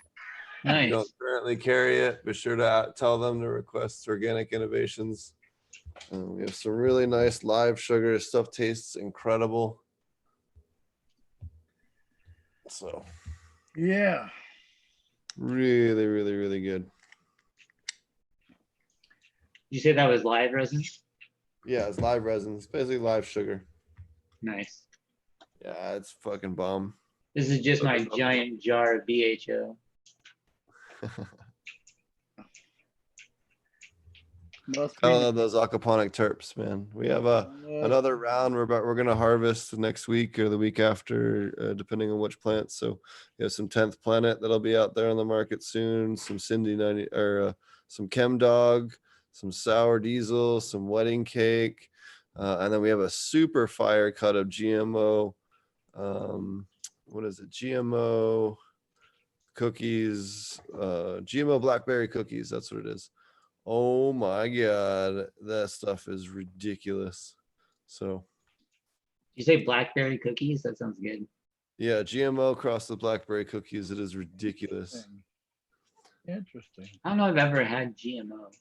If you Nice. don't currently carry it, be sure to tell them to request Organic Innovations. We have some really nice live sugar. Stuff tastes incredible. So Yeah. really, really, really good. You say that was live resin? Yeah, it's live resin. It's basically live sugar. Nice. Yeah, it's fucking bomb. This is just my giant jar of BHO. Must I be. love those aquaponic terps, man. We have another round. We're gonna harvest next week or the week after, depending on which plant. So we have some 10th Planet that'll be out there on the market soon. Some Cindy 90 or some Chem Dog, some Sour Diesel, some Wedding Cake, and then we have a super fire cut of GMO. What is it? GMO cookies, GMO blackberry cookies. That's what it is. Oh my God, that stuff is ridiculous. So You say blackberry cookies? That sounds good. yeah, GMO across the blackberry cookies. It is ridiculous. Interesting. I don't know if I've ever had GMO.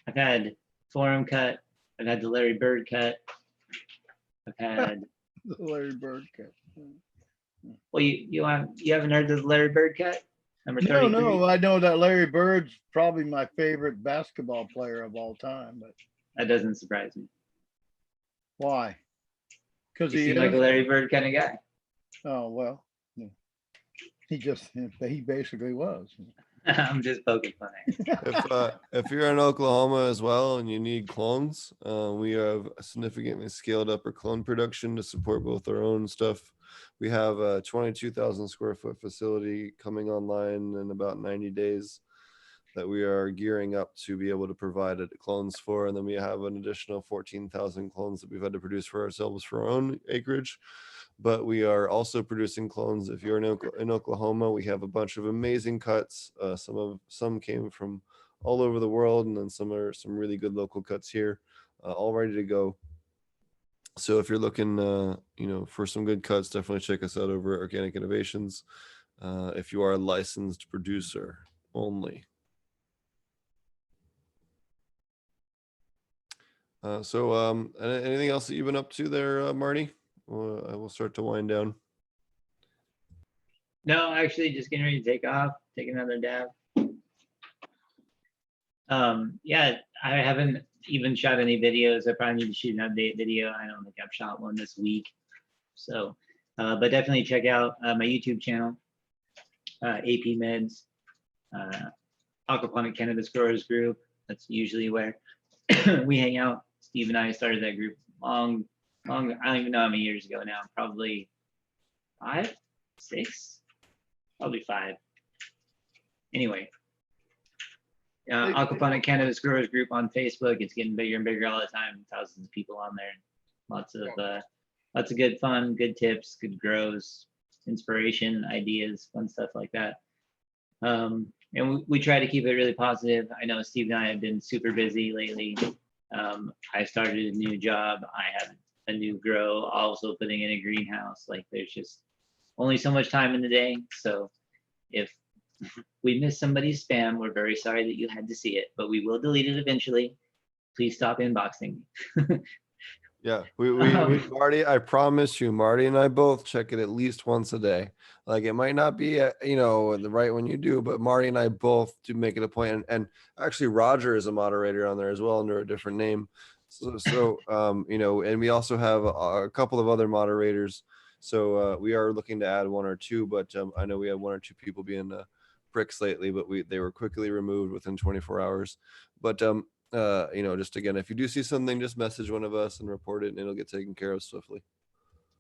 I've had Forum cut. I've had the Larry Bird cut. I've had. The Larry Bird cut. Well, you haven't heard of the Larry Bird cut? Number 33? No, I know that Larry Bird's probably my favorite basketball player of all time, but That doesn't surprise me. why? Because You he seem like a is. Larry Bird kind of guy. Oh, well, yeah. He basically was. I'm just poking fun at you. If you're in Oklahoma as well and you need clones, we have significantly scaled up our clone production to support both our own stuff. We have a 22,000 square foot facility coming online in about 90 days that we are gearing up to be able to provide clones for. And then we have an additional 14,000 clones that we've had to produce for ourselves for our own acreage. But we are also producing clones. If you're in Oklahoma, we have a bunch of amazing cuts. Some came from all over the world, and then some are some really good local cuts here, all ready to go. So if you're looking, for some good cuts, definitely check us out over at Organic Innovations. If you are a licensed producer only. Anything else that you've been up to there, Marty? I will start to wind down. No, actually, just getting ready to take off, take another dab. Yeah, I haven't even shot any videos. I probably need to shoot an update video. I don't think I've shot one this week. So, but definitely check out my YouTube channel, AP Meds, Aquaponic Cannabis Growers Group. That's usually where we hang out. Steve and I started that group long, I don't even know how many years ago now, probably 5, 6, probably 5. Anyway, Aquaponic Cannabis Growers Group on Facebook. It's getting bigger and bigger all the time. Thousands of people on there. Lots of good fun, good tips, good grows, inspiration, ideas, fun stuff like that. And we try to keep it really positive. I know Steve and I have been super busy lately. I started a new job. I have a new grow, also putting in a greenhouse. Like there's just only so much time in the day. So if we miss somebody's spam, we're very sorry that you had to see it, but we will delete it eventually. Please stop inboxing me. Yeah, we Marty, I promise you, Marty and I both check it at least once a day. Like it might not be, the right one you do, but Marty and I both do make it a point. And actually Roger is a moderator on there as well under a different name. So and we also have a couple of other moderators. So we are looking to add 1 or 2, but I know we have 1 or 2 people being bricks lately, but they were quickly removed within 24 hours. But just again, if you do see something, just message one of us and report it, and it'll get taken care of swiftly.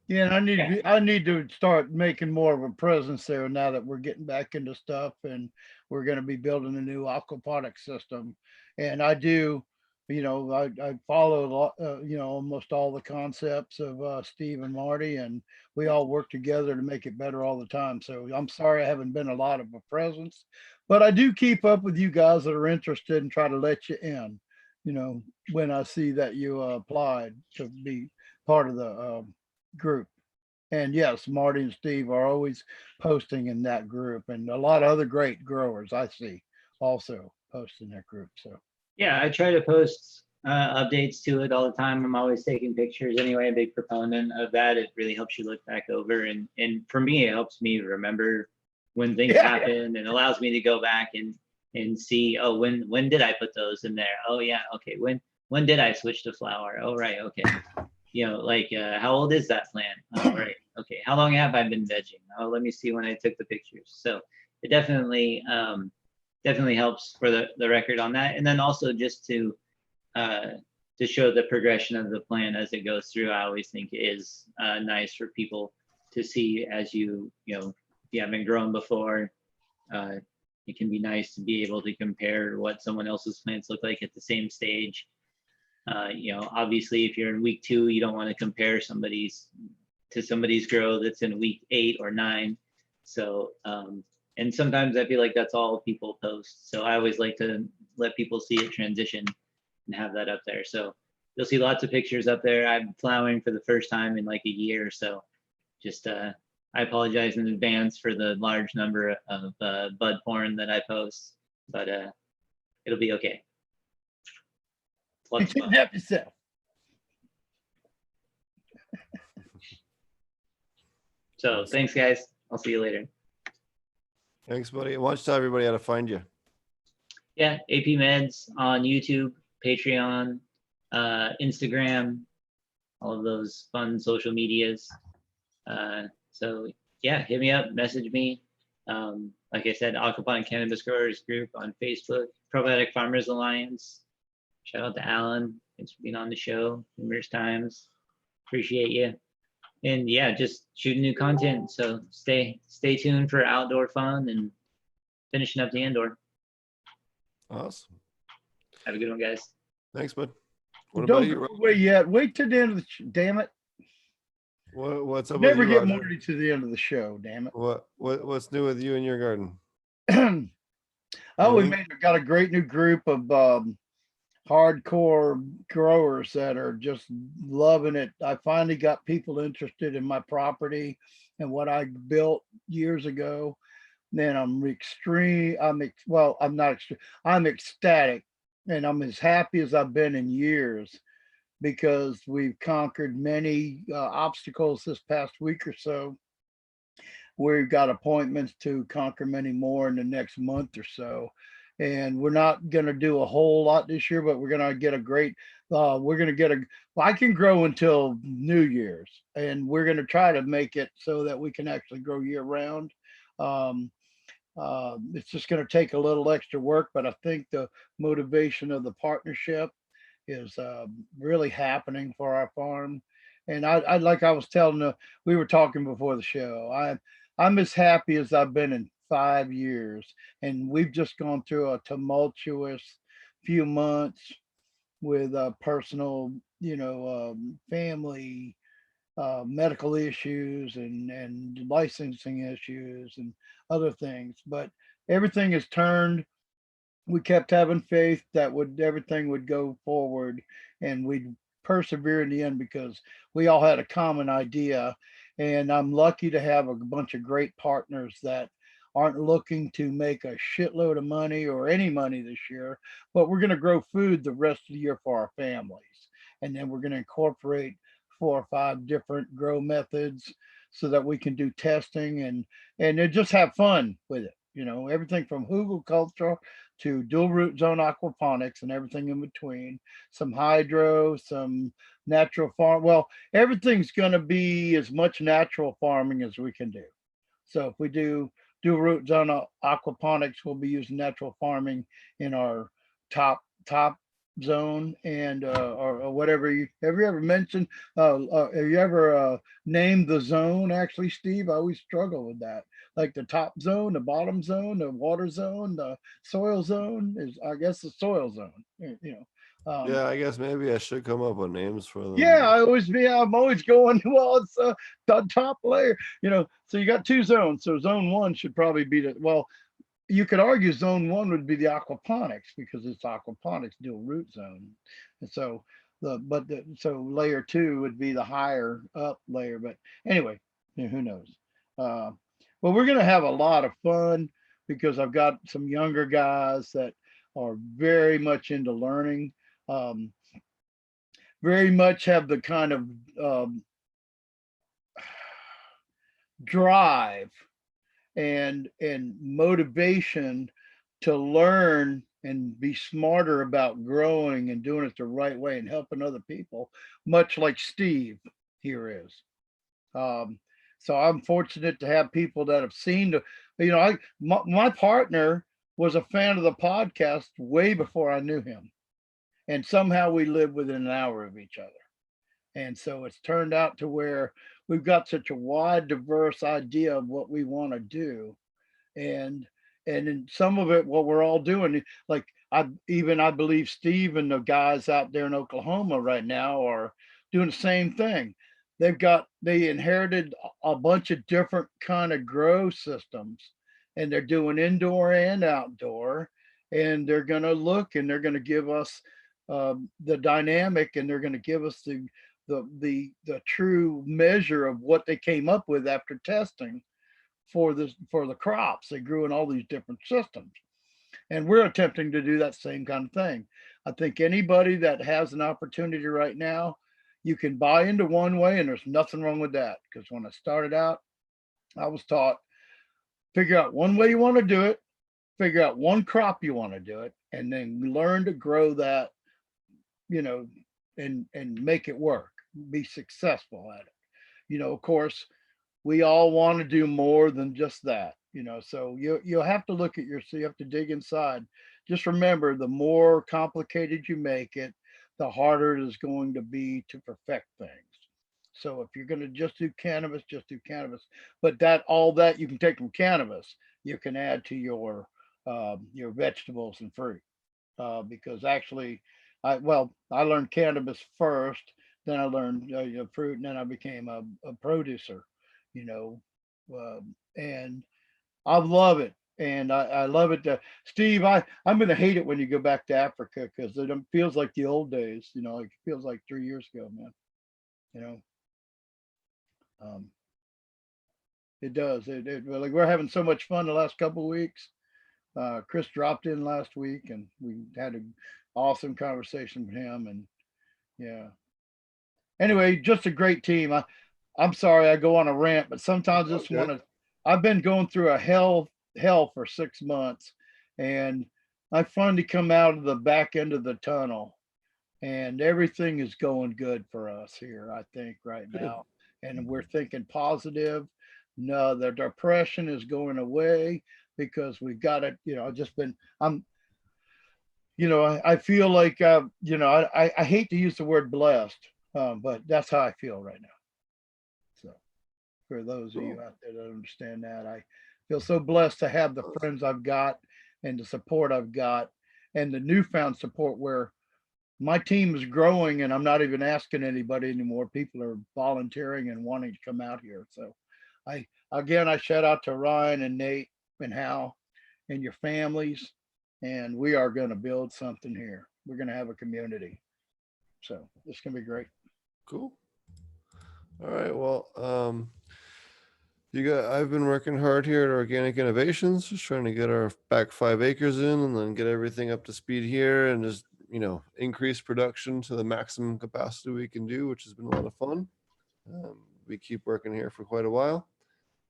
Yeah, and I need to start making more of a presence there now that we're getting back into stuff, and we're going to be building a new aquaponic system. And I do, I follow a lot, almost all the concepts of Steve and Marty, and we all work together to make it better all the time. So I'm sorry I haven't been a lot of a presence, but I do keep up with you guys that are interested and try to let you in, when I see that you applied to be part of the group. And yes, Marty and Steve are always posting in that group, and a lot of other great growers I see also post in that group. So Yeah, I try to post updates to it all the time. I'm always taking pictures anyway, a big proponent of that. It really helps you look back over, and for me, it helps me remember when things happen, and allows me to go back and see, oh, when did I put those in there? Oh yeah, okay. When did I switch to flower? Oh right, okay. How old is that plant? Oh, right. Okay. How long have I been vegging? Oh, let me see when I took the pictures. So it definitely helps for the record on that. And then also just to show the progression of the plant as it goes through. I always think it is nice for people to see as if you haven't grown before. It can be nice to be able to compare what someone else's plants look like at the same stage. Obviously if you're in week 2, you don't want to compare somebody's grow that's in week 8 or 9. So, and sometimes I feel like that's all people post. So I always like to let people see it transition and have that up there. So you'll see lots of pictures up there. I'm flowering for the first time in like a year. So just, I apologize in advance for the large number of bud porn that I post, but it'll be okay. you can help yourself. So thanks, guys. I'll see you later. Thanks, buddy. Why don't you tell everybody how to find you? Yeah, AP Meds on YouTube, Patreon, Instagram, all of those fun social medias. So yeah, hit me up, message me. like I said, Aquaponic Cannabis Growers Group on Facebook, Probiotic Farmers Alliance. Shout out to Alan. Thanks for being on the show numerous times. Appreciate you. And yeah, just shooting new content. So stay tuned for outdoor fun and finishing up the indoor. Awesome. Have a good one, guys. Thanks, bud. What Don't about you? go Rob? away yet. Wait till the end of the damn it. What's up with Never you, get Roger? Morty to the end of the show, damn What's new with you and your garden? it. Oh, we Anything? got a great new group of hardcore growers that are just loving it. I finally got people interested in my property and what I built years ago. Then I'm I'm ecstatic, and I'm as happy as I've been in years because we've conquered many obstacles this past week or so. We've got appointments to conquer many more in the next month or so. And we're not going to do a whole lot this year, but we're going to get a great, I can grow until New Year's, and we're going to try to make it so that we can actually grow year round. It's just going to take a little extra work, but I think the motivation of the partnership is really happening for our farm. And I like I was telling we were talking before the show. I'm as happy as I've been in 5 years, and we've just gone through a tumultuous few months with personal, family, medical issues and licensing issues and other things. But everything has turned. We kept having faith that everything would go forward, and we'd persevere in the end because we all had a common idea. And I'm lucky to have a bunch of great partners that aren't looking to make a shitload of money or any money this year, but we're going to grow food the rest of the year for our families. And then we're going to incorporate 4 or 5 different grow methods so that we can do testing and then just have fun with it. Everything from hugelkultur to dual root zone aquaponics and everything in between, some hydro, some natural farm. Well, everything's going to be as much natural farming as we can do. So if we do dual root zone aquaponics, we'll be using natural farming in our top zone and or whatever. Have you ever mentioned have you ever named the zone? Actually, Steve, I always struggle with that, like the top zone, the bottom zone, the water zone, the soil zone is, I guess, the soil zone. Yeah, I guess maybe I should come up with names for them. Yeah, I'm always going, well, it's the top layer, so you got 2 zones. So zone 1 should probably be you could argue zone 1 would be the aquaponics because it's aquaponics dual root zone. And so so layer 2 would be the higher up layer. But anyway, who knows? Well, we're going to have a lot of fun because I've got some younger guys that are very much into learning, very much have the kind of drive and motivation to learn and be smarter about growing and doing it the right way and helping other people, much like Steve here is. So I'm fortunate to have people that have seen my partner was a fan of the podcast way before I knew him, and somehow we live within an hour of each other. And so it's turned out to where we've got such a wide, diverse idea of what we want to do. And in some of it, what we're all doing, like I believe Steve and the guys out there in Oklahoma right now are doing the same thing. They inherited a bunch of different kind of grow systems, and they're doing indoor and outdoor, and they're going to look and they're going to give us the dynamic, and they're going to give us the true measure of what they came up with after testing for the crops they grew in all these different systems. And we're attempting to do that same kind of thing. I think anybody that has an opportunity right now, you can buy into one way, and there's nothing wrong with that. Because when I started out, I was taught, figure out one way you want to do it, figure out one crop you want to do it, and then learn to grow that, and make it work, be successful at it. Of course, we all want to do more than just that. So you'll have to look at so you have to dig inside. Just remember, the more complicated you make it, the harder it is going to be to perfect things. So if you're going to just do cannabis, just do cannabis. But all that you can take from cannabis, you can add to your vegetables and fruit. Because actually, I learned cannabis first, then I learned fruit, and then I became a producer. You know, and I love it. And I love it. Steve, I'm going to hate it when you go back to Africa, because it feels like the old days, it feels like 3 years ago, man. You know, it does. Like, we're having so much fun the last couple of weeks. Chris dropped in last week, and we had an awesome conversation with him. And yeah, anyway, just a great team. I'm sorry I go on a rant, but sometimes I just want to. I've been going through a hell for 6 months, and I finally come out of the back end of the tunnel, and everything is going good for us here, I think, right now. And we're thinking positive. No, the depression is going away, because we've got it. I feel like, I hate to use the word blessed, but that's how I feel right now. So for those of you out there that understand that, I feel so blessed to have the friends I've got, and the support I've got, and the newfound support, where my team is growing, and I'm not even asking anybody anymore. People are volunteering and wanting to come out here. So I shout out to Ryan and Nate and Hal and your families, and we are going to build something here. We're going to have a community. So it's going to be great. Cool. All right. Well, I've been working hard here at Organic Innovations, just trying to get our back 5 acres in, and then get everything up to speed here, and just, increase production to the maximum capacity we can do, which has been a lot of fun. We keep working here for quite a while,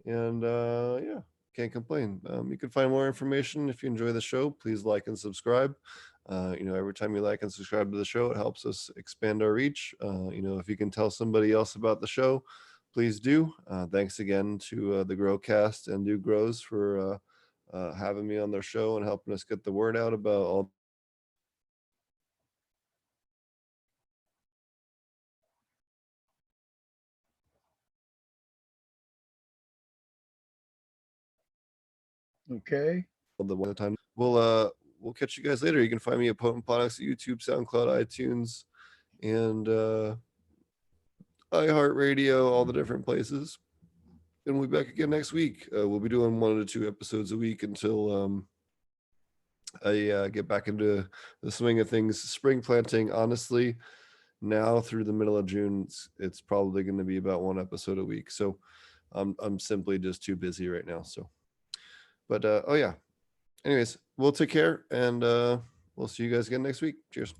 and yeah, can't complain. You can find more information. If you enjoy the show, please like and subscribe. Every time you like and subscribe to the show, it helps us expand our reach. If you can tell somebody else about the show, please do. Thanks again to the Growcast and New Grows for having me on their show and helping us get the word out about all. Okay. The time we'll catch you guys later. You can find me at Potent Ponics, YouTube, SoundCloud, iTunes, and iHeartRadio, all the different places. And we'll be back again next week. We'll be doing 1 to 2 episodes a week until I get back into the swing of things. Spring planting, honestly, now through the middle of June, it's probably going to be about 1 episode a week. So I'm simply just too busy right now. So, but oh yeah. Anyways, we'll take care, and we'll see you guys again next week. Cheers.